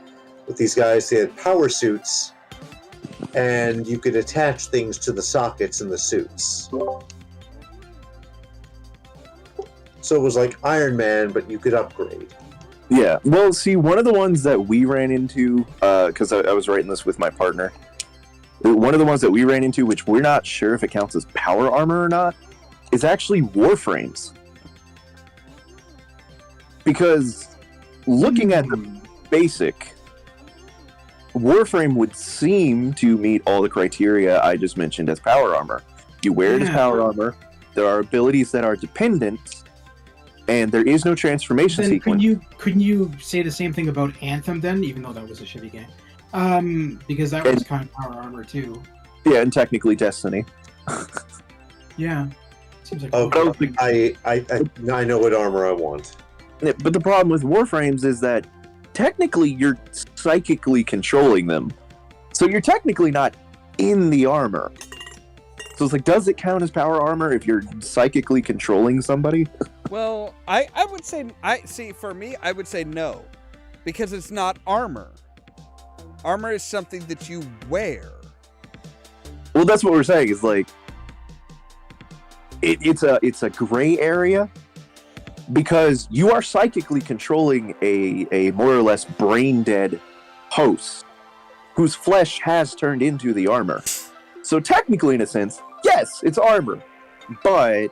with these guys. They had power suits, and you could attach things to the sockets in the suits. So it was like Iron Man, but you could upgrade. Yeah, well, see, one of the ones that we ran into, because I was writing this with my partner, one of the ones that we ran into, which we're not sure if it counts as power armor or not, is actually Warframes. Because looking at the basic, Warframe would seem to meet all the criteria I just mentioned as power armor. You wear it as power armor, there are abilities that are dependent, and there is no transformation sequence. Couldn't you say the same thing about Anthem then, even though that was a shitty game? Because that was kind of power armor too. Yeah, and technically Destiny. Yeah. Seems like I know what armor I want. But the problem with Warframes is that technically you're psychically controlling them. So you're technically not in the armor. So it's like, does it count as power armor if you're psychically controlling somebody? Well, I would say, for me, I would say no. Because it's not armor. Armor is something that you wear. Well, that's what we're saying, is like, it's a gray area. Because you are psychically controlling a more or less brain-dead host whose flesh has turned into the armor. So technically, in a sense, yes, it's armor. But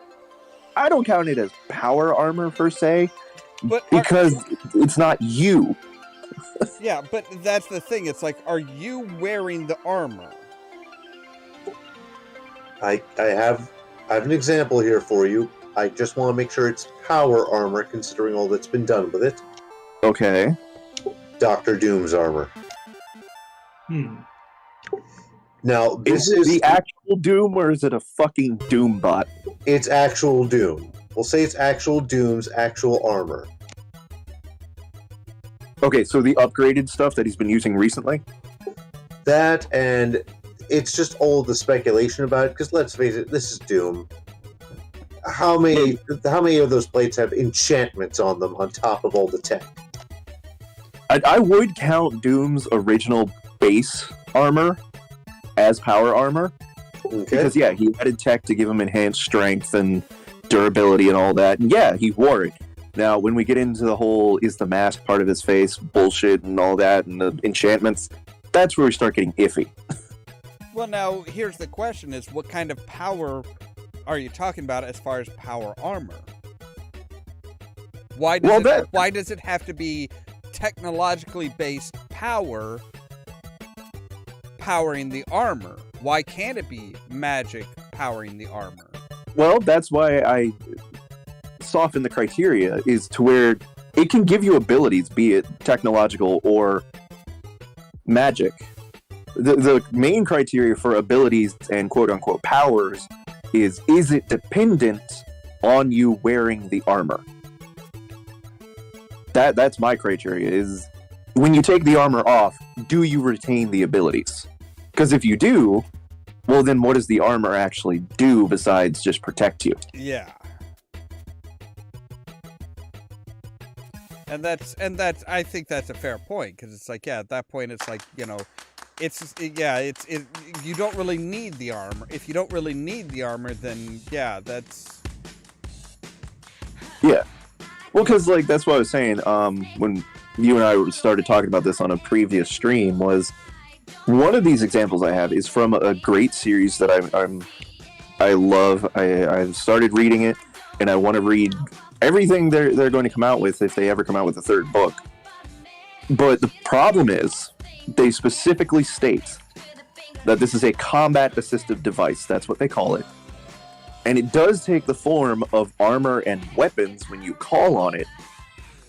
I don't count it as power armor, per se, because it's not you. Yeah, but that's the thing. It's like, are you wearing the armor? I have an example here for you. I just want to make sure it's power armor, considering all that's been done with it. Okay. Dr. Doom's armor. Now, this is the actual Doom, or is it a fucking Doom bot? It's actual Doom. We'll say it's actual Doom's actual armor. Okay, so the upgraded stuff that he's been using recently? That, and it's just all the speculation about it, because let's face it, this is Doom. How many of those plates have enchantments on them on top of all the tech? I would count Doom's original base armor as power armor. Okay. Because, yeah, he added tech to give him enhanced strength and durability and all that. And, yeah, he wore it. Now, when we get into the whole is the mask part of his face bullshit and all that and the enchantments, that's where we start getting iffy. Well, now, here's the question is, what kind of power are you talking about as far as power armor? Why does it have to be technologically based power powering the armor? Why can't it be magic powering the armor? Well, that's why I soften the criteria, is to where it can give you abilities, be it technological or magic. The main criteria for abilities and quote-unquote powers is it dependent on you wearing the armor? That's my criteria, is when you take the armor off, do you retain the abilities? Because if you do, well then what does the armor actually do besides just protect you? Yeah. And that's I think that's a fair point, because it's like, yeah, at that point it's like, you don't really need the armor. If you don't really need the armor, then yeah, that's Yeah. Well, because like that's what I was saying. When you and I started talking about this on a previous stream, was one of these examples I have is from a great series that I love. I've started reading it, and I want to read everything they're going to come out with if they ever come out with a third book. But the problem is, they specifically state that this is a combat assistive device. That's what they call it. And it does take the form of armor and weapons when you call on it.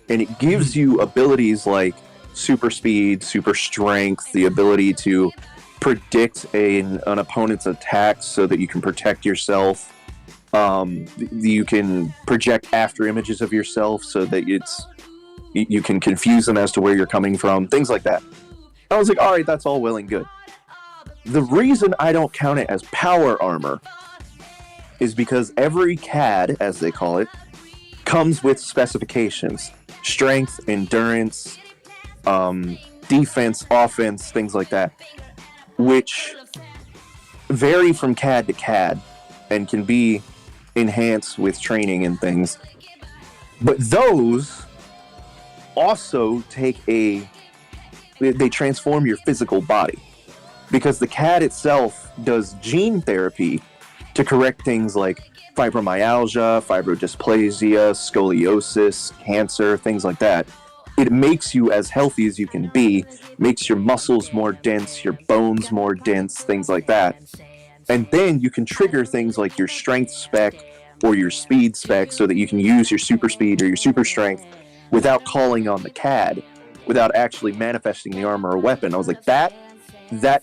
And it gives you abilities like super speed, super strength, the ability to predict an opponent's attacks so that you can protect yourself. You can project after images of yourself so that you can confuse them as to where you're coming from, things like that. I was like, all right, that's all well and good. The reason I don't count it as power armor is because every CAD, as they call it, comes with specifications. Strength, endurance, defense, offense, things like that, which vary from CAD to CAD and can be enhanced with training and things. But those also they transform your physical body, because the CAD itself does gene therapy to correct things like fibromyalgia, fibrodysplasia, scoliosis, cancer, things like that. It makes you as healthy as you can be, makes your muscles more dense, your bones more dense, things like that. And then you can trigger things like your strength spec or your speed spec so that you can use your super speed or your super strength without calling on the CAD, without actually manifesting the armor or weapon. I was like, that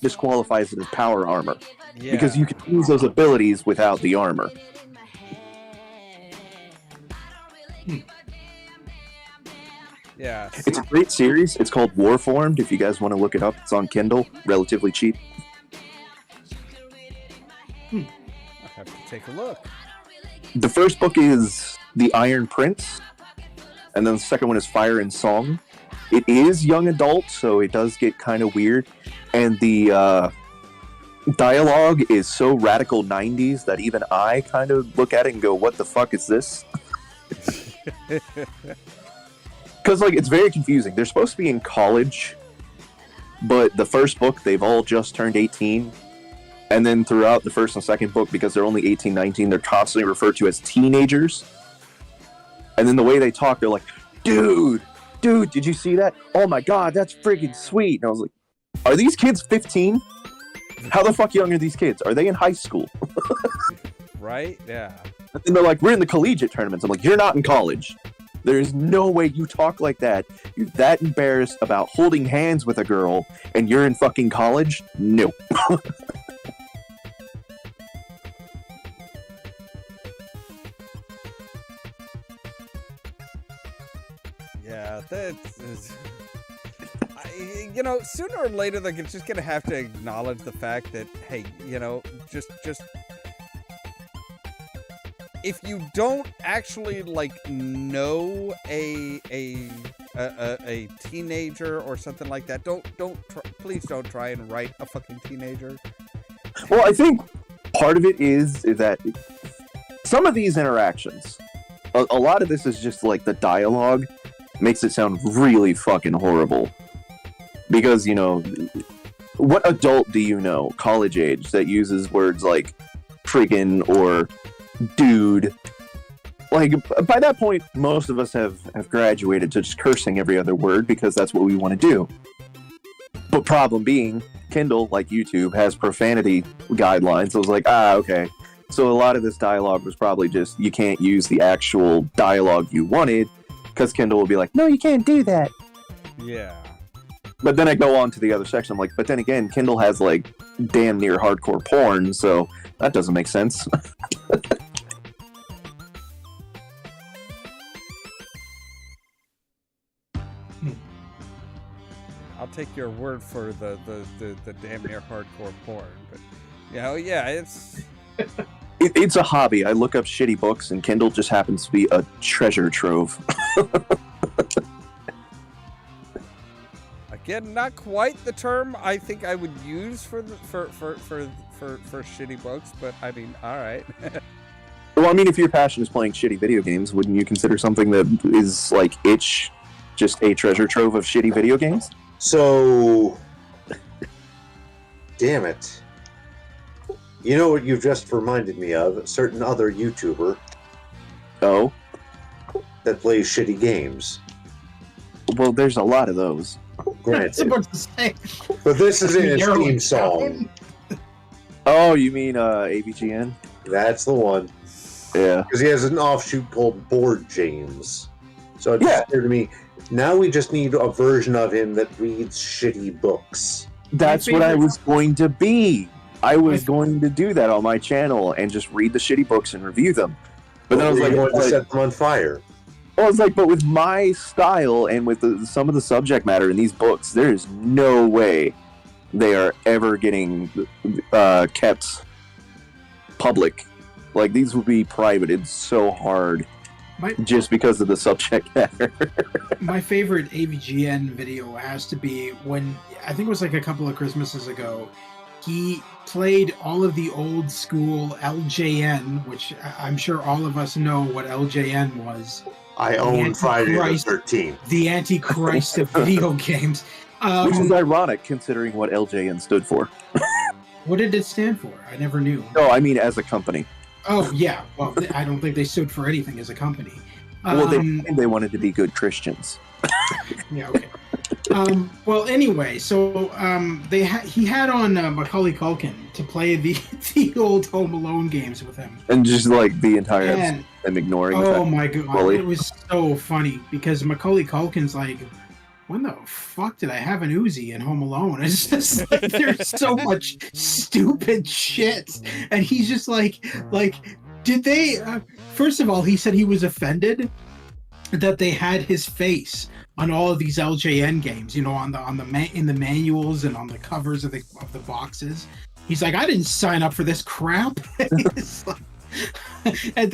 disqualifies it as power armor. Yeah. Because you can use those abilities without the armor. Yeah. It's a great series. It's called Warformed. If you guys want to look it up, it's on Kindle, relatively cheap. I'll have to take a look. The first book is The Iron Prince, and then the second one is Fire and Song. It is young adult, so it does get kind of weird, and the dialogue is so radical 90s that even I kind of look at it and go, what the fuck is this? Because like it's very confusing. They're supposed to be in college, but the first book they've all just turned 18, and then throughout the first and second book, because they're only 18, 19, they're constantly referred to as teenagers. And then the way they talk, they're like, dude, did you see that? Oh my god, that's freaking sweet. And I was like, are these kids 15? How the fuck young are these kids? Are they in high school? Right? Yeah. And then they're like, we're in the collegiate tournaments. I'm like, you're not in college. There's no way you talk like that. You're that embarrassed about holding hands with a girl and you're in fucking college? No. Yeah, that's... sooner or later they're just gonna have to acknowledge the fact that, hey, just if you don't actually know a teenager or something like that, please don't try and write a fucking teenager. Well, I think part of it is that some of these interactions, a lot of this is just like the dialogue makes it sound really fucking horrible. Because, what adult do you know, college age, that uses words like friggin' or dude? Like, by that point, most of us have graduated to just cursing every other word because that's what we want to do. But problem being, Kindle, like YouTube, has profanity guidelines. So I was like, okay. So a lot of this dialogue was probably just, you can't use the actual dialogue you wanted, because Kindle will be like, no, you can't do that. Yeah. But then I go on to the other section. I'm like, but then again, Kindle has like damn near hardcore porn, so that doesn't make sense. I'll take your word for the damn near hardcore porn, but yeah, it's it's a hobby. I look up shitty books, and Kindle just happens to be a treasure trove. again, not quite the term I think I would use for shitty books, but I mean, all right. Well, I mean, if your passion is playing shitty video games, wouldn't you consider something that is like Itch just a treasure trove of shitty video games? So, damn it. You know what you've just reminded me of? A certain other YouTuber Oh, that plays shitty games. well, there's a lot of those. I was Granted. about to say. But this is in his Narrow theme it song. down. Oh, you mean AVGN? That's the one. Yeah. Because he has an offshoot called Board James. So it just occurred to me, now we just need a version of him that reads shitty books. That's My what I favorite- was going to be. I was going to do that on my channel and just read the shitty books and review them. But then I was We're like, going to set them on fire. I was like, but with my style and with some of the subject matter in these books, there is no way they are ever getting kept public. Like, these would be privated so hard just because of the subject matter. My favorite AVGN video has to be when, I think it was like a couple of Christmases ago, he played all of the old school LJN, which I'm sure all of us know what LJN was. I own Friday the Antichrist. 13th. The Antichrist of video games. Which is ironic considering what LJN stood for. What did it stand for? I never knew. No, I mean as a company. Oh, yeah. Well, I don't think they stood for anything as a company. Well, they wanted to be good Christians. Yeah, okay. Well, anyway, so he had on Macaulay Culkin to play the old Home Alone games with him. And just like the entire And episode, them ignoring the oh fact- my god, Bully. it was so funny because Macaulay Culkin's like, when the fuck did I have an Uzi in Home Alone? It's just like there's so much stupid shit, and he's just like, did they? First of all, he said he was offended that they had his face on all of these LJN games, you know, in the manuals and on the covers of the boxes. He's like, I didn't sign up for this crap. It's like- and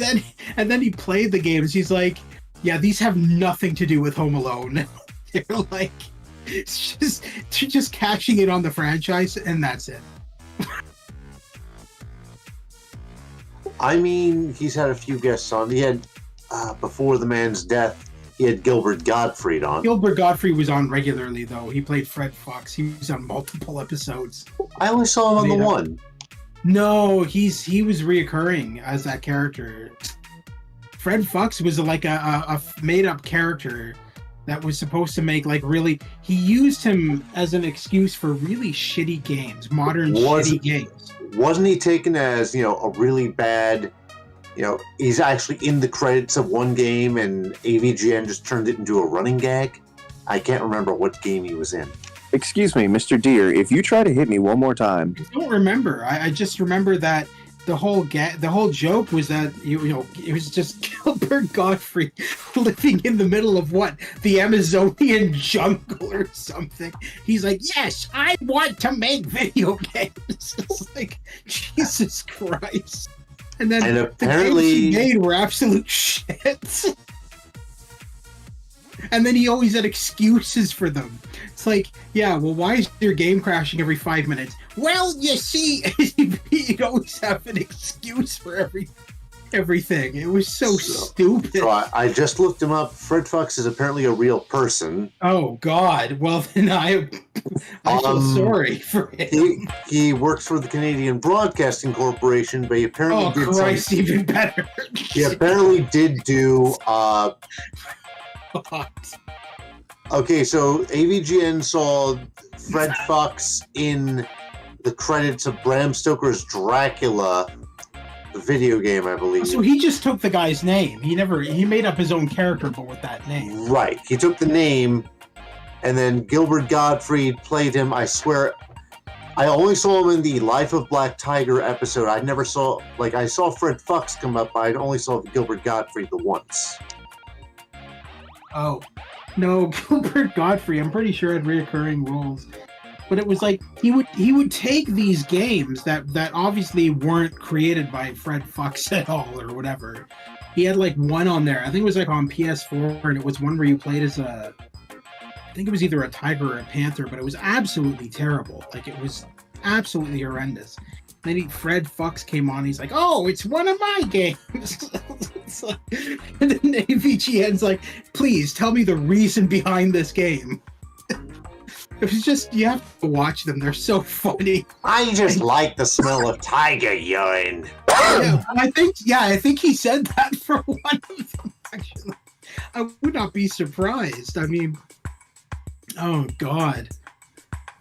then he played the games. He's like, yeah, these have nothing to do with Home Alone. They're like, it's just cashing it on the franchise, and that's it. I mean, he's had a few guests on. He had, before the man's death, he had Gilbert Gottfried on. Gilbert Gottfried was on regularly, though. He played Fred Fox. He was on multiple episodes. I only saw him on the Yeah. one. No, he was reoccurring as that character. Fred Fox was like a made-up character that was supposed to make like really. He used him as an excuse for really shitty games, modern shitty games. Wasn't he taken as, a really bad, he's actually in the credits of one game and AVGN just turned it into a running gag? I can't remember what game he was in. Excuse me, Mr. Deer, if you try to hit me one more time. I don't remember. I just remember that the whole joke was that it was just Gilbert Gottfried living in the middle of the Amazonian jungle or something. He's like, yes, I want to make video games. It's like, Jesus Christ. And then And the apparently- games he made were absolute shit. And then he always had excuses for them. It's like, yeah, well, why is your game crashing every 5 minutes? Well, you see, he'd always have an excuse for everything. It was so stupid. So I just looked him up. Fred Fox is apparently a real person. Oh, God. Well, then I feel sorry for him. He works for the Canadian Broadcasting Corporation, but he apparently Oh, did Christ, even better. he apparently did do okay, so AVGN saw Fred Fox in the credits of Bram Stoker's Dracula, the video game, I believe. So he just took the guy's name. He made up his own character, but with that name. Right. He took the name, and then Gilbert Gottfried played him. I swear, I only saw him in the Life of Black Tiger episode. I saw Fred Fox come up, but I only saw Gilbert Gottfried the once. Oh, no, Gilbert Gottfried, I'm pretty sure had reoccurring roles. But it was like he would take these games that obviously weren't created by Fred Fox at all or whatever. He had like one on there. I think it was like on PS4, and it was one where you played as I think it was either a tiger or a panther, but it was absolutely terrible. Like, it was absolutely horrendous. Then Fred Fox came on. He's like, "Oh, it's one of my games." Like, and then AVGN's like, "Please tell me the reason behind this game." It was just, you have to watch them. They're so funny. I just like the smell of tiger urine. Yeah, I think he said that for one of them. Actually, I would not be surprised. I mean, oh God.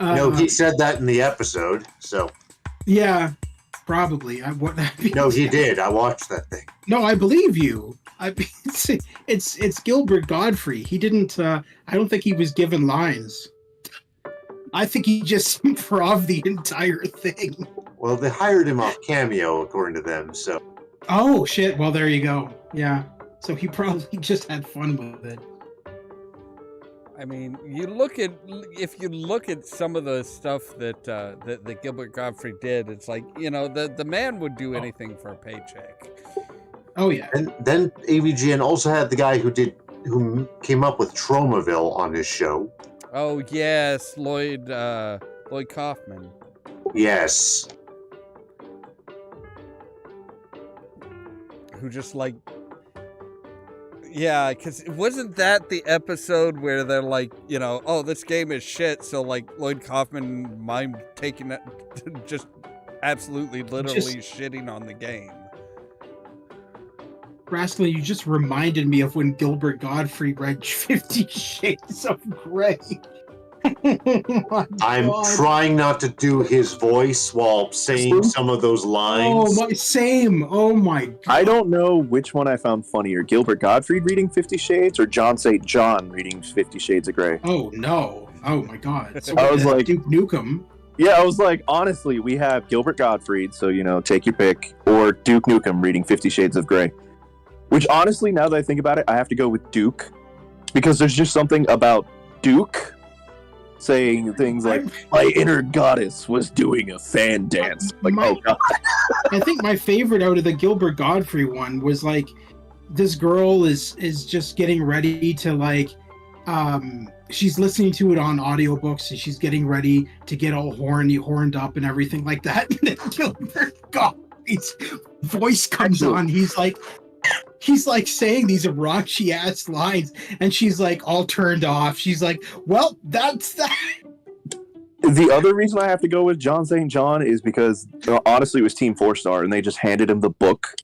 No, he said that in the episode. So. Yeah, probably. No, he did. I watched that thing. No, I believe you. It's Gilbert Godfrey. He didn't. I don't think he was given lines. I think he just improv the entire thing. Well, they hired him off Cameo, according to them. So. Oh shit! Well, there you go. Yeah. So he probably just had fun with it. I mean, if you look at some of the stuff that Gilbert Godfrey did, it's like, the man would do anything for a paycheck. Oh yeah. And then AVGN also had the guy who came up with Tromaville on his show. Oh yes, Lloyd Kaufman. Yes. Who just like. Yeah, because wasn't that the episode where they're like, oh, this game is shit, so like Lloyd Kaufman mind taking it, just absolutely, literally shitting on the game. Rascal, you just reminded me of when Gilbert Godfrey read 50 Shades of Grey. I'm trying not to do his voice while saying some of those lines. Oh my God. I don't know which one I found funnier, Gilbert Gottfried reading 50 Shades or John St. John reading 50 Shades of Grey. Oh no. Oh my God. So I was like, Duke Nukem. Yeah, I was like, honestly, we have Gilbert Gottfried, so, take your pick, or Duke Nukem reading 50 Shades of Grey. Which, honestly, now that I think about it, I have to go with Duke, because there's just something about Duke saying things like, my inner goddess was doing a fan dance. Like, oh God. I think my favorite out of the Gilbert Godfrey one was like, this girl is just getting ready to like, she's listening to it on audiobooks and she's getting ready to get all horned up and everything like that. And then Gilbert Godfrey's voice comes on. He's like saying these raunchy ass lines, and she's like all turned off. She's like, "Well, that's that." The other reason I have to go with John St. John is because honestly, it was Team 4-Star, and they just handed him the book,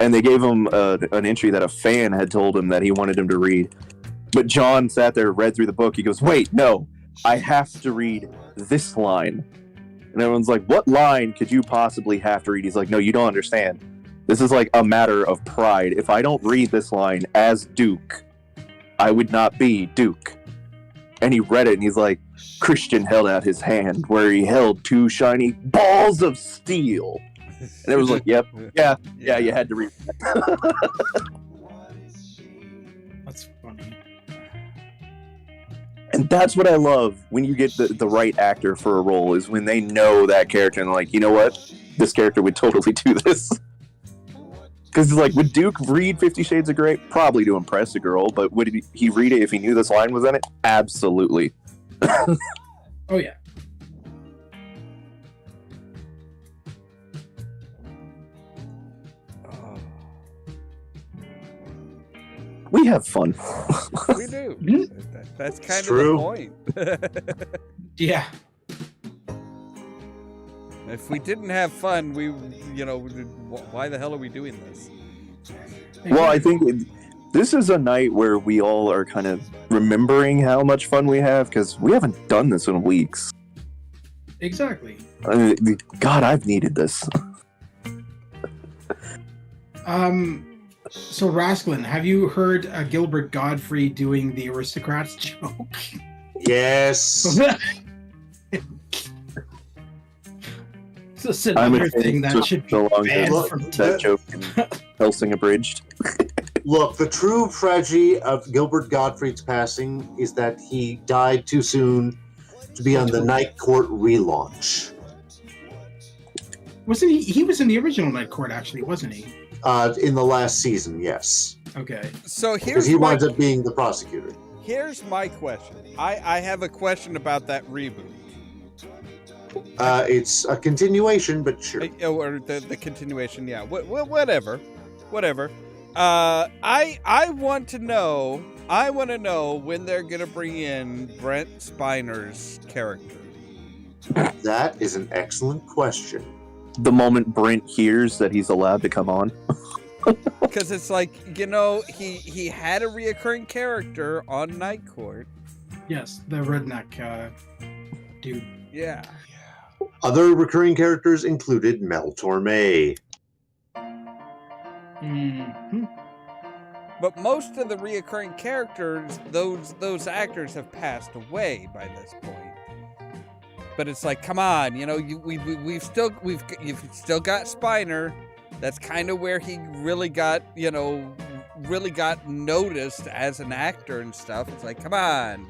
and they gave him an entry that a fan had told him that he wanted him to read. But John sat there, read through the book. He goes, "Wait, no, I have to read this line." And everyone's like, "What line could you possibly have to read?" He's like, "No, you don't understand. This is like a matter of pride. If I don't read this line as Duke, I would not be Duke." And he read it, and he's like, Christian held out his hand where he held two shiny balls of steel. And it was like, yep, yeah, you had to read that. That's funny. And that's what I love when you get the right actor for a role, is when they know that character and like, you know what? This character would totally do this. Because like, would Duke read 50 Shades of Grey? Probably to impress a girl, but would he read it if he knew this line was in it? Absolutely. Oh yeah. We have fun. We do. That's kind of true. the point. Yeah. If we didn't have fun, why the hell are we doing this? Well, I think this is a night where we all are kind of remembering how much fun we have, because we haven't done this in weeks. Exactly. God, I've needed this. So Rasklin, have you heard Gilbert Godfrey doing the aristocrats joke? Yes. So it's another thing that should be banned from that joke in Helsing Abridged. Look, the true tragedy of Gilbert Gottfried's passing is that he died too soon to be on the Night Court relaunch. Wasn't he? He was in the original Night Court, actually, wasn't he? In the last season, yes. Okay. So because he winds up being the prosecutor. Here's my question. I have a question about that reboot. It's a continuation, but sure. Or the continuation, yeah. Whatever. I want to know when they're gonna bring in Brent Spiner's character. That is an excellent question. The moment Brent hears that he's allowed to come on. Because it's like, he had a reoccurring character on Night Court. Yes, the redneck dude. Yeah. Other recurring characters included Mel Torme. Mm-hmm. But most of the reoccurring characters, those actors have passed away by this point. But it's like, come on, you've still got Spiner. That's kind of where he really got noticed as an actor and stuff. It's like, come on.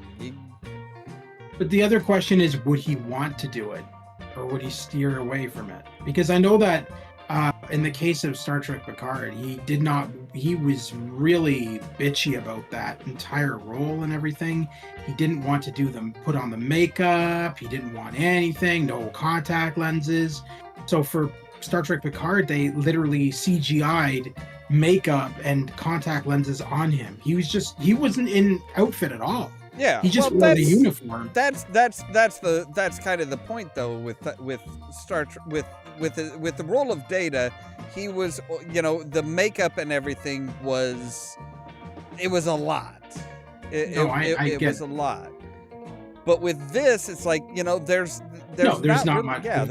But the other question is, would he want to do it, or would he steer away from it? Because I know that in the case of Star Trek Picard, he was really bitchy about that entire role and everything. He didn't want to put on the makeup. He didn't want anything, no contact lenses. So for Star Trek Picard, they literally CGI'd makeup and contact lenses on him. He wasn't in outfit at all. Yeah, he just wore the uniform. That's kind of the point though with Star Trek with the role of Data. He was, the makeup and everything was a lot. It was a lot. But with this, it's like, there's not much. Yeah,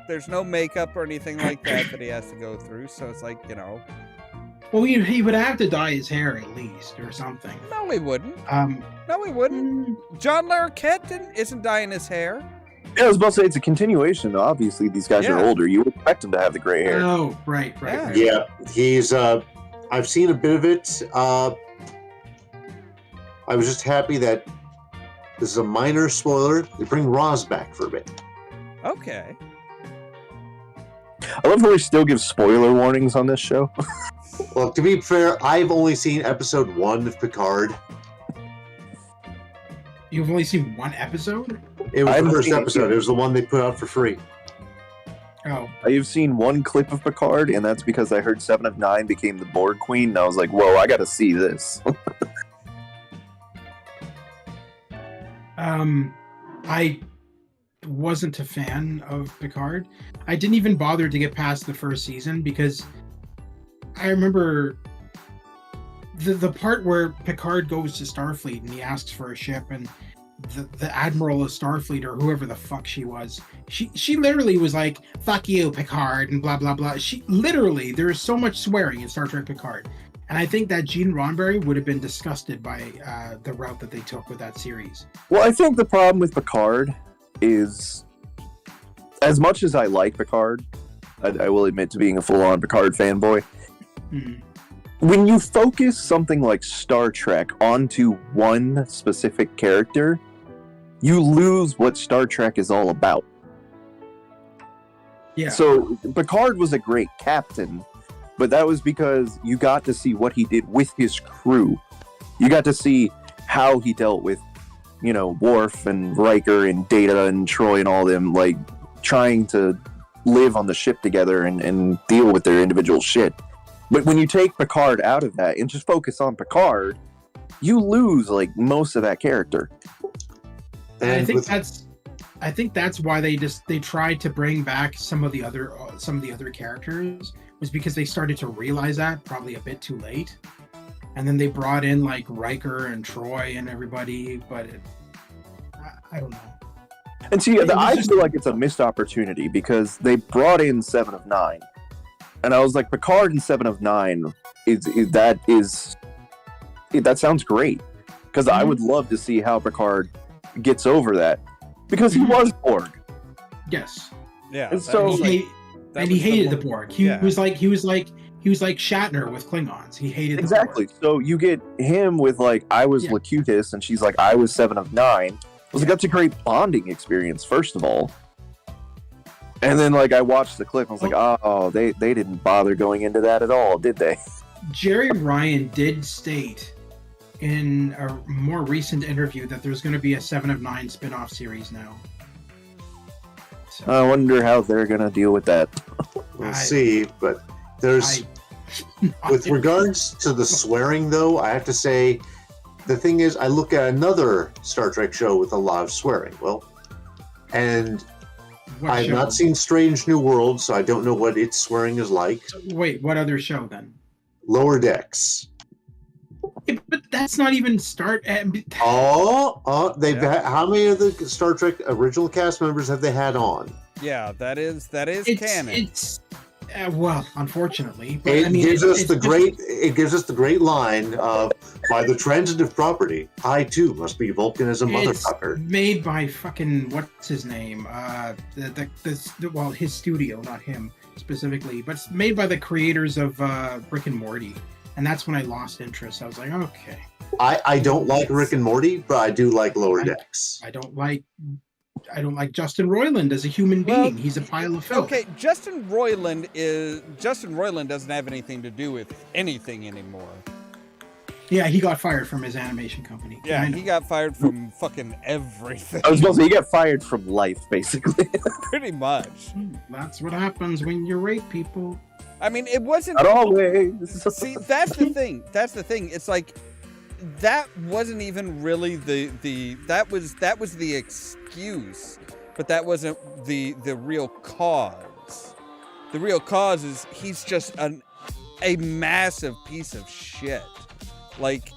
there's no makeup or anything like that he has to go through. So it's like, Well, he would have to dye his hair at least, or something. No, he wouldn't. No, he wouldn't. John Larroquette isn't dyeing his hair. Yeah, I was about to say, it's a continuation. Obviously, these guys are older. You would expect them to have the gray hair. Oh, right. Yeah, he's. I've seen a bit of it. I was just happy that this is a minor spoiler. They bring Roz back for a bit. Okay. I love how they still give spoiler warnings on this show. Well, to be fair, I've only seen episode 1 of Picard. You've only seen one episode? It was the first episode. It was the one they put out for free. Oh. I've seen one clip of Picard, and that's because I heard 7 of 9 became the Borg Queen, and I was like, whoa, I gotta see this. I wasn't a fan of Picard. I didn't even bother to get past the first season because I remember the part where Picard goes to Starfleet and he asks for a ship, and the Admiral of Starfleet, or whoever the fuck she was, she literally was like, fuck you, Picard, and blah, blah, blah. There is so much swearing in Star Trek Picard. And I think that Gene Roddenberry would have been disgusted by the route that they took with that series. Well, I think the problem with Picard is, as much as I like Picard, I will admit to being a full-on Picard fanboy, when you focus something like Star Trek onto one specific character, you lose what Star Trek is all about. Yeah. So Picard was a great captain, but that was because you got to see what he did with his crew. You got to see how he dealt with, Worf and Riker and Data and Troy and all them, like, trying to live on the ship together and deal with their individual shit. But when you take Picard out of that and just focus on Picard, you lose, like, most of that character. And I think that's why they tried to bring back some of the other characters, was because they started to realize that probably a bit too late. And then they brought in like Riker and Troy and everybody, but I don't know. And see, I feel like it's a missed opportunity because they brought in 7 of 9. And I was like, Picard in 7 of 9 that sounds great. Because I would love to see how Picard gets over that. Because he was Borg. Yes. Yeah. And so he hated the Borg. He was like Shatner with Klingons. He hated the Borg. So you get him with like, I was Locutus, and she's like, I was 7 of 9. I was like, that's a great bonding experience, first of all. And then like I watched the clip, and I was like, oh, they didn't bother going into that at all, did they? Jerry Ryan did state in a more recent interview that there's going to be a 7 of 9 spin-off series now. So, I wonder how they're gonna deal with that. We'll see, but there's with regards to the swearing, though, I have to say, the thing is, I look at another Star Trek show with a lot of swearing. Well, and I've not seen Strange New Worlds, so I don't know what its swearing is like. Wait, what other show then? Lower Decks. Yeah, but that's not even they've had, how many of the Star Trek original cast members have they had on? Yeah, that is canon. It's well, unfortunately, but It gives us the great line of, by the transitive property, I too must be Vulcan as a motherfucker. It's made by fucking what's his name? Well, his studio, not him specifically, but it's made by the creators of Rick and Morty, and that's when I lost interest. I was like, okay. I don't like Rick and Morty, but I do like Lower Decks. I don't like Justin Roiland as a human being. He's a pile of filth. Okay, Justin Roiland doesn't have anything to do with anything anymore. Yeah, he got fired from his animation company. Yeah, he got fired from fucking everything. I was going to say, he got fired from life, basically. Pretty much. That's what happens when you rape people. I mean, it wasn't... Not always. See, that's the thing. It's like, that wasn't even really that was the excuse, but that wasn't the real cause. The real cause is he's just a massive piece of shit. Like,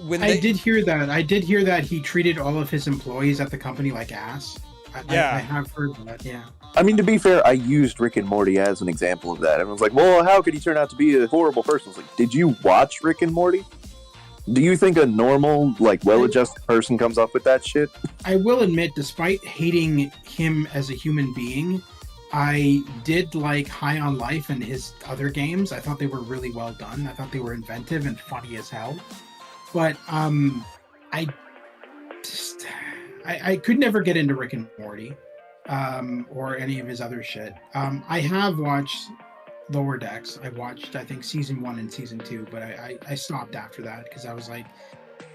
I did hear that he treated all of his employees at the company like ass. I have heard that. Yeah. I mean, to be fair, I used Rick and Morty as an example of that. Everyone's like, well, how could he turn out to be a horrible person? I was like, did you watch Rick and Morty? Do you think a normal, like, well-adjusted person comes up with that shit? I will admit, despite hating him as a human being, I did like High on Life and his other games. I thought they were really well done. I thought they were inventive and funny as hell. But I could never get into Rick and Morty or any of his other shit. I have watched Lower Decks. I watched, I think, season 1 and season 2, but I stopped after that because I was like,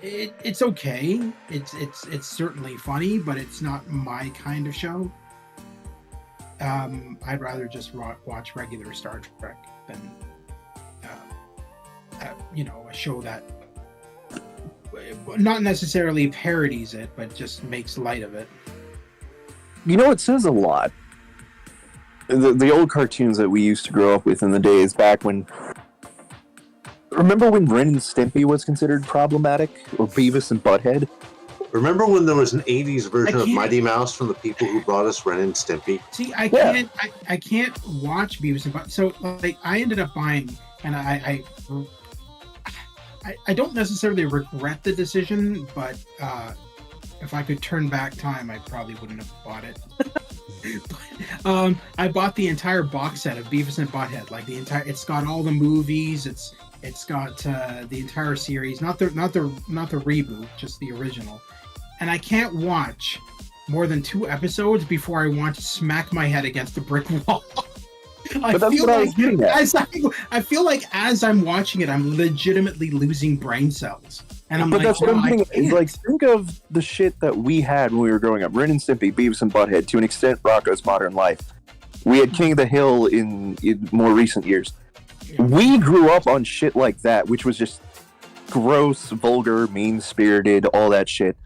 it's okay. It's certainly funny, but it's not my kind of show. I'd rather just watch regular Star Trek than a show that not necessarily parodies it, but just makes light of it. You know, it says a lot. The old cartoons that we used to grow up with in the days back when... Remember when Ren and Stimpy was considered problematic? Or Beavis and Butthead? Remember when there was an 80s version of Mighty Mouse from the people who brought us Ren and Stimpy? See, I can't watch Beavis and Butthead. So, like, I ended up buying, and I don't necessarily regret the decision, but if I could turn back time, I probably wouldn't have bought it. But, I bought the entire box set of Beavis and Butthead, like the entire. It's got all the movies. It's got the entire series, not the reboot, just the original. And I can't watch more than 2 episodes before I want to smack my head against a brick wall. I feel like as I'm watching it, I'm legitimately losing brain cells. And I'm that's what I'm thinking. Like, think of the shit that we had when we were growing up. Ren and Stimpy, Beavis and Butthead, to an extent, Rocko's Modern Life. We had King of the Hill in more recent years. Yeah. We grew up on shit like that, which was just gross, vulgar, mean-spirited, all that shit.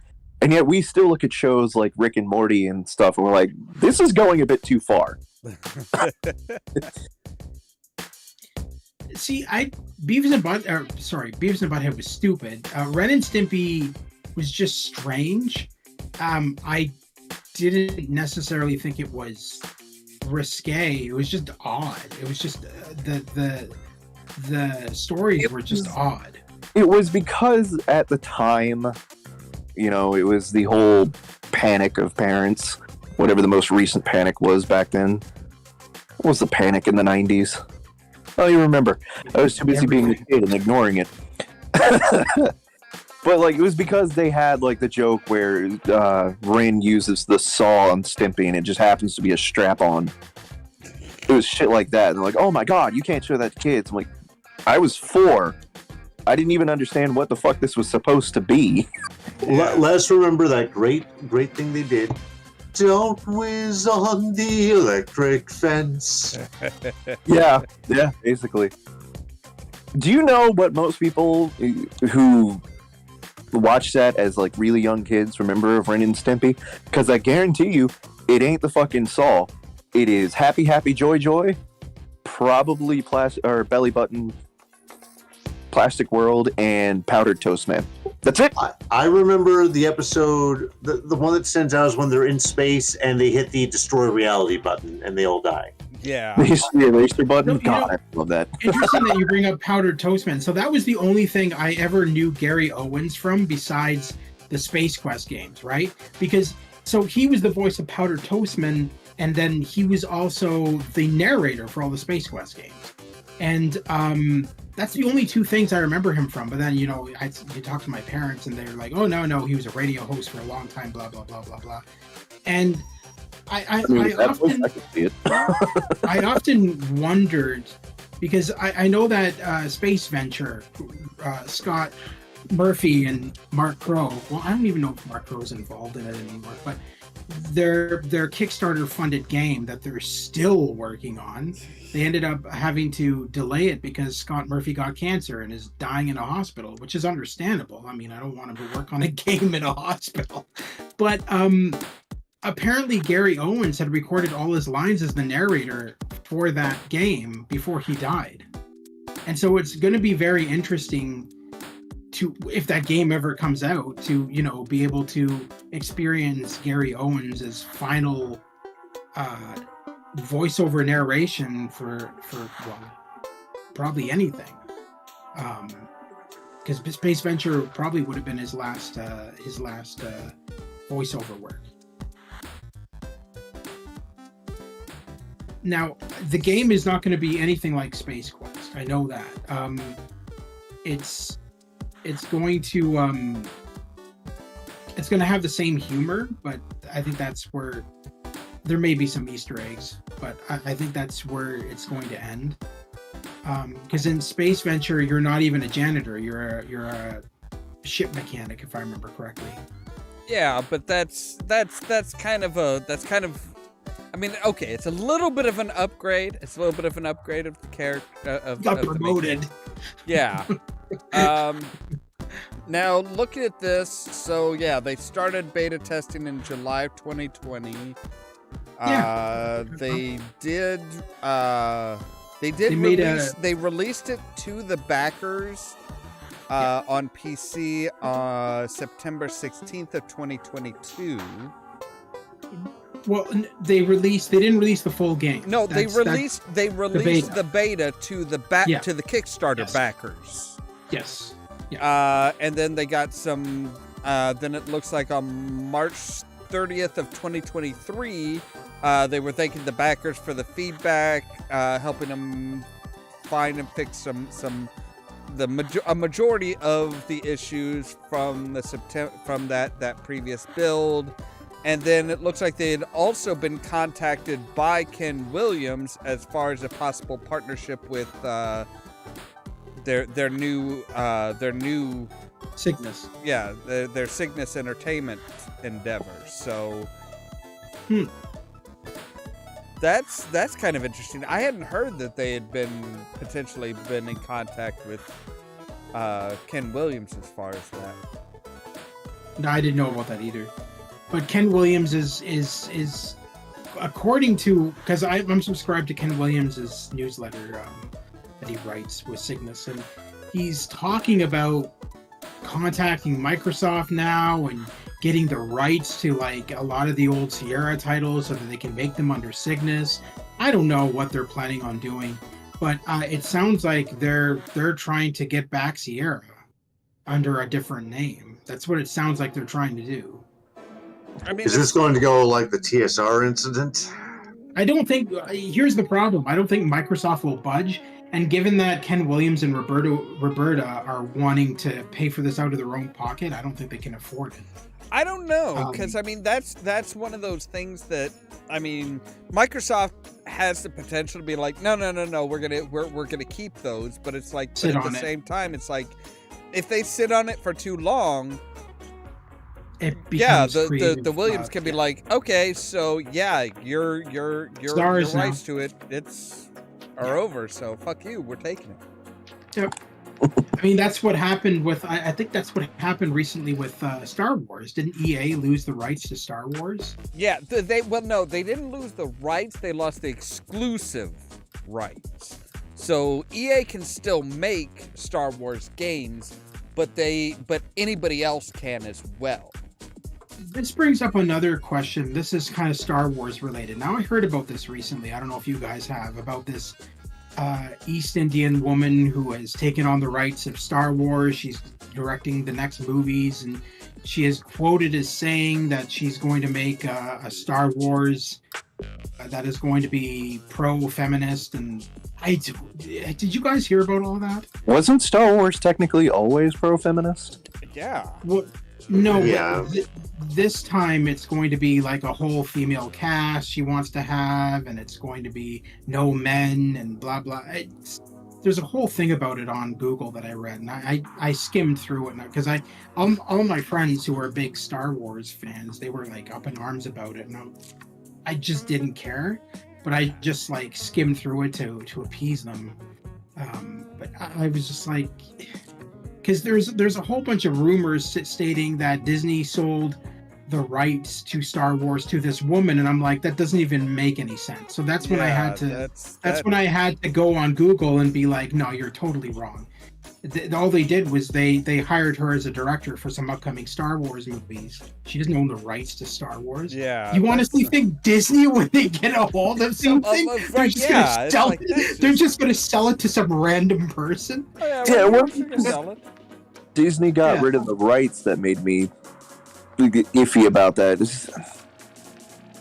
And yet we still look at shows like Rick and Morty and stuff, and we're like, this is going a bit too far. See, Beavis and Butthead was stupid. Ren and Stimpy was just strange. I didn't necessarily think it was risque. It was just odd. It was just the stories were just odd. It was because at the time, it was the whole panic of parents, whatever the most recent panic was back then. What was the panic in the 90s? Oh, you remember. I was too busy being a kid and ignoring it. But, like, it was because they had, like, the joke where Ren uses the saw on Stimpy and it just happens to be a strap-on. It was shit like that. And they're like, oh my god, you can't show that to kids. I'm like, I was 4. I didn't even understand what the fuck this was supposed to be. Let us remember that great thing they did. Don't whiz on the electric fence. Yeah, basically. Do you know what most people who watch that as like really young kids remember of Ren and Stimpy? Because I guarantee you, it ain't the fucking Saw. It is Happy Happy Joy Joy, probably Belly Button, Plastic World, and Powdered Toast Man. That's it. I remember the episode, the one that stands out is when they're in space and they hit the destroy reality button and they all die. Yeah. They hit the eraser button. No, God, I love that. Interesting that you bring up Powdered Toast Man. So that was the only thing I ever knew Gary Owens from besides the Space Quest games, right? Because so he was the voice of Powdered Toast Man, and then he was also the narrator for all the Space Quest games. And that's the only two things I remember him from. But then, you talk to my parents and they're like, oh, no, he was a radio host for a long time, blah, blah, blah, blah, blah. And I often, I can see it. I often wondered, because I know that Space Venture, Scott Murphy and Mark Crow, well, I don't even know if Mark Crow is involved in it anymore, but their Kickstarter funded game that they're still working on, they ended up having to delay it because Scott Murphy got cancer and is dying in a hospital, which is understandable. I mean, I don't want him to work on a game in a hospital. But apparently Gary Owens had recorded all his lines as the narrator for that game before he died. And so it's going to be very interesting to, if that game ever comes out, to, be able to experience Gary Owens' final voiceover narration for probably anything, because Space Venture probably would have been his last voiceover work. Now, the game is not going to be anything like Space Quest. I know that. It's going to it's going to have the same humor, but I think that's where there may be some Easter eggs, but I think that's where it's going to end. Because in Space Venture, you're not even a janitor; you're a ship mechanic, if I remember correctly. Yeah, but that's kind of. I mean, okay, it's a little bit of an upgrade. It's a little bit of an upgrade of the character. Got promoted. Yeah. Now, looking at this, so yeah, they started beta testing in July of 2020. Yeah. They released it to the backers on PC September 16th of 2022. Well, they didn't release the full game. No, they released the beta to the to the Kickstarter backers. Yes. Yeah. And then they got some. Then it looks like on March 30th of 2023, they were thanking the backers for the feedback, helping them find and fix a majority of the issues from that previous build. And then it looks like they had also been contacted by Ken Williams as far as a possible partnership with their new Cygnus. Yeah, their Cygnus Entertainment endeavor. So that's kind of interesting. I hadn't heard that they had potentially been in contact with Ken Williams as far as that. No, I didn't know about that either. But Ken Williams is according to, because I'm subscribed to Ken Williams' newsletter that he writes with Cygnus, and he's talking about contacting Microsoft now and getting the rights to like a lot of the old Sierra titles so that they can make them under Cygnus. I don't know what they're planning on doing, but it sounds like they're trying to get back Sierra under a different name. That's what it sounds like they're trying to do. I mean, is this going to go like the TSR incident? I don't think. Here's the problem. I don't think Microsoft will budge. And given that Ken Williams and Roberta are wanting to pay for this out of their own pocket, I don't think they can afford it. I don't know, because I mean that's one of those things that, I mean, Microsoft has the potential to be like, no, we're gonna keep those, but it's like, but at the same time, it's like, if they sit on it for too long, It yeah, becomes the creative, Williams can be yeah. like, okay, so yeah, your Stars now. rights to it are over, so fuck you, we're taking it. Yep. I mean, that's what happened with. I think that's what happened recently with Star Wars. Didn't EA lose the rights to Star Wars? Yeah, they didn't lose the rights, they lost the exclusive rights. So EA can still make Star Wars games, but anybody else can as well. This brings up another question. This is kind of Star Wars related. Now, I heard about this recently. I don't know if you guys have, about this East Indian woman who has taken on the rights of Star Wars. She's directing the next movies, and she is quoted as saying that she's going to make a Star Wars that is going to be pro-feminist. And did you guys hear about all that? Wasn't Star Wars technically always pro-feminist? Yeah. Well, no, Yeah. but this time it's going to be like a whole female cast she wants to have, and it's going to be no men and blah blah. There's a whole thing about it on Google that I read, and I skimmed through it because all my friends who are big Star Wars fans, they were like up in arms about it, and I just didn't care, but I just like skimmed through it to appease them. But I was just like, because there's a whole bunch of rumors stating that Disney sold the rights to Star Wars to this woman, and I'm like, that doesn't even make any sense. So that's when I had to when I had to go on Google and be like, no, you're totally wrong. All they did was they hired her as a director for some upcoming Star Wars movies. She doesn't own the rights to Star Wars. Yeah. You honestly think Disney, when they get a hold of something, they're just gonna sell it? They're just gonna sell it to some random person? Oh, Yeah, we're what- gonna sell it. Disney got Yeah. rid of the rights that made me iffy about that.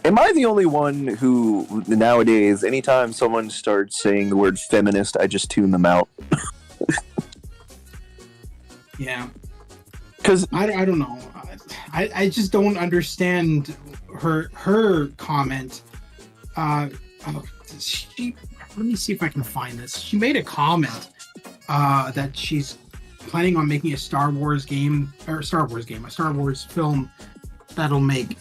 Am I the only one who nowadays, anytime someone starts saying the word feminist, I just tune them out? Yeah. Because I don't know. I just don't understand her comment. Let me see if I can find this. She made a comment that she's planning on making a Star Wars film that'll make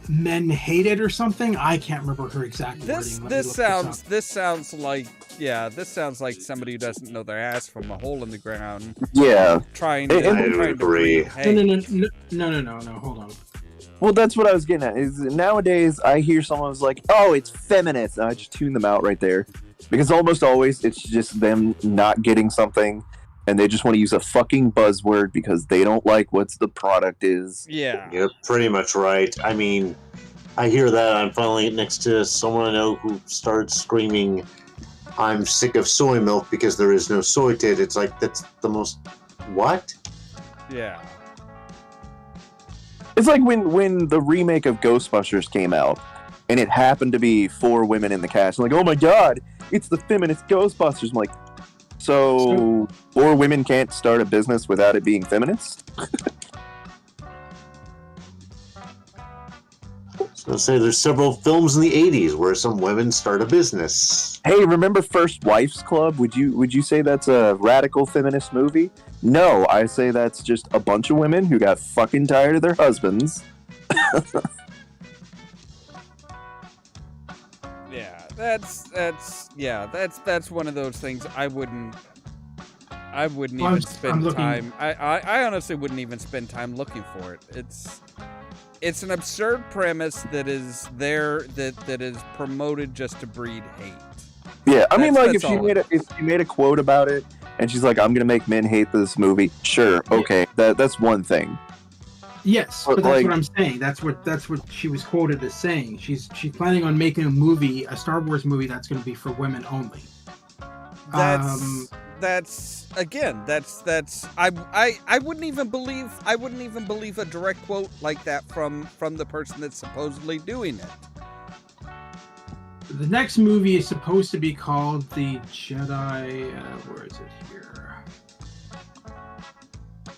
men hate it or something. I can't remember her exact wording. This sounds like somebody who doesn't know their ass from a hole in the ground. yeah, Trying I to agree. No. Hold on. well, that's what I was getting at. Is nowadays I hear someone's like, "Oh, it's feminist," and I just tune them out right there, because almost always it's just them not getting something, and they just want to use a fucking buzzword because they don't like what the product is. Yeah. You're pretty much right. I mean, I hear that. I'm finally next to someone I know who starts screaming, "I'm sick of soy milk because there is no soy tit." It's like, that's the most... What? Yeah. It's like when the remake of Ghostbusters came out, and it happened to be 4 women in the cast. I'm like, oh my god, it's the feminist Ghostbusters. I'm like, so 4 women can't start a business without it being feminist? So say there's several films in the 80s where some women start a business. Hey, remember First Wife's Club? Would you say that's a radical feminist movie? No, I say that's just a bunch of women who got fucking tired of their husbands. Yeah. That's one of those things I wouldn't even spend time. I honestly wouldn't even spend time looking for it. It's an absurd premise that is there that is promoted just to breed hate. Yeah, I mean, like, That's if she made a quote about it, and she's like, "I'm gonna make men hate this movie," sure, okay, that's one thing. Yes, But, but that's like- what I'm saying. That's what she was quoted as saying. She's planning on making a Star Wars movie that's going to be for women only. That's I wouldn't even believe a direct quote like that from the person that's supposedly doing it. The next movie is supposed to be called The Jedi. Where is it here?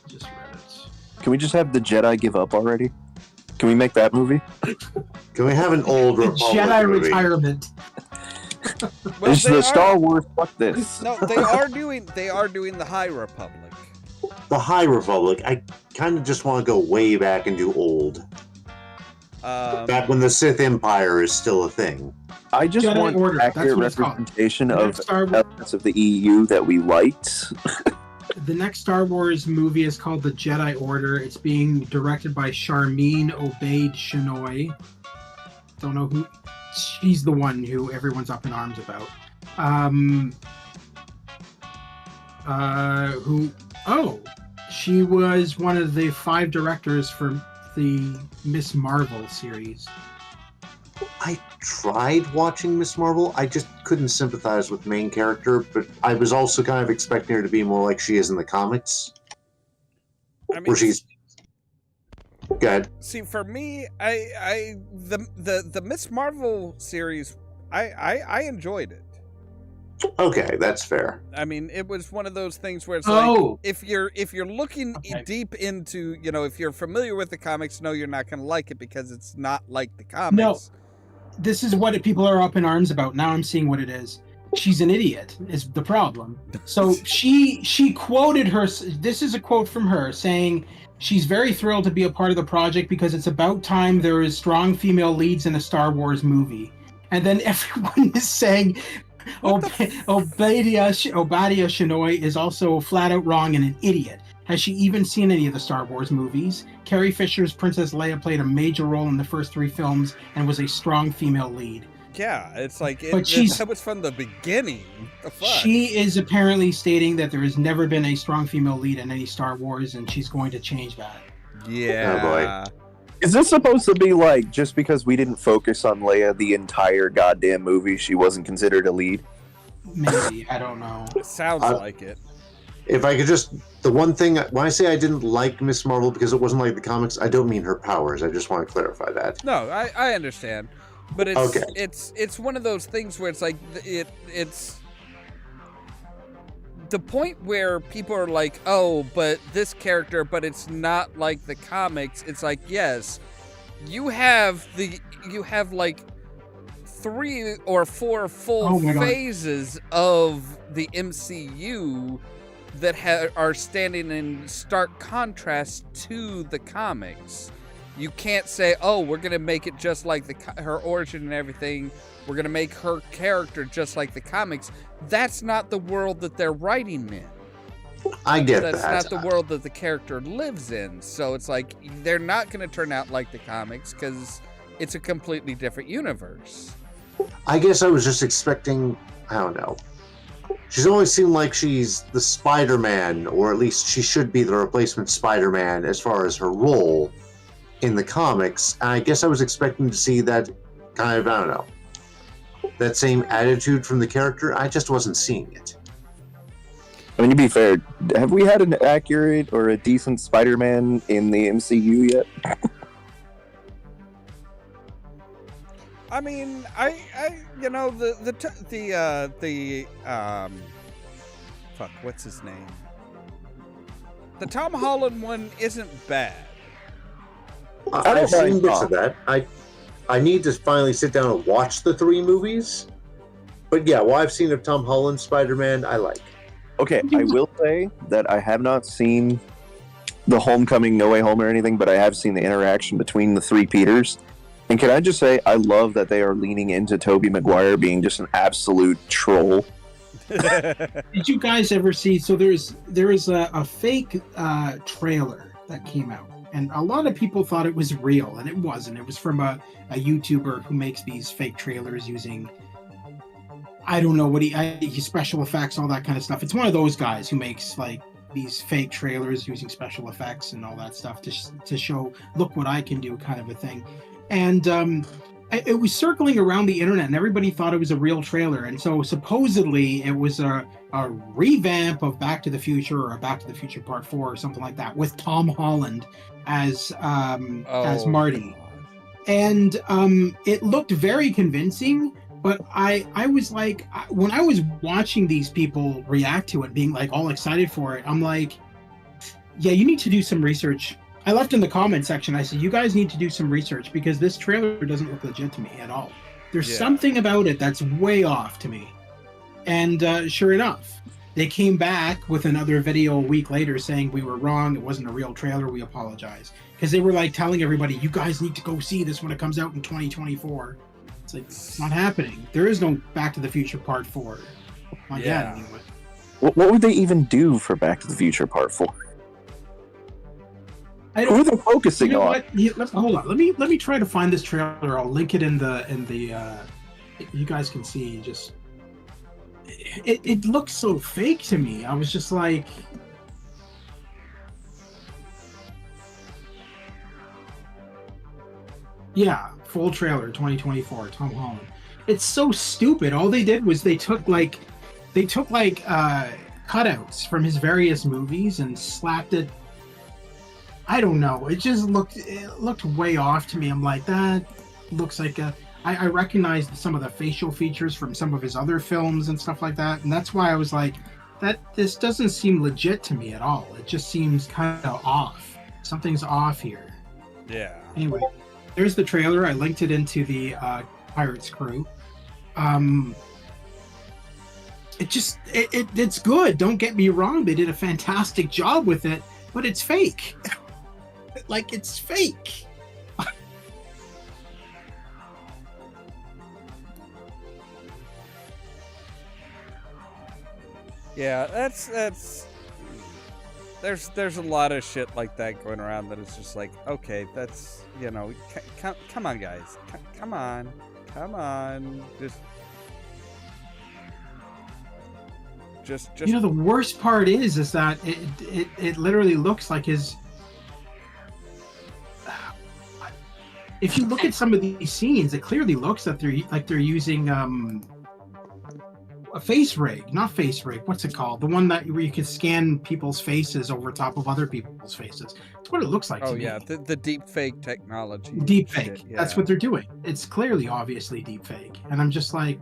Just read it. Can we just have the Jedi give up already? Can we make that movie? Can we have an old The Republic Jedi movie? Retirement. Well, It's they the are- Star Wars. Fuck this. No, they are doing the High Republic. The High Republic. I kind of just want to go way back and do old. Back when the Sith Empire is still a thing. I just Jedi want Order, that's accurate what it's called. representation The of next Star Wars- elements of the EU that we liked. The next Star Wars movie is called The Jedi Order. It's being directed by Charmin Obaid Chinoy. Don't know who. She's the one who everyone's up in arms about. She was one of the 5 directors for the Miss Marvel series. I tried watching Miss Marvel. I just couldn't sympathize with the main character, but I was also kind of expecting her to be more like she is in the comics. I mean, Where she's... Go ahead. see, for me, the Miss Marvel series, I enjoyed it. Okay, that's fair. I mean, it was one of those things where it's Oh. like if you're looking Okay. deep into, if you're familiar with the comics, no, you're not going to like it because it's not like the comics. No. This is what people are up in arms about. Now I'm seeing what it is. She's an idiot is the problem. So she quoted her. This is a quote from her saying she's very thrilled to be a part of the project because it's about time there is strong female leads in a Star Wars movie. And then everyone is saying Obadiah Chinoy is also flat out wrong and an idiot. Has she even seen any of the Star Wars movies? Carrie Fisher's Princess Leia played a major role in the first 3 films and was a strong female lead. Yeah, it's like that was from the beginning. The fuck? She is apparently stating that there has never been a strong female lead in any Star Wars, and she's going to change that. Yeah. Oh, boy. Is this supposed to be like just because we didn't focus on Leia the entire goddamn movie, she wasn't considered a lead? Maybe. I don't know. It sounds like it. If I could just... The one thing... When I say I didn't like Miss Marvel because it wasn't like the comics, I don't mean her powers. I just want to clarify that. No, I understand. But it's Okay. it's one of those things where it's like it's the point where people are like, oh, but this character, but it's not like the comics. It's like, yes, you have like 3 or 4 full Oh my God. phases of the MCU that are standing in stark contrast to the comics. You can't say, oh, we're going to make it just like her origin and everything. We're going to make her character just like the comics. That's not the world that they're writing in. I get That's that. not the world that the character lives in. So it's like, they're not going to turn out like the comics because it's a completely different universe. I guess I was just expecting... I don't know. She's always seemed like she's the Spider-Man, or at least she should be the replacement Spider-Man as far as her role in the comics. And I guess I was expecting to see that kind of, I don't know, that same attitude from the character. I just wasn't seeing it. I mean, to be fair, have we had an accurate or a decent Spider-Man in the MCU yet? I mean, fuck, what's his name? The Tom Holland one isn't bad. I've seen bits of that. I need to finally sit down and watch the 3 movies. But yeah, what I've seen of Tom Holland's Spider-Man, I like. Okay, I will say that I have not seen the Homecoming, No Way Home or anything, but I have seen the interaction between the 3 Peters. And can I just say, I love that they are leaning into Tobey Maguire being just an absolute troll. Did you guys ever see? So there is a fake trailer that came out, and a lot of people thought it was real, and it wasn't. It was from a YouTuber who makes these fake trailers using, I don't know what he special effects, all that kind of stuff. It's one of those guys who makes like these fake trailers using special effects and all that stuff to show, look what I can do, kind of a thing. And it was circling around the internet, and everybody thought it was a real trailer. And so supposedly it was a revamp of Back to the Future, or Back to the Future Part 4 or something like that, with Tom Holland as Marty. And it looked very convincing, but I was like, when I was watching these people react to it, being like all excited for it, I'm like, yeah, you need to do some research. I left in the comment section, I said, you guys need to do some research because this trailer doesn't look legit to me at all. There's Yeah. something about it that's way off to me. And sure enough, they came back with another video a week later saying we were wrong. It wasn't a real trailer. We apologize. Because they were like telling everybody, you guys need to go see this when it comes out in 2024. It's like, it's not happening. There is no Back to the Future Part 4. Not yet, anyway. What would they even do for Back to the Future Part 4? I Who are they focusing you know on? what? Hold on. Let me try to find this trailer. I'll link it in the you guys can see. Just it looks so fake to me. I was just like, yeah, full trailer 2024 Tom Holland. It's so stupid. All they did was they took cutouts from his various movies and slapped it. I don't know. It looked way off to me. I'm like, that looks like I recognized some of the facial features from some of his other films and stuff like that. And that's why I was like, this doesn't seem legit to me at all. It just seems kind of off. Something's off here. Yeah. Anyway, there's the trailer. I linked it into the Pirates crew. It's good. Don't get me wrong. They did a fantastic job with it, but it's fake. Like, it's fake. Yeah, that's there's a lot of shit like that going around that it's just like, okay, that's, come on, guys. Come on. Just The worst part is that it literally looks like his. If you look at some of these scenes, it clearly looks that they're using a face rig, not face rig. What's it called? The one where you can scan people's faces over top of other people's faces. That's what it looks like. Oh to yeah, me. the deep fake technology. Deep fake. Shit, yeah. That's what they're doing. It's clearly, obviously, deep fake. And I'm just like,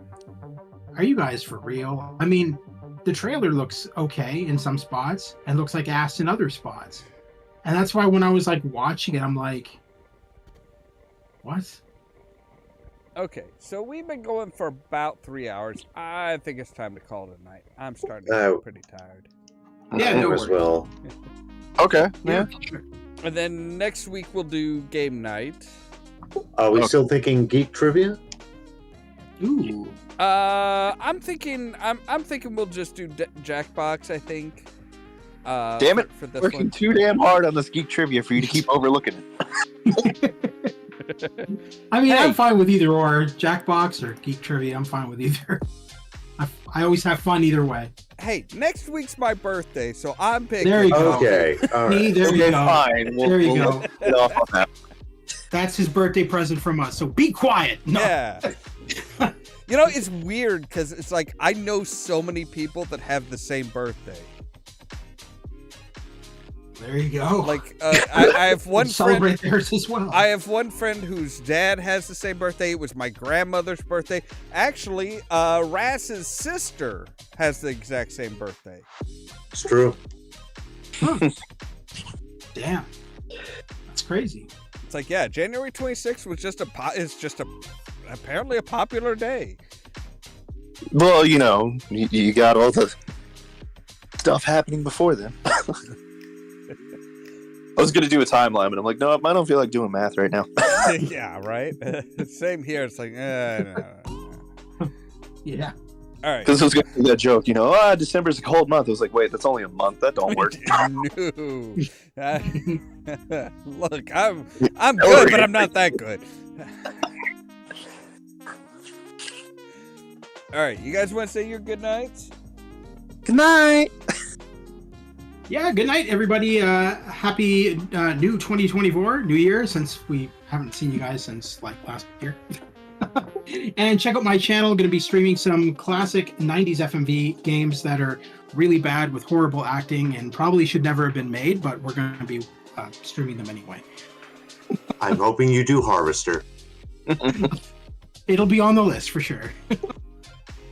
are you guys for real? I mean, the trailer looks okay in some spots and looks like ass in other spots. And that's why when I was like watching it, I'm like, what? Okay, so we've been going for about 3 hours. I think it's time to call it a night. I'm starting to get pretty tired. Yeah, no as worries. well. Okay, yeah. Sure. And then next week we'll do game night. Are we still thinking geek trivia? Ooh. I'm thinking we'll just do Jackbox, I think. Damn it, for this working one. too damn hard on this geek trivia for you to keep overlooking it. I mean, Hey. I'm fine with either or. Jackbox or Geek Trivia, I'm fine with either. I always have fun either way. Hey, next week's my birthday, so I'm picking. There you go. Okay. All See, right. there you Okay, go. fine. There you go. Get off on that. That's his birthday present from us. So be quiet. No. Yeah. It's weird because it's like I know so many people that have the same birthday. There you go. Like I have one friend. Celebrate theirs as well. I have one friend whose dad has the same birthday. It was my grandmother's birthday. Actually, Rass's sister has the exact same birthday. It's true. Damn. That's crazy. It's like, yeah, January 26th was apparently a popular day. Well, you got all the stuff happening before then. I was going to do a timeline, but I'm like, no, I don't feel like doing math right now. Yeah, right? Same here. It's like, no. Yeah. All right. Because I was going to do that joke, December's a cold month. I was like, wait, that's only a month. That don't work. No. Look, I'm good, but I'm not that good. All right, you guys want to say your good nights? Good night. Yeah, good night, everybody. Happy new 2024, New Year, since we haven't seen you guys since like last year. And check out my channel. Going to be streaming some classic 90s FMV games that are really bad with horrible acting and probably should never have been made, but we're going to be streaming them anyway. I'm hoping you do Harvester. It'll be on the list for sure.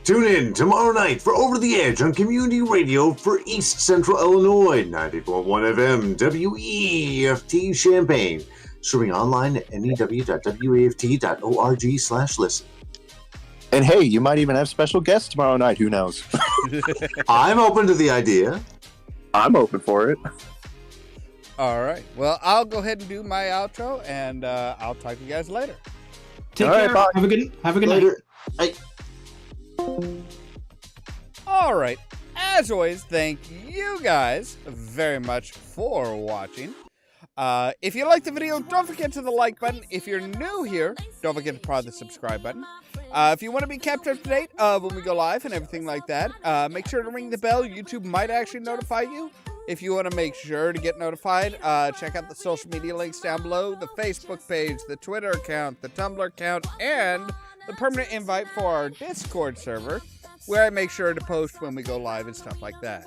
Tune in tomorrow night for Over the Edge on Community Radio for East Central Illinois, 90.1 FM, WEFT Champaign. Streaming online at new.waft.org/listen. And hey, you might even have special guests tomorrow night. Who knows? I'm open to the idea. I'm open for it. All right. Well, I'll go ahead and do my outro, and I'll talk to you guys later. Take All right, care. bye. Have a good night. Later. I, All right. As always, thank you guys very much for watching. If you liked the video, don't forget to the like button. If you're new here, don't forget to press the subscribe button. If you want to be kept up to date when we go live and everything like that, make sure to ring the bell. YouTube might actually notify you. If you want to make sure to get notified, check out the social media links down below, the Facebook page, the Twitter account, the Tumblr account, and the permanent invite for our Discord server, where I make sure to post when we go live and stuff like that.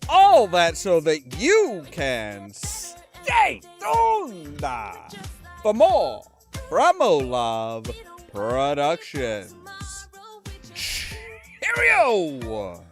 All that so that you can stay tuned for more from Ollamh Productions. Cheerio!